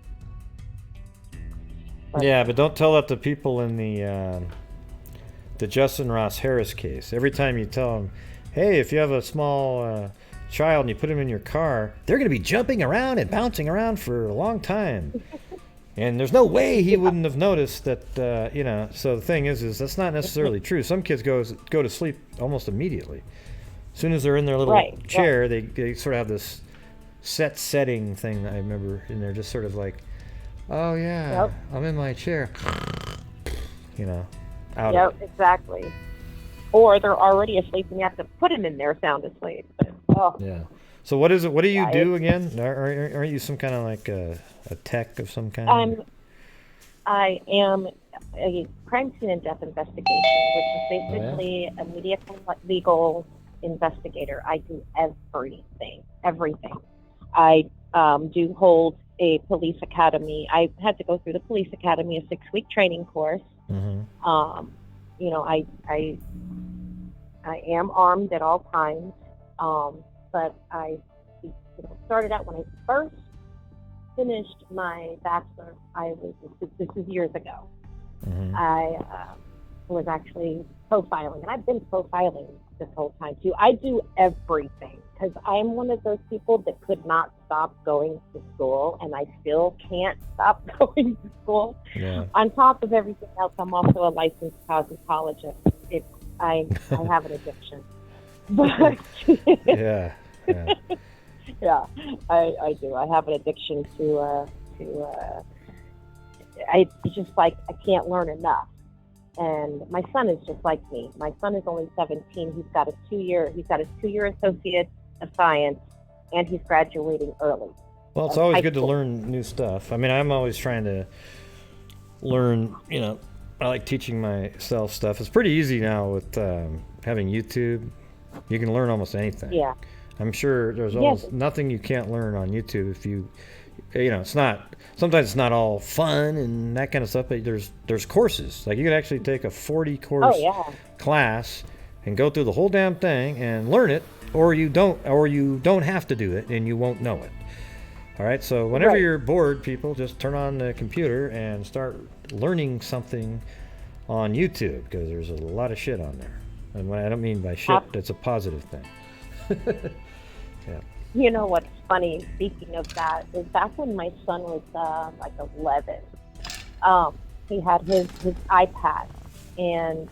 But don't tell that to people in the Justin Ross Harris case. Every time you tell them, hey, if you have a small child and you put them in your car, they're going to be jumping around and bouncing around for a long time. And there's no way he wouldn't have noticed that, So the thing is that's not necessarily true. Some kids go to sleep almost immediately. As soon as they're in their little chair, they sort of have this setting thing that I remember in there, just sort of like, oh yeah, I'm in my chair. Out. Yep, exactly. Or they're already asleep and you have to put them in there sound asleep. Yeah. So what is it? What do you do again? Aren't you some kind of like a tech of some kind? I am a crime scene and death investigation, which is basically a media legal investigator. I do everything. I do hold a police academy. I had to go through the police academy, a 6-week training course. Mm-hmm. I am armed at all times, but I started out when I first finished my bachelor. This is years ago. Mm-hmm. I was actually profiling, and I've been profiling this whole time too. I do everything because I'm one of those people that could not stop going to school, and I still can't stop going to school. Yeah. On top of everything else, I'm also a licensed cosmetologist. I have an addiction. But yeah. Yeah, I do. I have an addiction to I just like, I can't learn enough. And my son is just like me. My son is only 17. He's got his 2-year associate of science, and he's graduating early. Well, it's always good to learn new stuff. I mean, I'm always trying to learn, I like teaching myself stuff. It's pretty easy now with having YouTube. You can learn almost anything. Yeah. I'm sure there's almost nothing you can't learn on YouTube if you it's not, sometimes it's not all fun and that kind of stuff, but there's courses. Like you could actually take a 40 course class and go through the whole damn thing and learn it, or you don't have to do it and you won't know it. All right, so whenever you're bored, people, just turn on the computer and start learning something on YouTube, because there's a lot of shit on there. And what I don't mean by shit, that's a positive thing. Yeah. You know what's funny, speaking of that, is back when my son was like 11, he had his iPad, and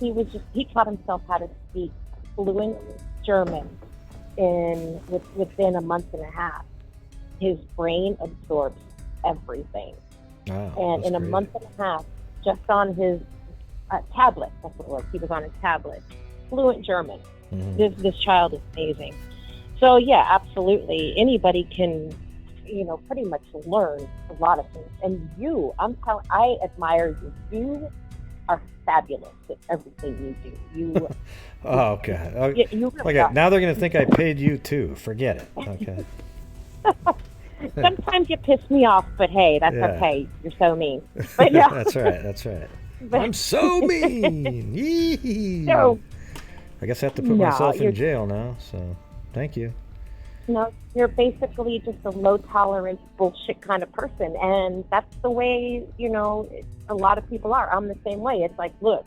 he taught himself how to speak fluent German within a month and a half. His brain absorbs everything. And in a month and a half, just on his tablet, that's what it was, he was on a tablet, fluent German. Mm-hmm. This child is amazing. So yeah, absolutely. Anybody can, pretty much learn a lot of things. And I admire you. are fabulous at everything you do. You. Oh God! You really Okay, now they're gonna think I paid you too. Forget it. Okay. Sometimes you piss me off, but hey, that's okay. You're so mean. But no. That's right. That's right. I'm so mean. Yee. No. I guess I have to put myself in jail now. So, thank you. No, you're basically just a low tolerance bullshit kind of person, and that's the way a lot of people are. I'm the same way. It's like, look,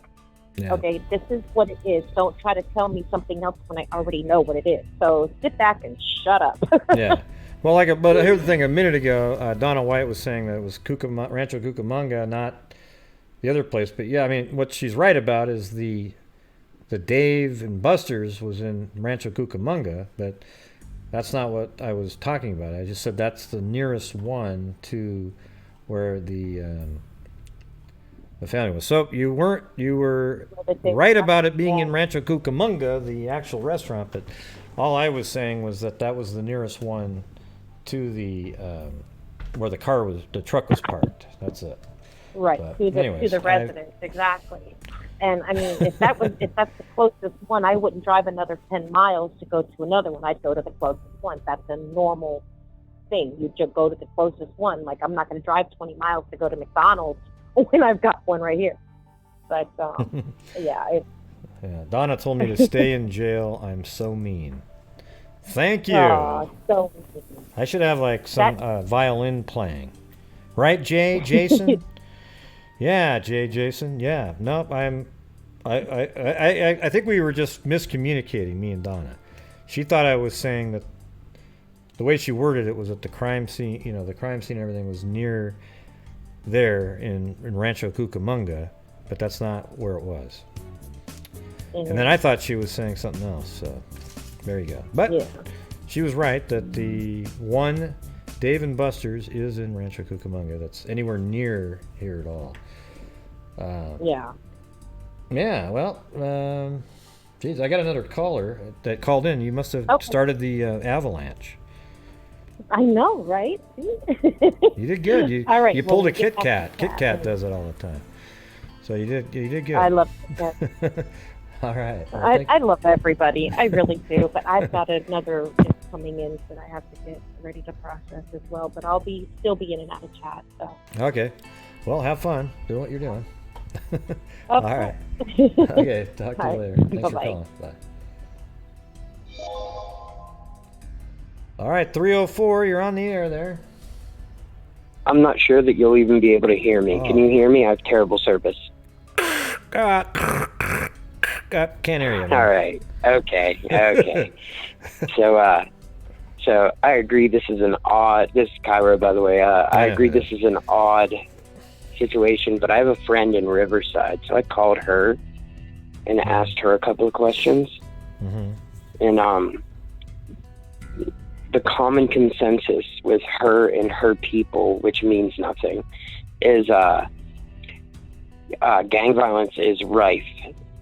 okay, this is what it is. Don't try to tell me something else when I already know what it is. So sit back and shut up. Yeah. Well, but here's the thing. A minute ago, Donna White was saying that it was Rancho Cucamonga, not the other place. But yeah, I mean, what she's right about is the Dave and Buster's was in Rancho Cucamonga, but that's not what I was talking about. I just said that's the nearest one to where the family was. So you were right about it being in Rancho Cucamonga, the actual restaurant, but all I was saying was that was the nearest one to the where the truck was parked. That's it. Right, but to the residence, exactly. And I mean, if that's the closest one, I wouldn't drive another 10 miles to go to another one. I'd go to the closest one. That's a normal thing. You just go to the closest one. Like, I'm not going to drive 20 miles to go to McDonald's when I've got one right here. But yeah. Donna told me to stay in jail. I'm so mean. Thank you. So I should have like some violin playing, right, Jason? Yeah, Jason. Yeah. Nope. I think we were just miscommunicating, me and Donna. She thought I was saying that the way she worded it was that the crime scene, the crime scene and everything was near there in Rancho Cucamonga, but that's not where it was. Mm-hmm. And then I thought she was saying something else. So there you go. But she was right that the one Dave and Buster's is in Rancho Cucamonga. That's anywhere near here at all. Yeah, well, geez, I got another caller that called in. You must have started the avalanche. I know, right? You did good. All right, you pulled a Kit Kat. Kit Kat does it all the time. So you did good. I love Kit Kat. All right. Well, I love everybody. I really do. But I've got another coming in that I have to get ready to process as well. But I'll still be in and out of chat. So. Okay. Well, have fun. Do what you're doing. All right. Okay. Talk to you later. Thanks for calling. Bye. All right. 304. You're on the air there. I'm not sure that you'll even be able to hear me. Can you hear me? I have terrible service. Can't hear you. Man. All right. Okay. So I agree this is this is Cairo, by the way. I agree this is an odd situation, but I have a friend in Riverside, so I called her and asked her a couple of questions. Mm-hmm. And the common consensus with her and her people, which means nothing, is gang violence is rife.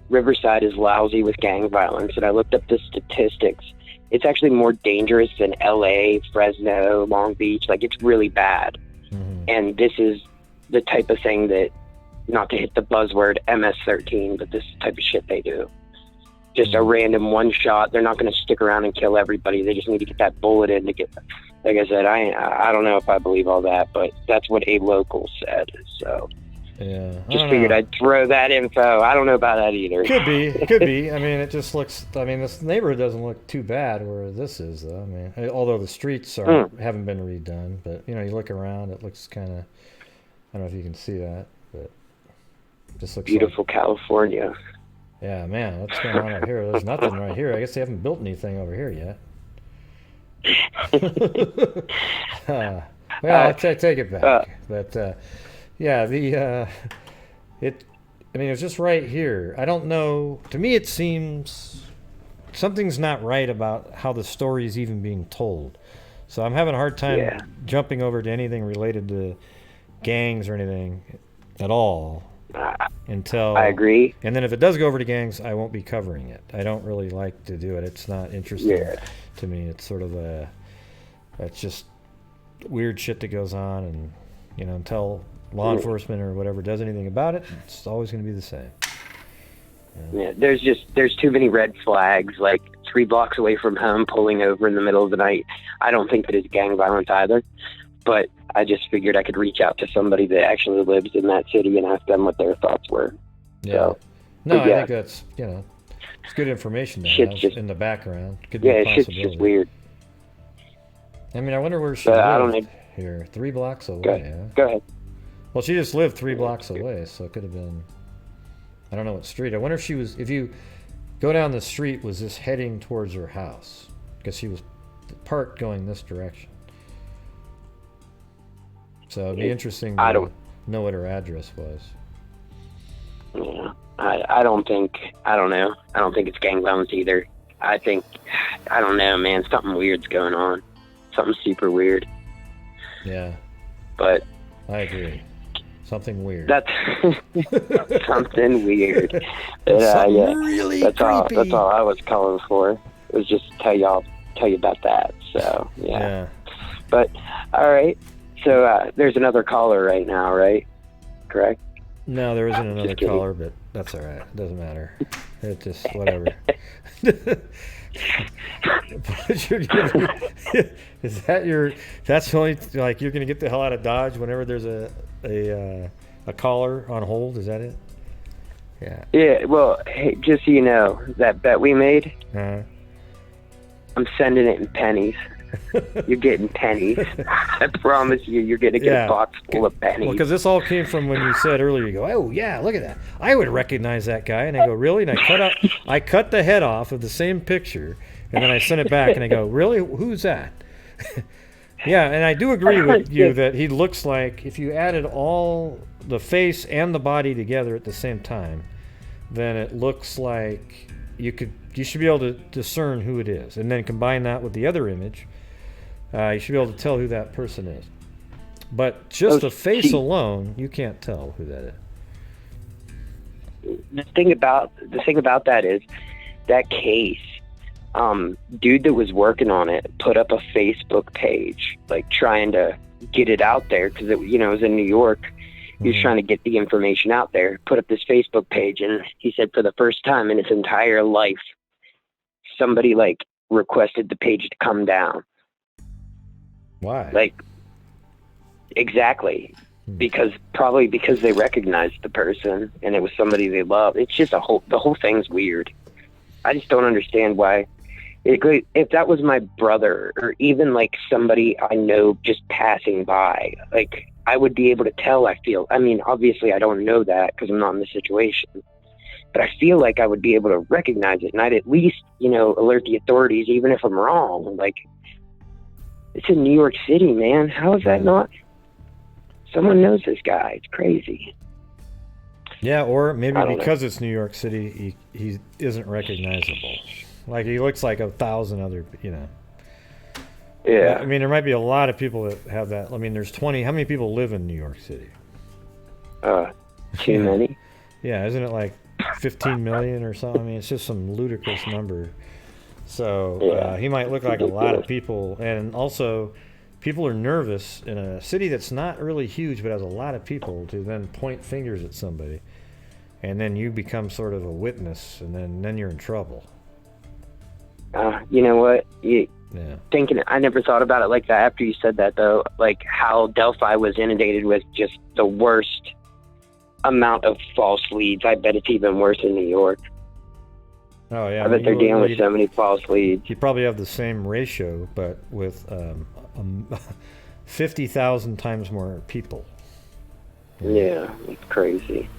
Riverside is lousy with gang violence, and I looked up the statistics. It's actually more dangerous than LA, Fresno, Long Beach. Like, it's really bad. Mm-hmm. And this is the type of thing that, not to hit the buzzword MS-13, but this type of shit they do. Just a random one shot. They're not going to stick around and kill everybody. They just need to get that bullet in to get. Like I said, I don't know if I believe all that, but that's what a local said. So yeah, just figured I'd throw that info. I don't know about that either. Could be. I mean, it just looks. I mean, this neighborhood doesn't look too bad where this is, though. I mean, although the streets haven't been redone, but you look around, it looks kind of. I don't know if you can see that, but it just looks beautiful California. Yeah, man, what's going on out here? There's nothing right here. I guess they haven't built anything over here yet. Well, I'll take it back. But yeah, I mean, it's just right here. I don't know. To me, it seems something's not right about how the story is even being told. So I'm having a hard time jumping over to anything related to gangs or anything at all. Until I agree. And then if it does go over to gangs, I won't be covering it. I don't really like to do it. It's not interesting to me. It's sort of it's just weird shit that goes on, and until law enforcement or whatever does anything about it, it's always going to be the same. Yeah, there's too many red flags, like 3 blocks away from home, pulling over in the middle of the night. I don't think that is gang violence either, but I just figured I could reach out to somebody that actually lives in that city and ask them what their thoughts were. Yeah. So, no, I yeah. think that's, it's good information to have in the background. Could be Yeah, a it's possibility. just weird. I mean, I wonder where she I lived don't know. here. 3 blocks away. Go ahead. Well, she just lived 3 blocks away, so it could have been, I don't know what street. I wonder if you go down the street, was this heading towards her house? Because she was parked going this direction. So it'd be interesting to know what her address was. Yeah, I don't know. I don't think it's gang violence either. I don't know, man. Something weird's going on. Something super weird. Yeah. But I agree. Something weird. That's something weird. Really that's creepy. That's all I was calling for. It was just to tell you about that. So yeah. But all right. So there's another caller right now, right? Correct? No, there isn't another caller, but that's all right. It doesn't matter. It just whatever. Is that your? That's the only, like, you're gonna get the hell out of Dodge whenever there's a caller on hold. Is that it? Yeah. Yeah. Well, hey, just so you know, that bet we made, I'm sending it in pennies. You're getting pennies. I promise you, you're gonna get a box full of pennies. Well, because this all came from when you said earlier, you go, oh yeah, look at that. I would recognize that guy. And I go, really? And I cut the head off of the same picture, and then I sent it back, and I go, really? Who's that? Yeah, and I do agree with you that he looks like, if you added all the face and the body together at the same time, then it looks like you should be able to discern who it is, and then combine that with the other image. You should be able to tell who that person is. But just the face alone, you can't tell who that is. The thing about that is that case, dude that was working on it put up a Facebook page, like trying to get it out there, because it was in New York. He was trying to get the information out there. Put up this Facebook page, and he said for the first time in his entire life, somebody requested the page to come down. Why? Exactly. Probably because they recognized the person and it was somebody they love. It's just the whole thing's weird. I just don't understand why. If that was my brother or even somebody I know just passing by, I would be able to tell, I feel. I mean, obviously I don't know that because I'm not in the situation, but I feel like I would be able to recognize it, and I'd at least, alert the authorities even if I'm wrong. It's in New York City, man. How is that not? Someone knows this guy. It's crazy. Yeah, or maybe because it's New York City, he isn't recognizable. He looks like 1,000 other, Yeah. I mean, there might be a lot of people that have that. I mean, there's 20. How many people live in New York City? Too many. Yeah, isn't it 15 million or something? I mean, it's just some ludicrous number. So he might look like a lot of people, and also people are nervous in a city that's not really huge but has a lot of people to then point fingers at somebody, and then you become sort of a witness, and then you're in trouble. You know what? Thinking, I never thought about it like that after you said that, though. How Delphi was inundated with just the worst amount of false leads. I bet it's even worse in New York. Oh yeah, I bet they're dealing with so many false leads. You probably have the same ratio, but with 50,000 times more people. Yeah, it's crazy.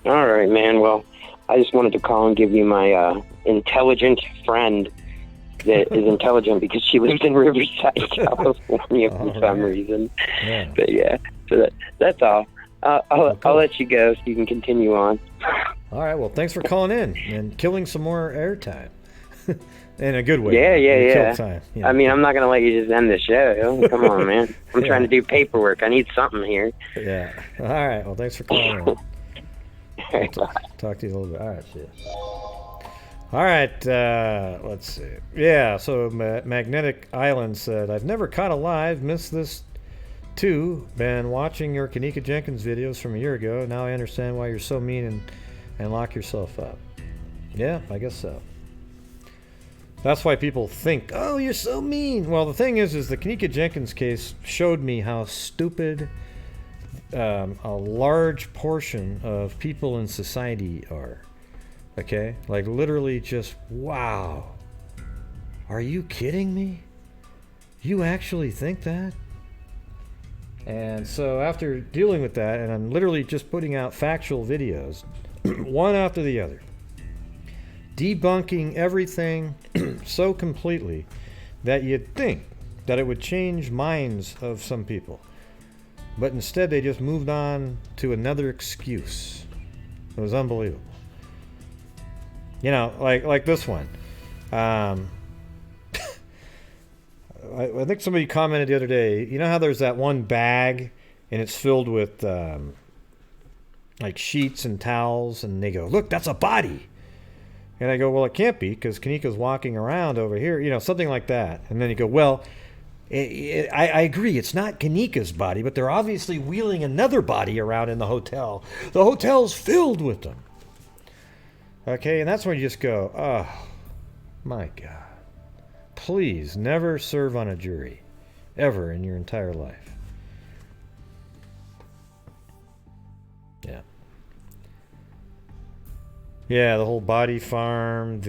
All right, man. Well, I just wanted to call and give you my intelligent friend that is intelligent because she lives in Riverside, California for some reason. Yeah. But yeah, so that's all. I'll let you go so you can continue on. All right. Well, thanks for calling in and killing some more airtime. In a good way. Yeah. Kill time. I mean, I'm not going to let you just end the show. Come on, man. I'm trying to do paperwork. I need something here. Yeah. All right. Well, thanks for calling in. Talk to you a little bit. All right. See ya. All right. Let's see. Yeah. So Magnetic Island said, I've never caught a live. Missed this 2, been watching your Kenneka Jenkins videos from a year ago. Now I understand why you're so mean and lock yourself up. Yeah, I guess so. That's why people think, oh, you're so mean. Well, the thing is the Kenneka Jenkins case showed me how stupid a large portion of people in society are. Okay? Like, literally just, wow. Are you kidding me? You actually think that? And so after dealing with that, and I'm literally just putting out factual videos, one after the other, debunking everything so completely that you'd think that it would change minds of some people. But instead they just moved on to another excuse. It was unbelievable. You know, like this one. I think somebody commented the other day, you know how there's that one bag and it's filled with like sheets and towels, and they go, look, that's a body. And I go, well, it can't be because Kenneka's walking around over here, you know, something like that. And then you go, well, I agree, it's not Kenneka's body, but they're obviously wheeling another body around in the hotel. The hotel's filled with them. Okay, and that's when you just go, oh, my God. Please never serve on a jury, ever in your entire life. Yeah. Yeah, the whole body farm,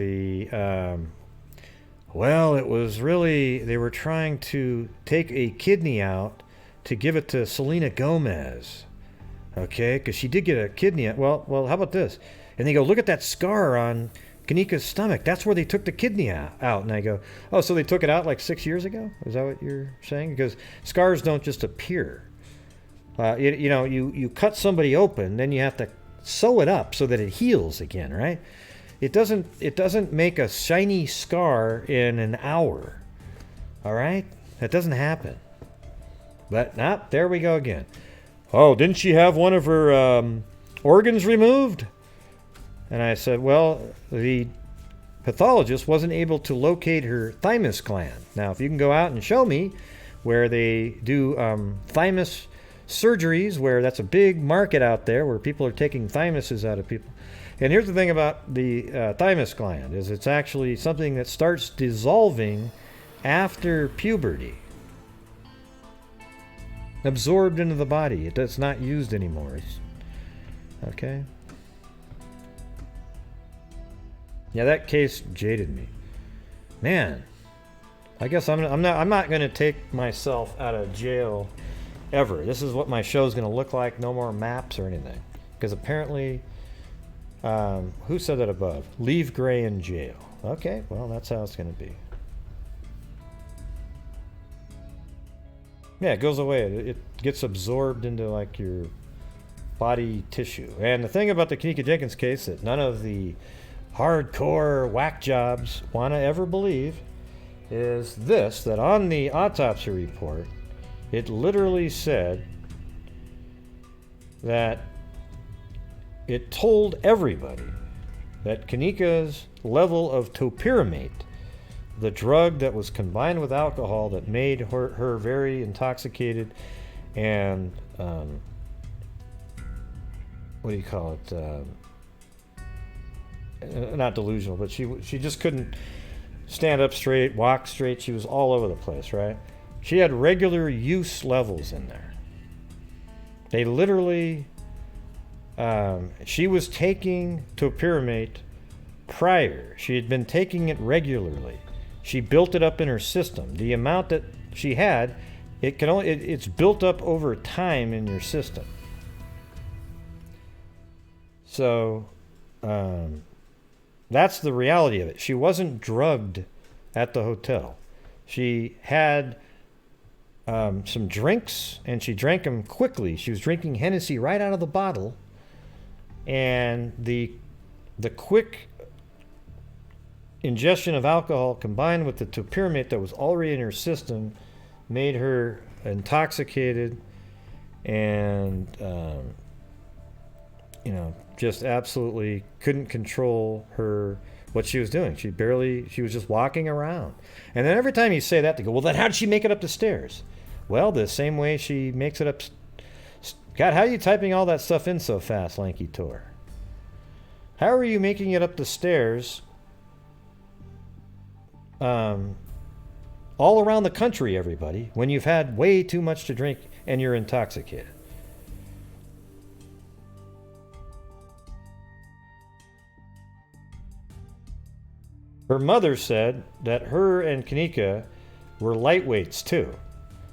well, it was really, they were trying to take a kidney out to give it to Selena Gomez. Okay, because she did get a kidney out. Well, how about this? And they go, look at that scar on Kenneka's stomach. That's where they took the kidney out. And I go, oh, so they took it out like 6 years ago? Is that what you're saying? Because scars don't just appear. You cut somebody open, then you have to sew it up so that it heals again, right? It doesn't make a shiny scar in an hour. All right? That doesn't happen. But there we go again. Oh, didn't she have one of her organs removed? And I said, well, the pathologist wasn't able to locate her thymus gland. Now, if you can go out and show me where they do thymus surgeries, where that's a big market out there where people are taking thymuses out of people. And here's the thing about the thymus gland, is it's actually something that starts dissolving after puberty. Absorbed into the body. It's not used anymore. Okay? Yeah, that case jaded me. Man, I guess I'm not going to take myself out of jail ever. This is what my show's going to look like. No more maps or anything. Because apparently, who said that above? Leave Gray in jail. Okay, well, that's how it's going to be. Yeah, it goes away. It gets absorbed into like your body tissue. And the thing about the Kenneka Jenkins case that none of the hardcore whack jobs want to ever believe is this, that on the autopsy report, it literally said that it told everybody that Kenneka's level of topiramate, the drug that was combined with alcohol that made her very intoxicated and what do you call it? Not delusional, but she just couldn't stand up straight, walk straight. She was all over the place, right? She had regular use levels in there. They literally, she was taking topiramate prior. She had been taking it regularly. She built it up in her system. The amount that she had, it's built up over time in your system. So, that's the reality of it. She wasn't drugged at the hotel. She had some drinks, and she drank them quickly. She was drinking Hennessy right out of the bottle, and the quick ingestion of alcohol combined with the topiramate that was already in her system made her intoxicated and just absolutely couldn't control what she was doing. She was just walking around. And then every time you say that, they go, well, then how did she make it up the stairs? Well, the same way she makes it up. God, how are you typing all that stuff in so fast, Lanky Tor? How are you making it up the stairs all around the country, everybody, when you've had way too much to drink and you're intoxicated? Her mother said that her and Kanika were lightweights too.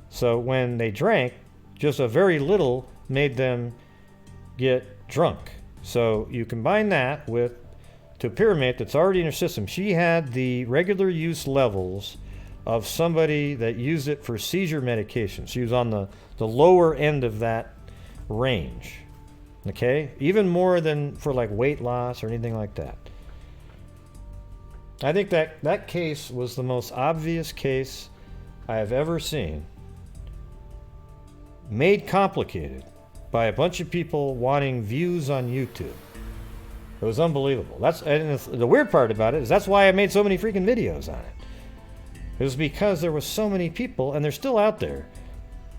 So when they drank, just a very little made them get drunk. So you combine that with topiramate that's already in her system. She had the regular use levels of somebody that used it for seizure medication. She was on the lower end of that range. Okay? Even more than for like weight loss or anything like that. I think that case was the most obvious case I have ever seen, made complicated by a bunch of people wanting views on YouTube. It was unbelievable. And the weird part about it is that's why I made so many freaking videos on it. It was because there was so many people, and they're still out there,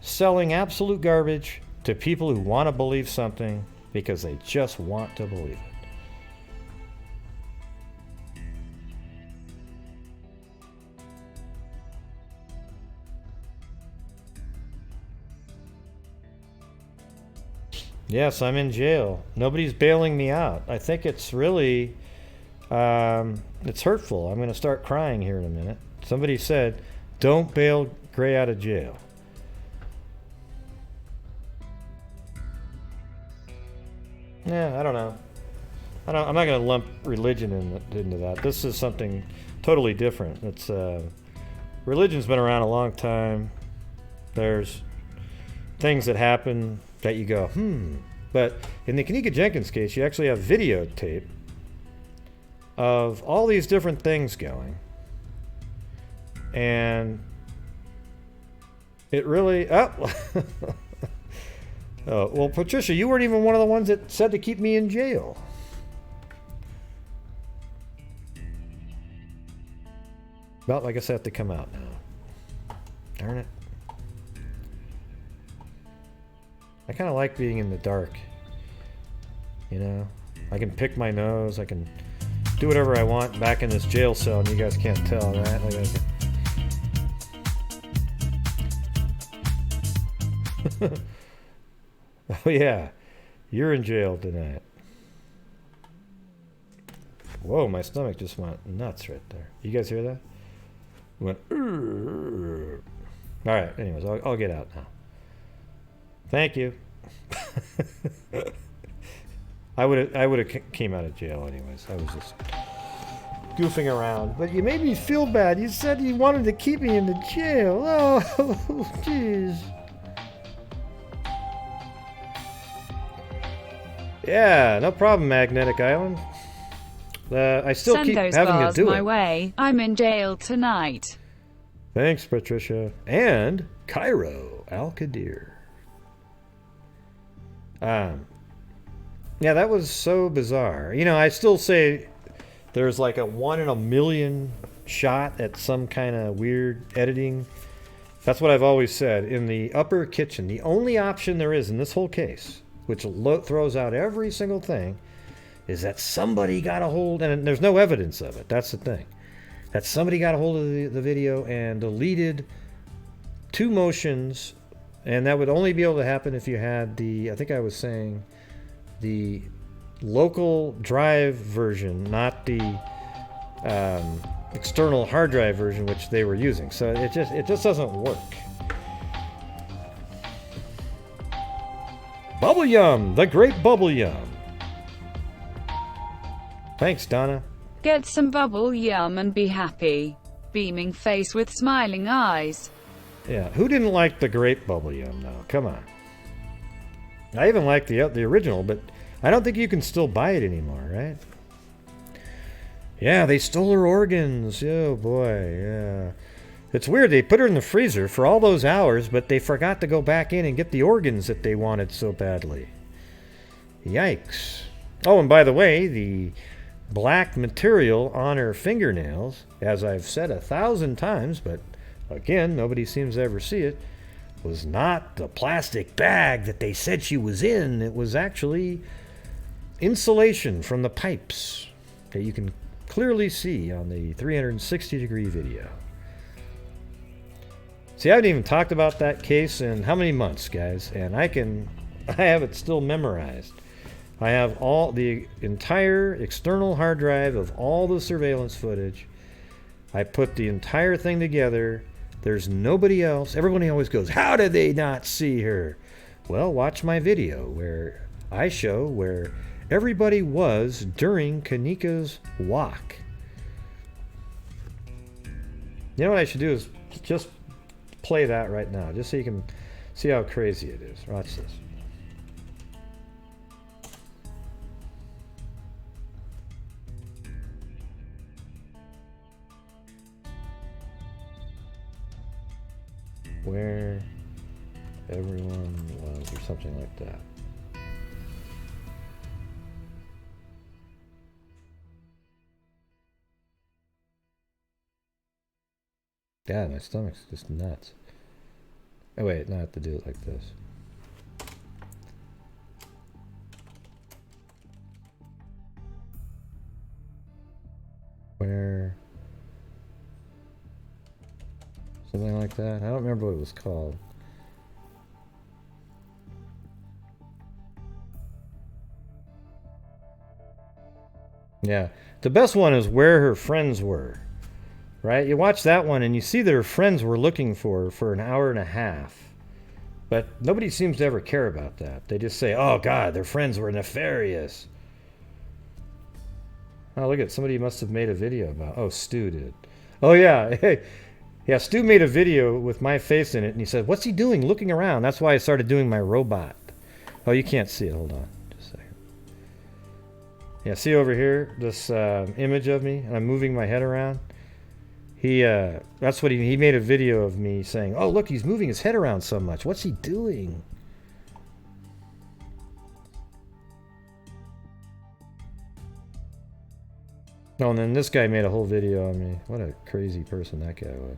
selling absolute garbage to people who want to believe something because they just want to believe it. Yes, I'm in jail. Nobody's bailing me out. I think it's really, it's hurtful. I'm going to start crying here in a minute. Somebody said, don't bail Gray out of jail. Yeah, I don't know. I'm not going to lump religion into that. This is something totally different. It's religion's been around a long time. There's things that happen that you go, But in the Kanika Jenkins case, you actually have videotape of all these different things going. And it really... Oh, well, Patricia, you weren't even one of the ones that said to keep me in jail. Well, I guess I have to come out now. Darn it. I kind of like being in the dark. You know? I can pick my nose, I can do whatever I want back in this jail cell, and you guys can't tell, right? Like oh yeah, you're in jail tonight. Whoa, my stomach just went nuts right there. You guys hear that? It went. All right. Anyways, I'll get out now. Thank you. I would have came out of jail anyways. I was just goofing around, but you made me feel bad. You said you wanted to keep me in the jail. Oh, jeez. Yeah, no problem, Magnetic Island. I still Send keep those having bars to do my it. way. I'm in jail tonight. Thanks, Patricia. And Cairo Al-Qadir. Yeah, that was so bizarre. You know, I still say there's like a 1 in a million shot at some kind of weird editing. That's what I've always said. In the upper kitchen, the only option there is in this whole case, which throws out every single thing, is that somebody got a hold, and there's no evidence of it. That's the thing. That somebody got a hold of the video and deleted 2 motions, and that would only be able to happen if you had the, I think I was saying, the local drive version, not the external hard drive version, which they were using. So it just doesn't work. Bubble Yum, the great Bubble Yum. Thanks, Donna. Get some bubble yum and be happy. Beaming face with smiling eyes. Yeah, who didn't like the great Bubble Yum, though? Come on. I even like the original, but I don't think you can still buy it anymore, right? Yeah, they stole her organs. Oh, boy, yeah. It's weird. They put her in the freezer for all those hours, but they forgot to go back in and get the organs that they wanted so badly. Yikes. Oh, and by the way, the black material on her fingernails, as I've said 1,000 times, but again, nobody seems to ever see it, was not the plastic bag that they said she was in. It was actually insulation from the pipes that you can clearly see on the 360-degree video. See, I haven't even talked about that case in how many months, guys? And I have it still memorized. I have all the entire external hard drive of all the surveillance footage. I put the entire thing together. There's nobody else. Everybody always goes, how did they not see her? Well, watch my video where I show where everybody was during Kanika's walk. You know what I should do is just play that right now, just so you can see how crazy it is. Watch this. Where everyone was, or something like that. God, my stomach's just nuts. Oh wait, not have to do it like this. Where... something like that. I don't remember what it was called. Yeah. The best one is where her friends were. Right? You watch that one and you see that her friends were looking for her for an hour and a half. But nobody seems to ever care about that. They just say, oh God, their friends were nefarious. Oh, look at somebody must have made a video about. Oh, Stu did. Oh yeah. Hey. Yeah, Stu made a video with my face in it, and he said, what's he doing looking around? That's why I started doing my robot. Oh, you can't see it. Hold on. Just a second. Yeah, see over here, this image of me, and I'm moving my head around? That's what he made a video of me saying, oh, look, he's moving his head around so much. What's he doing? Oh, and then this guy made a whole video on me. What a crazy person that guy was.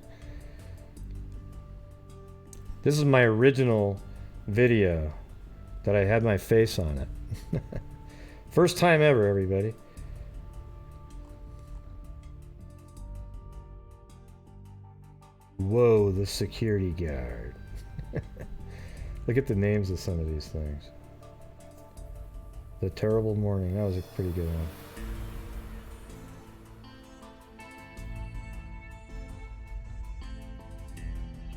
This is my original video that I had my face on it. First time ever, everybody. Whoa, the security guard. Look at the names of some of these things. The Terrible Morning. That was a pretty good one.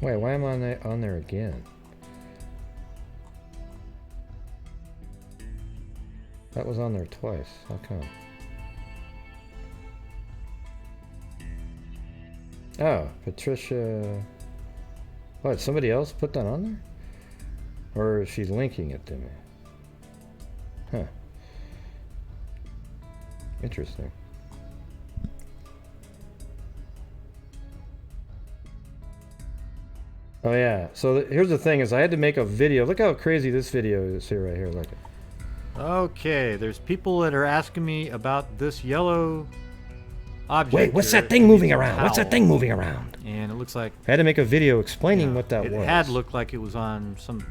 Wait, why am I on there again? That was on there twice. How come? Oh, Patricia... What, somebody else put that on there? Or is she linking it to me? Huh. Interesting. Oh yeah, so here's the thing is I had to make a video. Look how crazy this video is here, right here, look. Okay, there's people that are asking me about this yellow object. Wait, what's that thing moving around? What's that thing moving around? And it looks like... I had to make a video explaining what that was. It had looked like it was on some,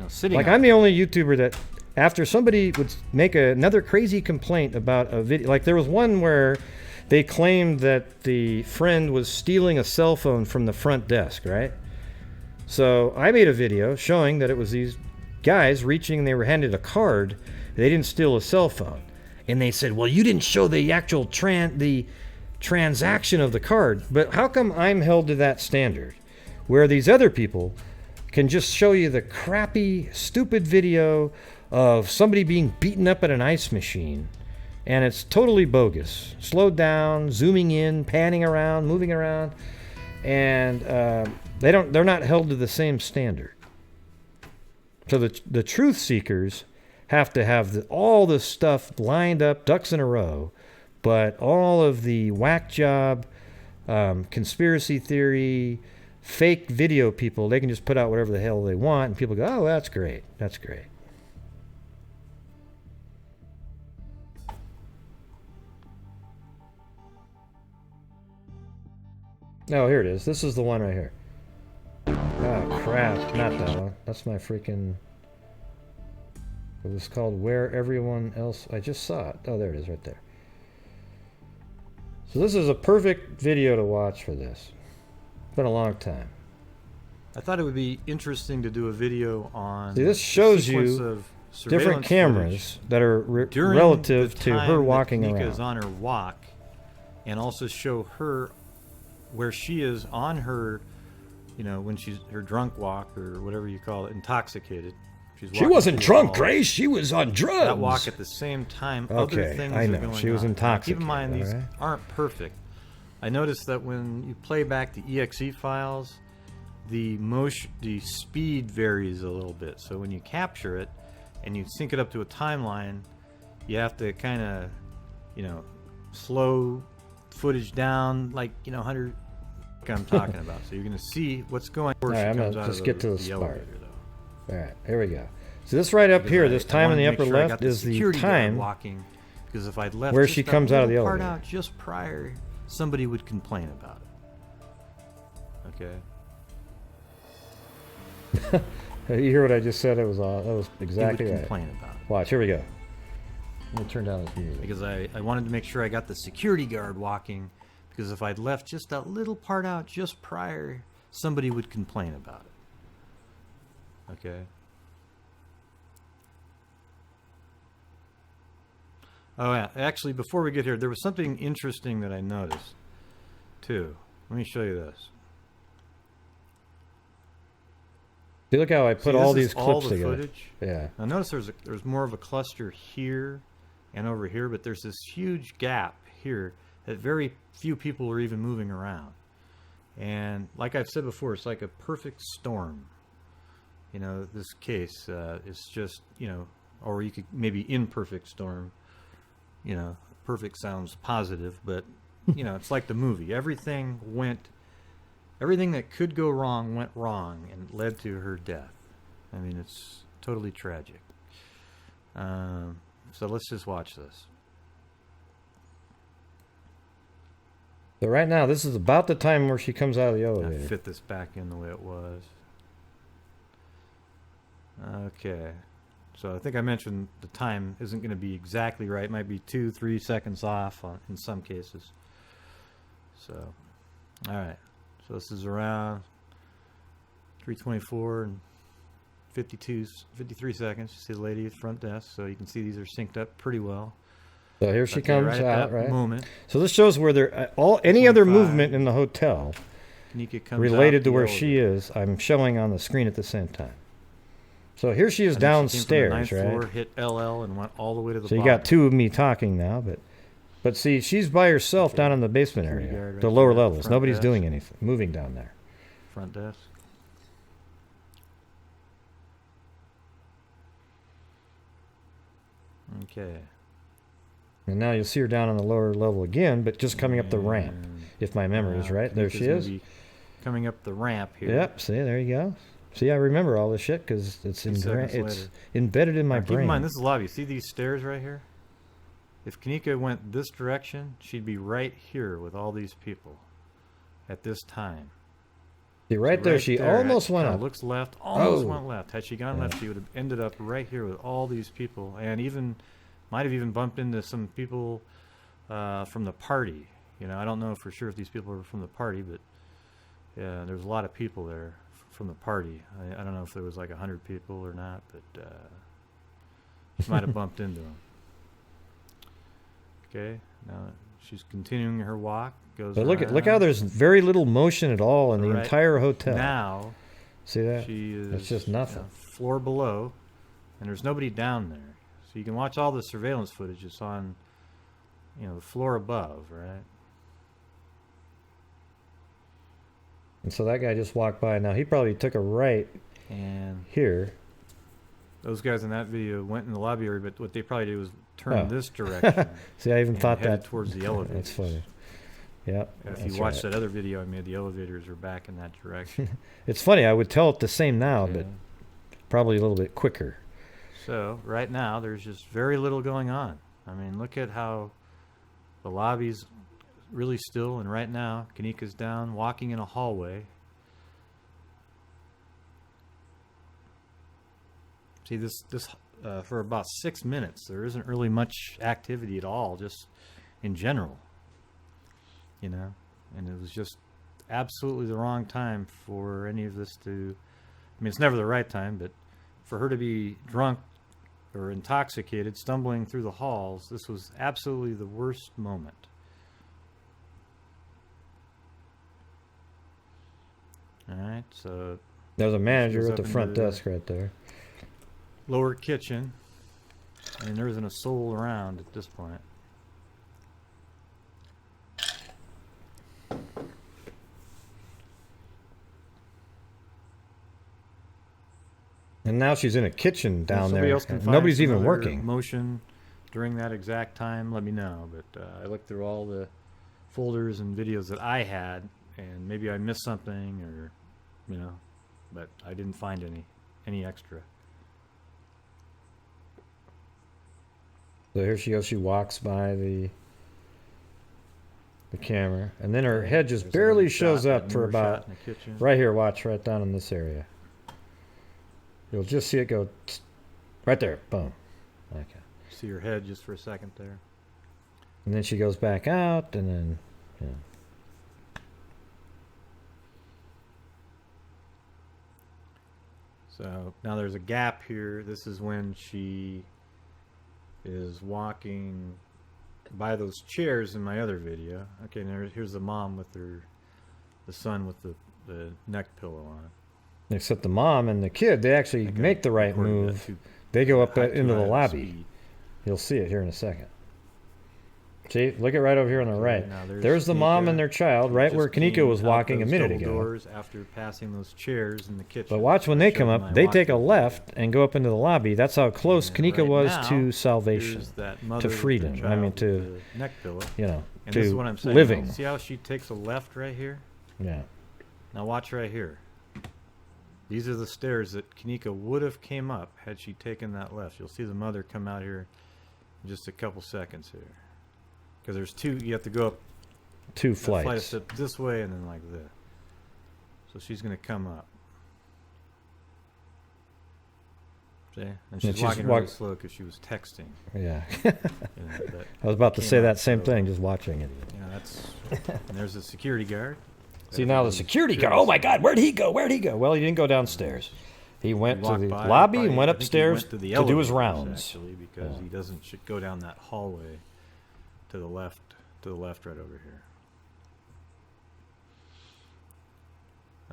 sitting... Like, I'm the only YouTuber that, after somebody would make another crazy complaint about a video... Like, there was one where they claimed that the friend was stealing a cell phone from the front desk, right? So I made a video showing that it was these guys reaching, they were handed a card. They didn't steal a cell phone. And they said, well, you didn't show the actual transaction of the card. But how come I'm held to that standard? Where these other people can just show you the crappy, stupid video of somebody being beaten up at an ice machine. And it's totally bogus. Slowed down, zooming in, panning around, moving around. And they're not held to the same standard. So the truth seekers have to have all this stuff lined up, ducks in a row, but all of the whack job, conspiracy theory, fake video people, they can just put out whatever the hell they want, and people go, oh, that's great, that's great. Oh, here it is. This is the one right here. Oh, crap. Not that one. That's my freaking... It was called Where Everyone Else... I just saw it. Oh, there it is right there. So this is a perfect video to watch for this. It's been a long time. I thought it would be interesting to do a video on... See, this shows you different cameras that are relative to her walking around. Kanika is on her walk, and also show her where she is on her, you know, when she's her drunk walk or whatever you call it, intoxicated. She wasn't drunk, Grace. She was on drugs. That walk at the same time. Other things I know. Are going She was on. intoxicated. Keep in mind, these aren't perfect. I noticed that when you play back the EXE files, the speed varies a little bit. So when you capture it and you sync it up to a timeline, you have to kind of, you know, slow footage down, like, you know, 100. I'm talking about. So you're going to see what's going on. All right, I'm going to just get to the part. All right, here we go. So this right up here, this time in the upper left is the time walking, because if I'd left where she comes out of the elevator. Out just prior, somebody would complain about it. Okay. You hear what I just said? It was that was exactly right. Complain about it. Watch, here we go. Let me turn down this music. Because I wanted to make sure I got the security guard walking, because if I'd left just that little part out just prior, somebody would complain about it. Okay. Oh, yeah. Actually, before we get here, there was something interesting that I noticed, too. Let me show you this. See, look how I put all these clips together. Footage. Yeah. Now, notice there's more of a cluster here and over here, but there's this huge gap here that very few people are even moving around. And like I've said before, it's like a perfect storm. You know, this case is just, you know, or you could maybe imperfect storm. You know, perfect sounds positive, but, you know, it's like the movie. Everything that could go wrong went wrong and led to her death. I mean, it's totally tragic. So let's just watch this. So right now, this is about the time where she comes out of the elevator. I'll fit this back in the way it was. Okay, so I think I mentioned the time isn't going to be exactly right. It might be 2-3 seconds off in some cases. So, all right. So this is around 3:24 and 53 seconds. You see the lady at the front desk, so you can see these are synced up pretty well. So here she comes out, right? Moment. So this shows where there any other movement in the hotel related to where she is. I'm showing on the screen at the same time. So here she is downstairs, she came from the 9th floor, right? hit LL and went all the way to the bottom. So bottom. You got two of me talking now, but see, she's by herself down in the basement area, the lower levels. Nobody's doing anything, moving down there. Front desk. Okay. And now you'll see her down on the lower level again, but just coming up the ramp, if my memory is right. There she is. Coming up the ramp here. Yep, see, there you go. See, I remember all this shit because it's embedded in my brain. Keep in mind, this is the lobby. See these stairs right here? If Kanika went this direction, she'd be right here with all these people at this time. See, right there, she almost went up. Looks left, almost went left. Had she gone left, she would have ended up right here with all these people, and even might have even bumped into some people from the party. You know, I don't know for sure if these people were from the party, but yeah, there's a lot of people there from the party. I don't know if there was like 100 people or not, but she might have bumped into them. Okay, now she's continuing her walk. Goes. But look how there's very little motion at all in the entire hotel. Now, see that? She is. It's just nothing. Floor below, and there's nobody down there, so you can watch all the surveillance footage. It's on, you know, the floor above, right? And so that guy just walked by. Now he probably took a right and here. Those guys in that video went in the lobby area, but what they probably did was turn this direction. See, I even thought that towards the elevator. That's funny. Yep. If you watch that other video I made, the elevators are back in that direction. It's funny. I would tell it the same now, but probably a little bit quicker. So right now, there's just very little going on. I mean, look at how the lobby's really still, and right now, Kanika's down, walking in a hallway. See, this for about 6 minutes, there isn't really much activity at all, just in general. You know, and it was just absolutely the wrong time for any of this to. I mean, it's never the right time, but for her to be drunk or intoxicated, stumbling through the halls, this was absolutely the worst moment. All right, so there's a manager at the front desk right there. Lower kitchen, and there isn't a soul around at this point. And now she's in a kitchen down there. Else can Nobody's find even working. Motion during that exact time, let me know. But I looked through all the folders and videos that I had, and maybe I missed something, or you know, but I didn't find any extra. So here she goes. She walks by the camera, and then her head just barely shows up for about right here. Watch right down in this area. You'll just see it go right there. Boom. Okay. See her head just for a second there. And then she goes back out, and then, yeah. So now there's a gap here. This is when she is walking by those chairs in my other video. Okay, now here's the mom with the son with the neck pillow on. Except the mom and the kid, they actually make the right move. They go up into the lobby. You'll see it here in a second. See, look at right over here on the right. There's the mom and their child, right where Kanika was walking a minute ago. Doors after passing those chairs in the kitchen. But watch when they come up, they take a left and go up into the lobby. That's how close Kanika was to salvation, to freedom. I mean, to neck pillow. You know, and to this is what I'm saying. living. See how she takes a left right here? Yeah. Now watch right here. These are the stairs that Kanika would have came up had she taken that left. You'll see the mother come out here in just a couple seconds here. Because there's two, you have to go up two flights. Flight of steps this way and then like this. So she's going to come up. See? And she's walking really slow because she was texting. Yeah. You know, I was about to say that same thing, just watching it. Yeah, that's. And there's a security guard. See, now the security guard. Oh my God, where'd he go? Where'd he go? Well, he didn't go downstairs. He went to the lobby and went upstairs to do his rounds. Actually, because he doesn't go down that hallway to the left right over here.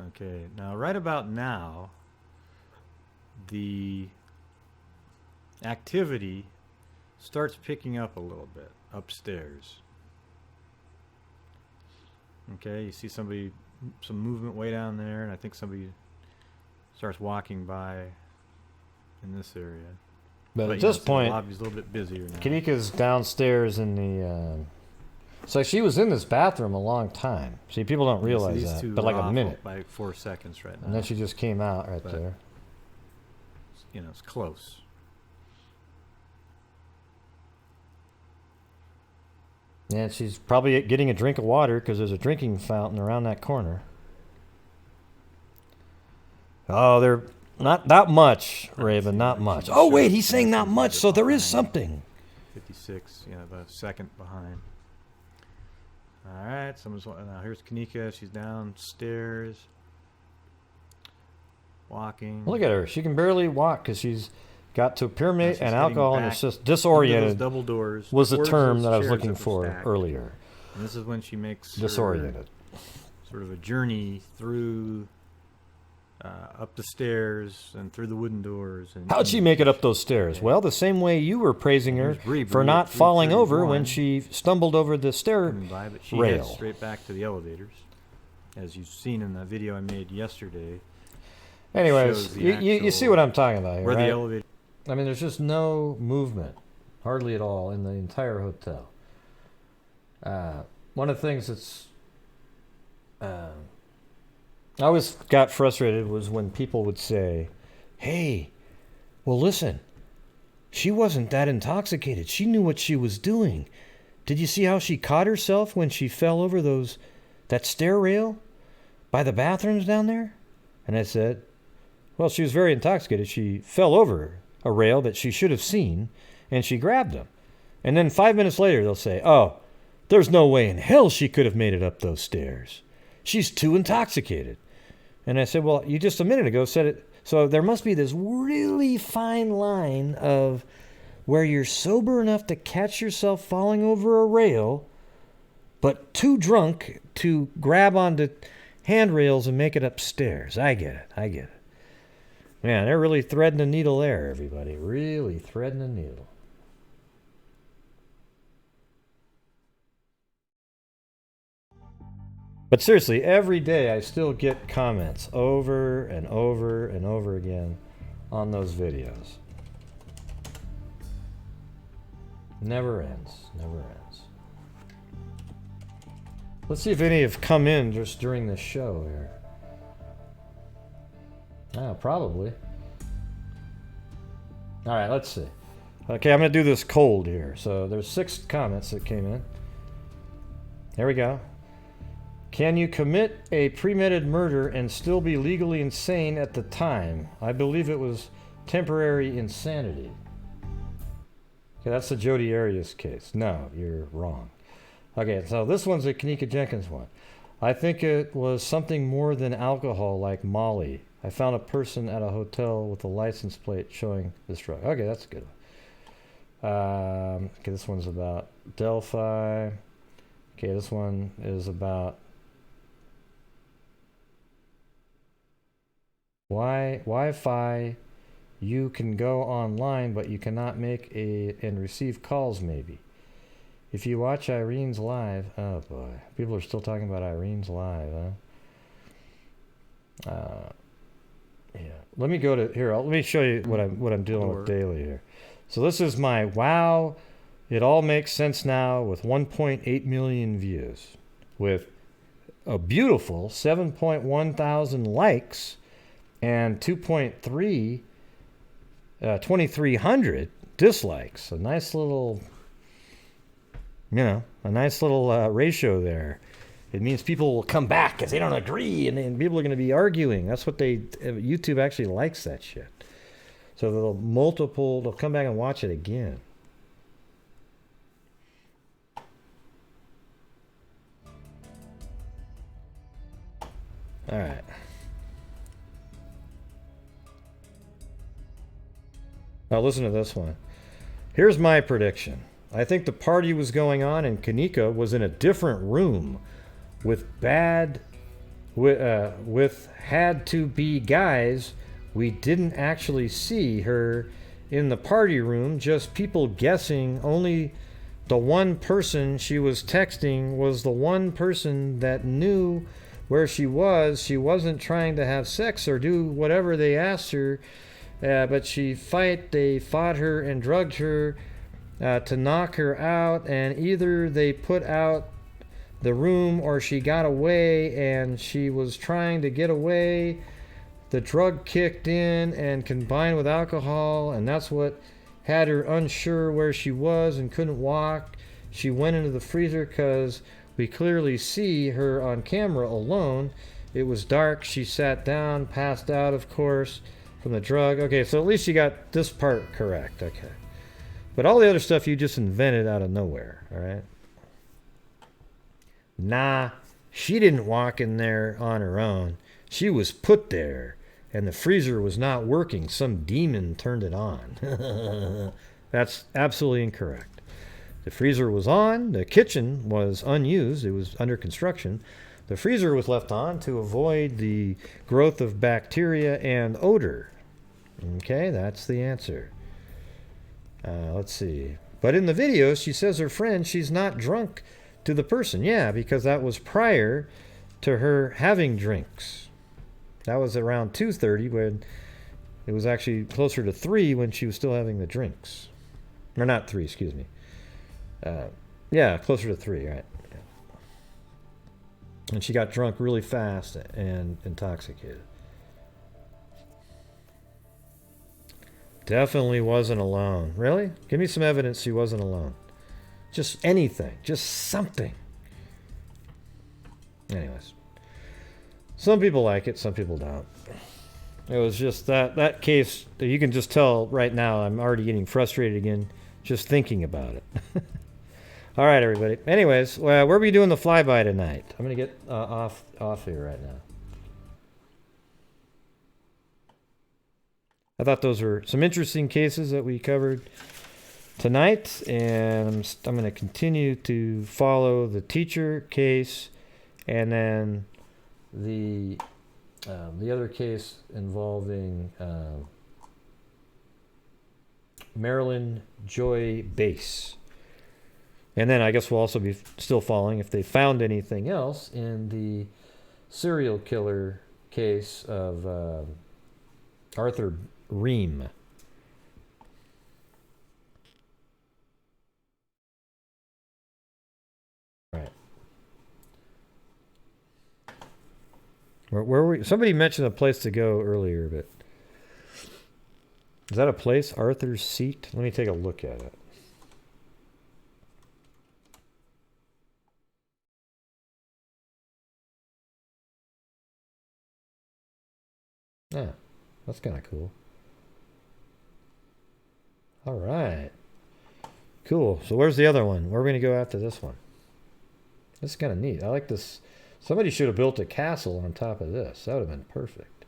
Okay, now right about now, the activity starts picking up a little bit upstairs. Okay, you see some movement way down there, and I think somebody starts walking by in this area. But at this point, the lobby's a little bit busier now. Kanika's downstairs in the. So she was in this bathroom a long time. See, people don't realize that, but like a minute. By 4 seconds right now. And then she just came out right there. You know, it's close. And she's probably getting a drink of water because there's a drinking fountain around that corner. Oh, they're not that much, Raven, not much. Oh, wait, he's saying not much, so there is something. 56, yeah, about a second behind. All right, now here's Kanika. She's downstairs, walking. Look at her. She can barely walk because she's got to pyramid and alcohol in her system. Disoriented double doors was the term that I was looking for earlier. And this is when she makes disoriented. Sort of a journey through up the stairs and through the wooden doors. And how'd she make it up those stairs? Well, the same way you were praising her for not falling over when she stumbled over the stair but she rail. heads straight back to the elevators, as you've seen in the video I made yesterday. Anyways, you see what I'm talking about here, where right? the elevator. I mean, there's just no movement, hardly at all, in the entire hotel. One of the things that's I always got frustrated was when people would say, hey, well, listen, she wasn't that intoxicated. She knew what she was doing. Did you see how she caught herself when she fell over that stair rail by the bathrooms down there? And I said, well, she was very intoxicated. She fell over a rail that she should have seen, and she grabbed him. And then 5 minutes later, they'll say, oh, there's no way in hell she could have made it up those stairs. She's too intoxicated. And I said, well, you just a minute ago said it. So there must be this really fine line of where you're sober enough to catch yourself falling over a rail, but too drunk to grab onto handrails and make it upstairs. I get it. I get it. Man, they're really threading the needle there, everybody. Really threading the needle. But seriously, every day I still get comments over and over and over again on those videos. Never ends. Never ends. Let's see if any have come in just during this show here. Ah, probably. All right, let's see. Okay, I'm going to do this cold here. So there's 6 comments that came in. There we go. Can you commit a premeditated murder and still be legally insane at the time? I believe it was temporary insanity. Okay, that's the Jodi Arias case. No, you're wrong. Okay, so this one's a Kanika Jenkins one. I think it was something more than alcohol, like Molly. I found a person at a hotel with a license plate showing this drug. Okay, that's a good one. Okay, this one's about Delphi. Okay, this one is about Wi-Fi. You can go online, but you cannot make and receive calls, maybe. If you watch Irene's live, oh boy, people are still talking about Irene's live, huh? Yeah. Let me go to here. Let me show you what I'm dealing with daily here. So this is my wow. It all makes sense now with 1.8 million views, with a beautiful 7.1 thousand likes and 2,300 dislikes. A nice little, a nice little ratio there. It means people will come back because they don't agree, and then people are going to be arguing. That's what YouTube actually likes that shit. So they'll come back and watch it again. All right. Now listen to this one. Here's my prediction. I think the party was going on and Kanika was in a different room with had to be guys. We didn't actually see her in the party room, just people guessing. Only the one person she was texting was the one person that knew where she was. She wasn't trying to have sex or do whatever they asked her, but they fought her and drugged her to knock her out, and either they put out the room or she got away, and she was trying to get away. The drug kicked in and combined with alcohol, and that's what had her unsure where she was and couldn't walk. She went into the freezer because we clearly see her on camera alone. It was dark. She sat down, passed out, of course, from the drug. Okay, so at least you got this part correct. Okay. But all the other stuff you just invented out of nowhere, all right? Nah, she didn't walk in there on her own. She was put there, and the freezer was not working. Some demon turned it on. That's absolutely incorrect. The freezer was on. The kitchen was unused. It was under construction. The freezer was left on to avoid the growth of bacteria and odor. Okay, that's the answer. Let's see. But in the video, she says her friend, she's not drunk to the person. Yeah, because that was prior to her having drinks. That was around 2:30 when it was actually closer to 3 when she was still having the drinks. Or not 3, excuse me. Yeah, closer to 3, right. Yeah. And she got drunk really fast and intoxicated. Definitely wasn't alone. Really? Give me some evidence she wasn't alone. Just anything. Just something. Anyways. Some people like it, some people don't. It was just that case. You can just tell right now I'm already getting frustrated again just thinking about it. All right, everybody. Anyways, where are we doing the flyby tonight? I'm going to get off here right now. I thought those were some interesting cases that we covered tonight, and I'm going to continue to follow the teacher case and then the other case involving Marilyn Joi Base. And then I guess we'll also be still following if they found anything else in the serial killer case of Arthur Ream. Right. Where were we? Somebody mentioned a place to go earlier, but is that a place? Arthur's Seat? Let me take a look at it. Yeah, that's kind of cool. All right. Cool. So where's the other one? Where are we going to go after this one? This is kind of neat. I like this. Somebody should have built a castle on top of this. That would have been perfect.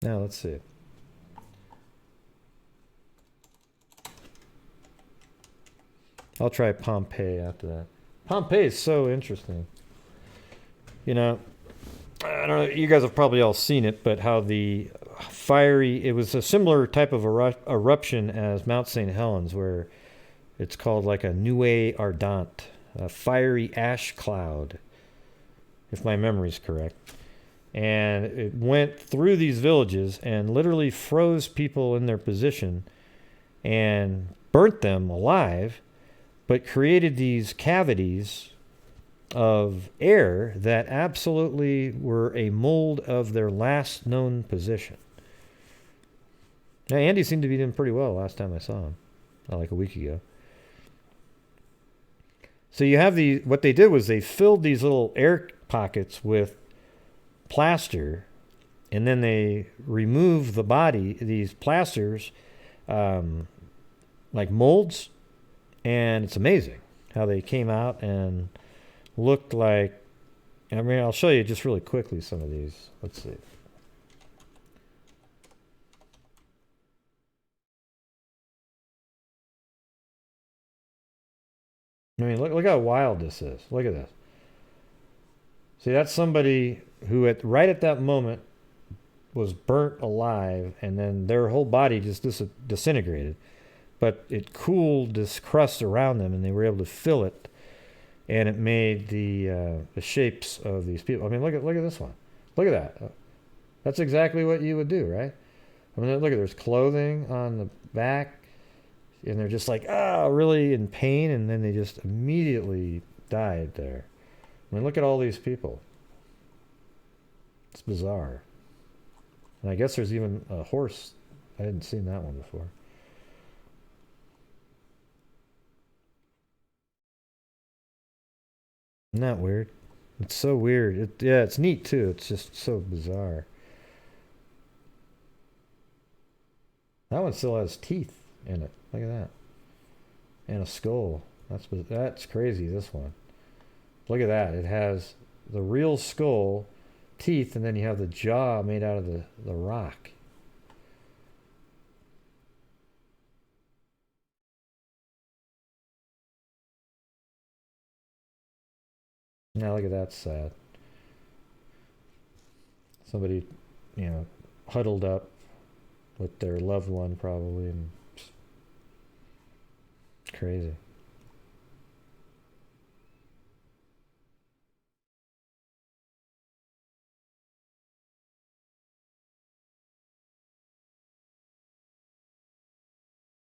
Now let's see. I'll try Pompeii after that. Pompeii is so interesting. You know, I don't know, you guys have probably all seen it, but how the it was a similar type of eruption as Mount St. Helens, where it's called like a nuée ardente, a fiery ash cloud, if my memory is correct. And it went through these villages and literally froze people in their position and burnt them alive, but created these cavities of air that absolutely were a mold of their last known position. Now, Andy seemed to be doing pretty well last time I saw him, like a week ago. So you have what they did was they filled these little air pockets with plaster, and then they removed the body, these plasters, like molds, and it's amazing how they came out and looked like, I mean, I'll show you just really quickly some of these. Let's see. I mean, look how wild this is. Look at this. See, that's somebody who right at that moment was burnt alive, and then their whole body just disintegrated. But it cooled this crust around them, and they were able to fill it, and it made the shapes of these people. I mean, look at this one. Look at that. That's exactly what you would do, right? I mean, look at there's clothing on the back, and they're just like, really in pain, and then they just immediately died there. I mean, look at all these people. It's bizarre. And I guess there's even a horse. I hadn't seen that one before. Isn't that weird? It's so weird. Yeah, it's neat too. It's just so bizarre. That one still has teeth in it. Look at that. And a skull. That's crazy, this one. Look at that. It has the real skull, teeth, and then you have the jaw made out of the rock. Now look at that, sad. Somebody, huddled up with their loved one probably, and it's crazy.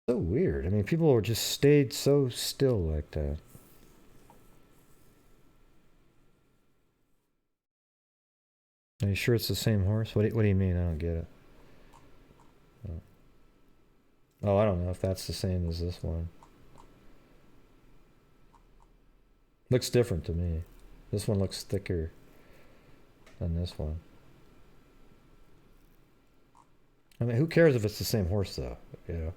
So weird. I mean, people just stayed so still like that. Are you sure it's the same horse? What do you mean? I don't get it. Oh, I don't know if that's the same as this one. Looks different to me. This one looks thicker than this one. I mean, who cares if it's the same horse, though? You know.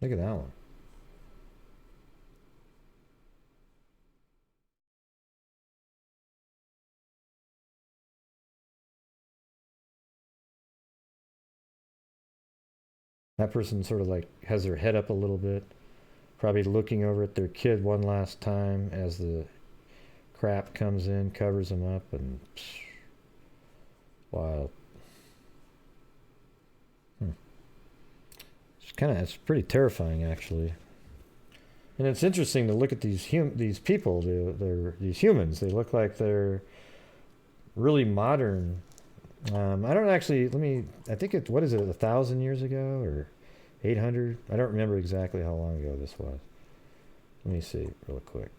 Look at that one. That person sort of like has their head up a little bit, probably looking over at their kid one last time as the crap comes in, covers them up, and wild. It's pretty terrifying, actually. And it's interesting to look at these people. They're these humans. They look like they're really modern. I don't actually. I think it. What is it? 1,000 years ago or 800? I don't remember exactly how long ago this was. Let me see real quick.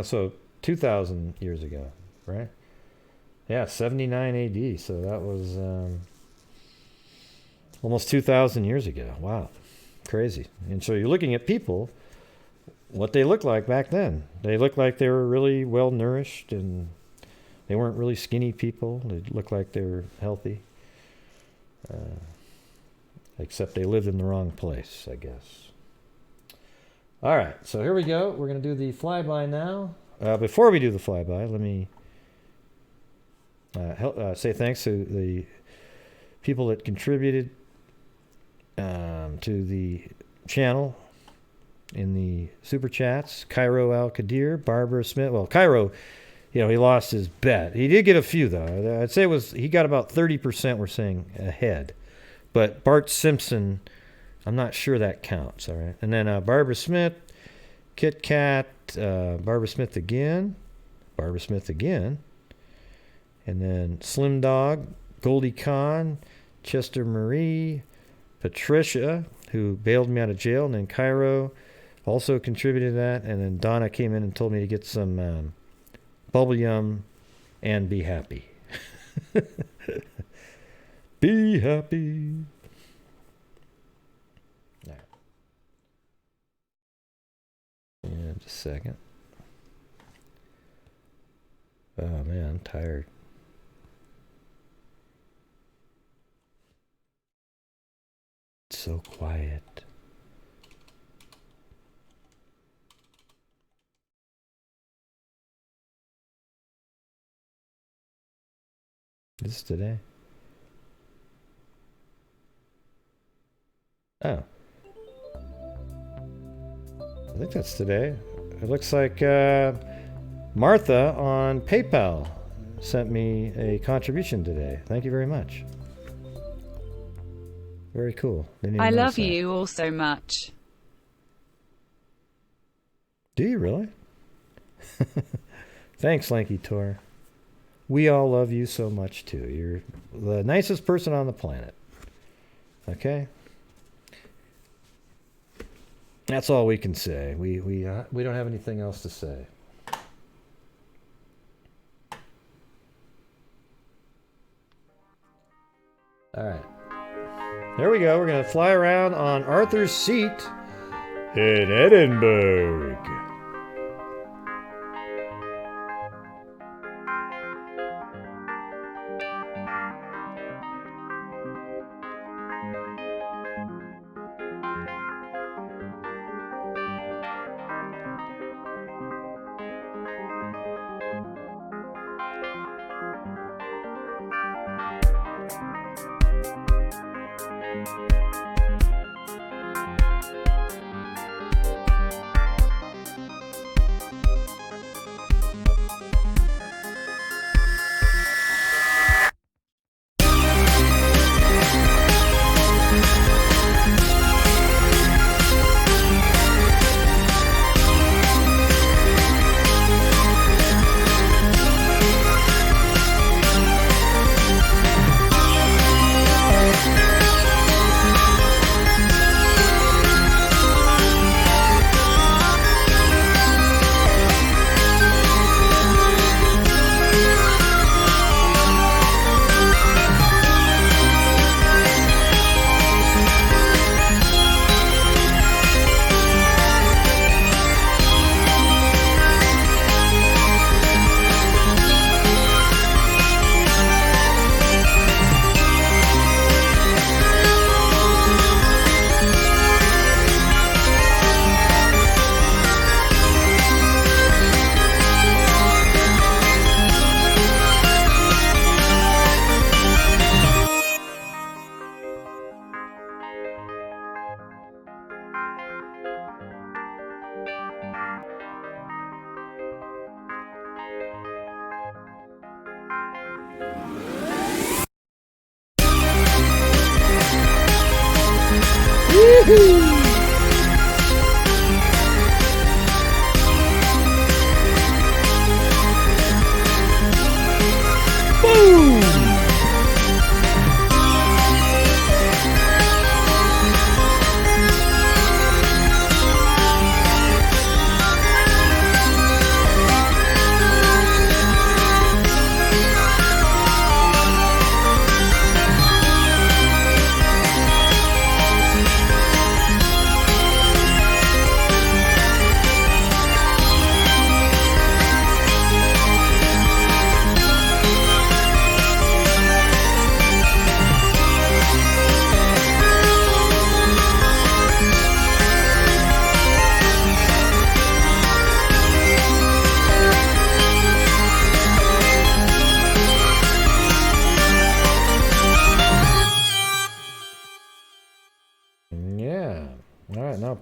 So 2,000 years ago, right? Yeah, 79 AD. So that was almost 2,000 years ago. Wow, crazy. And so you're looking at people, what they looked like back then. They looked like they were really well nourished, and they weren't really skinny people. They looked like they were healthy, except they lived in the wrong place, I guess. All right, so here we go. We're going to do the flyby now. Before we do the flyby, let me say thanks to the people that contributed to the channel in the super chats. Cairo Al-Qadir, Barbara Smith. Well, Cairo, he lost his bet. He did get a few, though. I'd say he got about 30%, we're saying, ahead. But Bart Simpson, I'm not sure that counts, all right? And then Barbara Smith, Kit Kat, Barbara Smith again, and then Slim Dog, Goldie Khan, Chester Marie, Patricia, who bailed me out of jail, and then Cairo also contributed to that, and then Donna came in and told me to get some bubble yum and be happy. Be happy. Yeah, just a second. Oh man, I'm tired. It's so quiet. Is this today? Oh. I think that's today. It looks like Martha on PayPal sent me a contribution today. Thank you very much. Very cool. I love you all so much. Do you really? Thanks, Lanky Tor. We all love you so much too. You're the nicest person on the planet. Okay? That's all we can say. We don't have anything else to say. All right. There we go. We're going to fly around on Arthur's Seat in Edinburgh.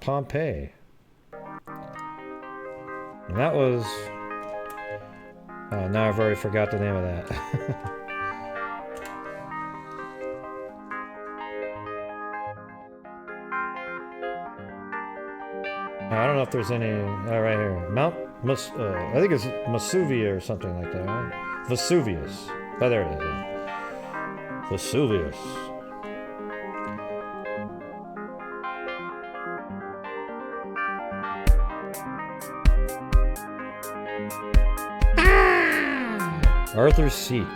Pompeii. And that was... now I've already forgot the name of that. I don't know if there's any... right here. I think it's Masuvia or something like that, right? Vesuvius. Oh, there it is. Yeah. Vesuvius. Arthur's Seat.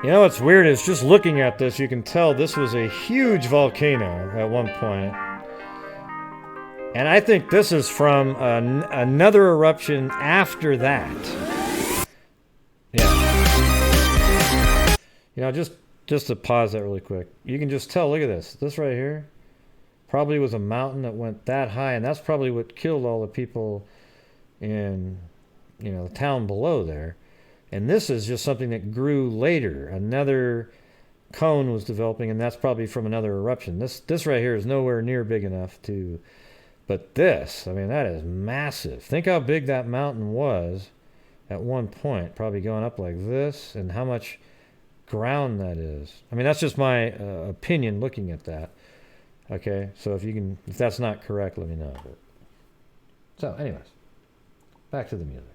You know what's weird is just looking at this, you can tell this was a huge volcano at one point. And I think this is from another eruption after that. Yeah. You know, just to pause that really quick. You can just tell, look at this. This right here probably was a mountain that went that high, and that's probably what killed all the people in, you know, the town below there. And this is just something that grew later. Another cone was developing, and that's probably from another eruption. This right here is nowhere near big enough to... But this, I mean, that is massive. Think how big that mountain was at one point, probably going up like this, and how much ground that is. I mean, that's just my opinion looking at that. Okay, so if that's not correct, let me know. But... So, anyways, back to the music.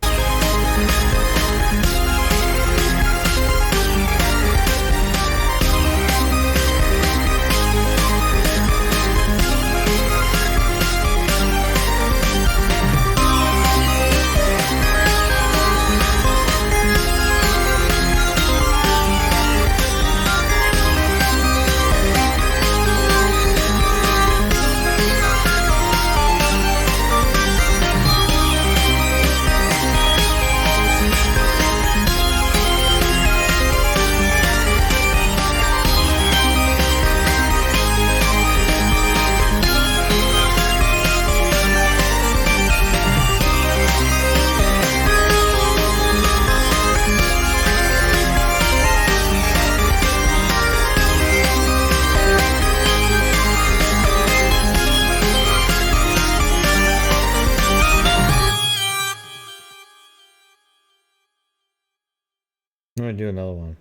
I'm gonna do another one.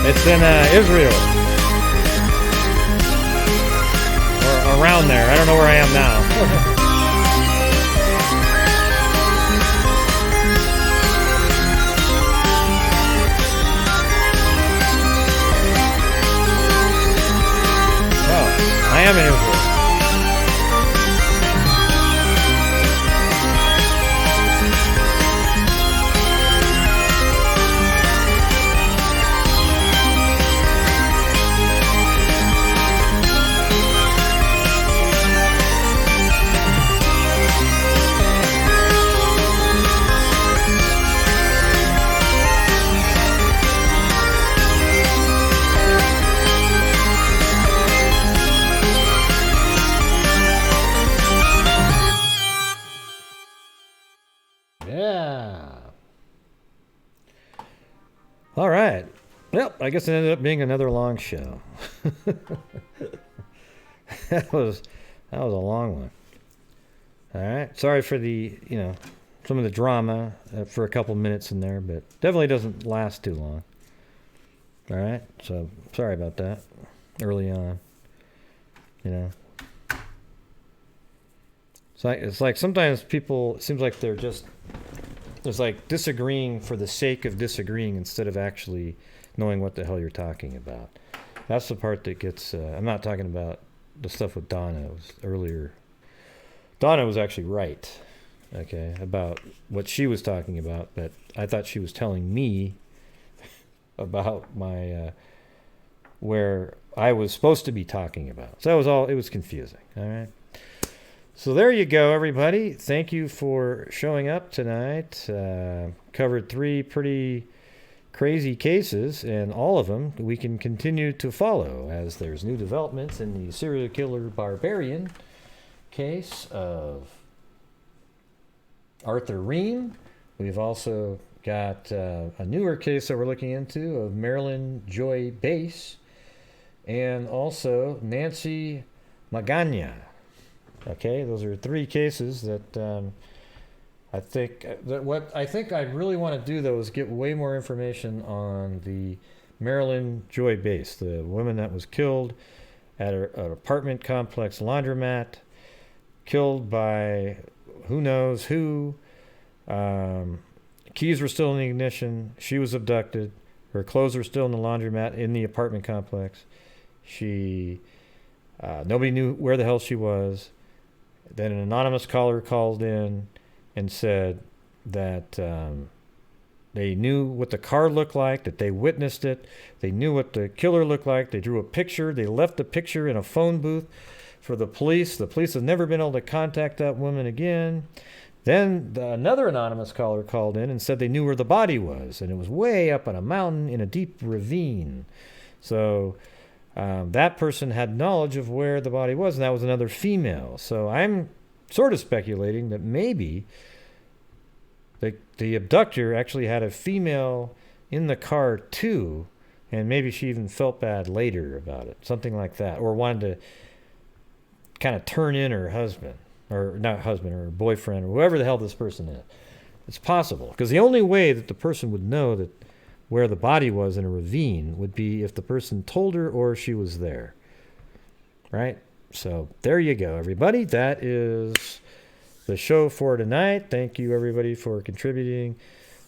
It's in Israel. Or around there. I don't know where I am now. I am in Israel. All right. Yep, I guess it ended up being another long show. that was a long one. All right. Sorry for the, some of the drama for a couple minutes in there, but definitely doesn't last too long. All right. So sorry about that early on. It's like sometimes people, it seems like they're just, it's like disagreeing for the sake of disagreeing instead of actually knowing what the hell you're talking about. That's the part that gets, I'm not talking about the stuff with Donna. It was earlier. Donna was actually right, okay, about what she was talking about, but I thought she was telling me about my, where I was supposed to be talking about. So it was confusing, all right? So there you go, everybody. Thank you for showing up tonight. Covered 3 pretty crazy cases, and all of them we can continue to follow as there's new developments in the serial killer Barbarian case of Arthur Ream. We've also got a newer case that we're looking into of Marilyn Joi Base, and also Nancy Magana. Okay, those are 3 cases that I think what I think I really want to do though is get way more information on the Marilyn Joi Base, the woman that was killed at an apartment complex laundromat, killed by who knows who. Keys were still in the ignition. She was abducted. Her clothes were still in the laundromat in the apartment complex. She nobody knew where the hell she was. Then an anonymous caller called in and said that they knew what the car looked like, that they witnessed it. They knew what the killer looked like. They drew a picture. They left the picture in a phone booth for the police. The police have never been able to contact that woman again. Then another anonymous caller called in and said they knew where the body was, and it was way up on a mountain in a deep ravine. So that person had knowledge of where the body was, and that was another female. So I'm sort of speculating that maybe the abductor actually had a female in the car too, and maybe she even felt bad later about it, something like that, or wanted to kind of turn in her husband, or not husband, or boyfriend, or whoever the hell this person is. It's possible, because the only way that the person would know that where the body was in a ravine would be if the person told her or she was there. Right? So there you go, everybody. That is the show for tonight. Thank you, everybody, for contributing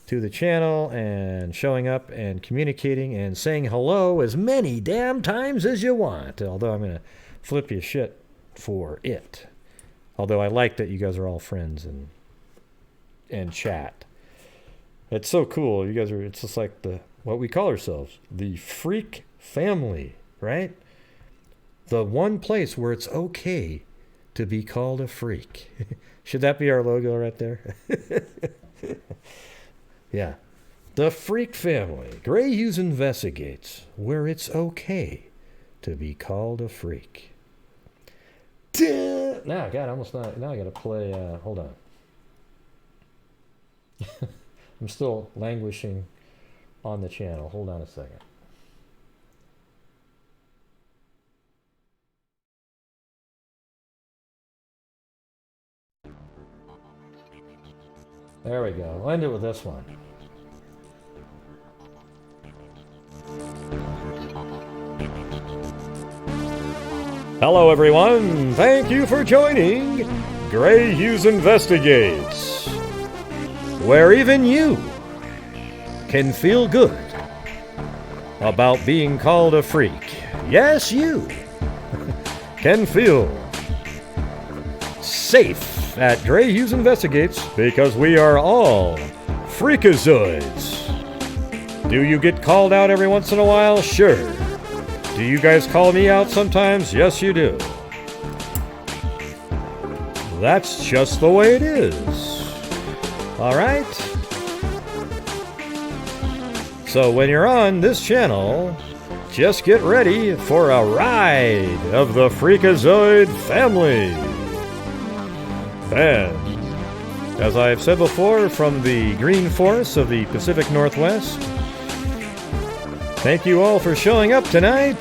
to the channel and showing up and communicating and saying hello as many damn times as you want. Although I'm going to flip you shit for it. Although I like that you guys are all friends and chat. It's so cool. You guys are, it's just like what we call ourselves, the freak family, right? The one place where it's okay to be called a freak. Should that be our logo right there? Yeah. The freak family. Gray Hughes investigates where it's okay to be called a freak. Now, God, almost not. Now I got to play. Hold on. I'm still languishing on the channel. Hold on a second. There we go. I'll end it with this one. Hello, everyone. Thank you for joining Gray Hughes Investigates, where even you can feel good about being called a freak. Yes, you can feel safe at Gray Hughes Investigates because we are all freakazoids. Do you get called out every once in a while? Sure. Do you guys call me out sometimes? Yes, you do. That's just the way it is. All right? So when you're on this channel, just get ready for a ride of the Freakazoid family. And, as I've said before, from the green forests of the Pacific Northwest, thank you all for showing up tonight.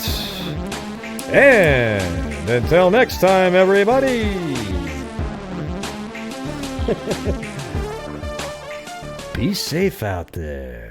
And until next time, everybody. Be safe out there.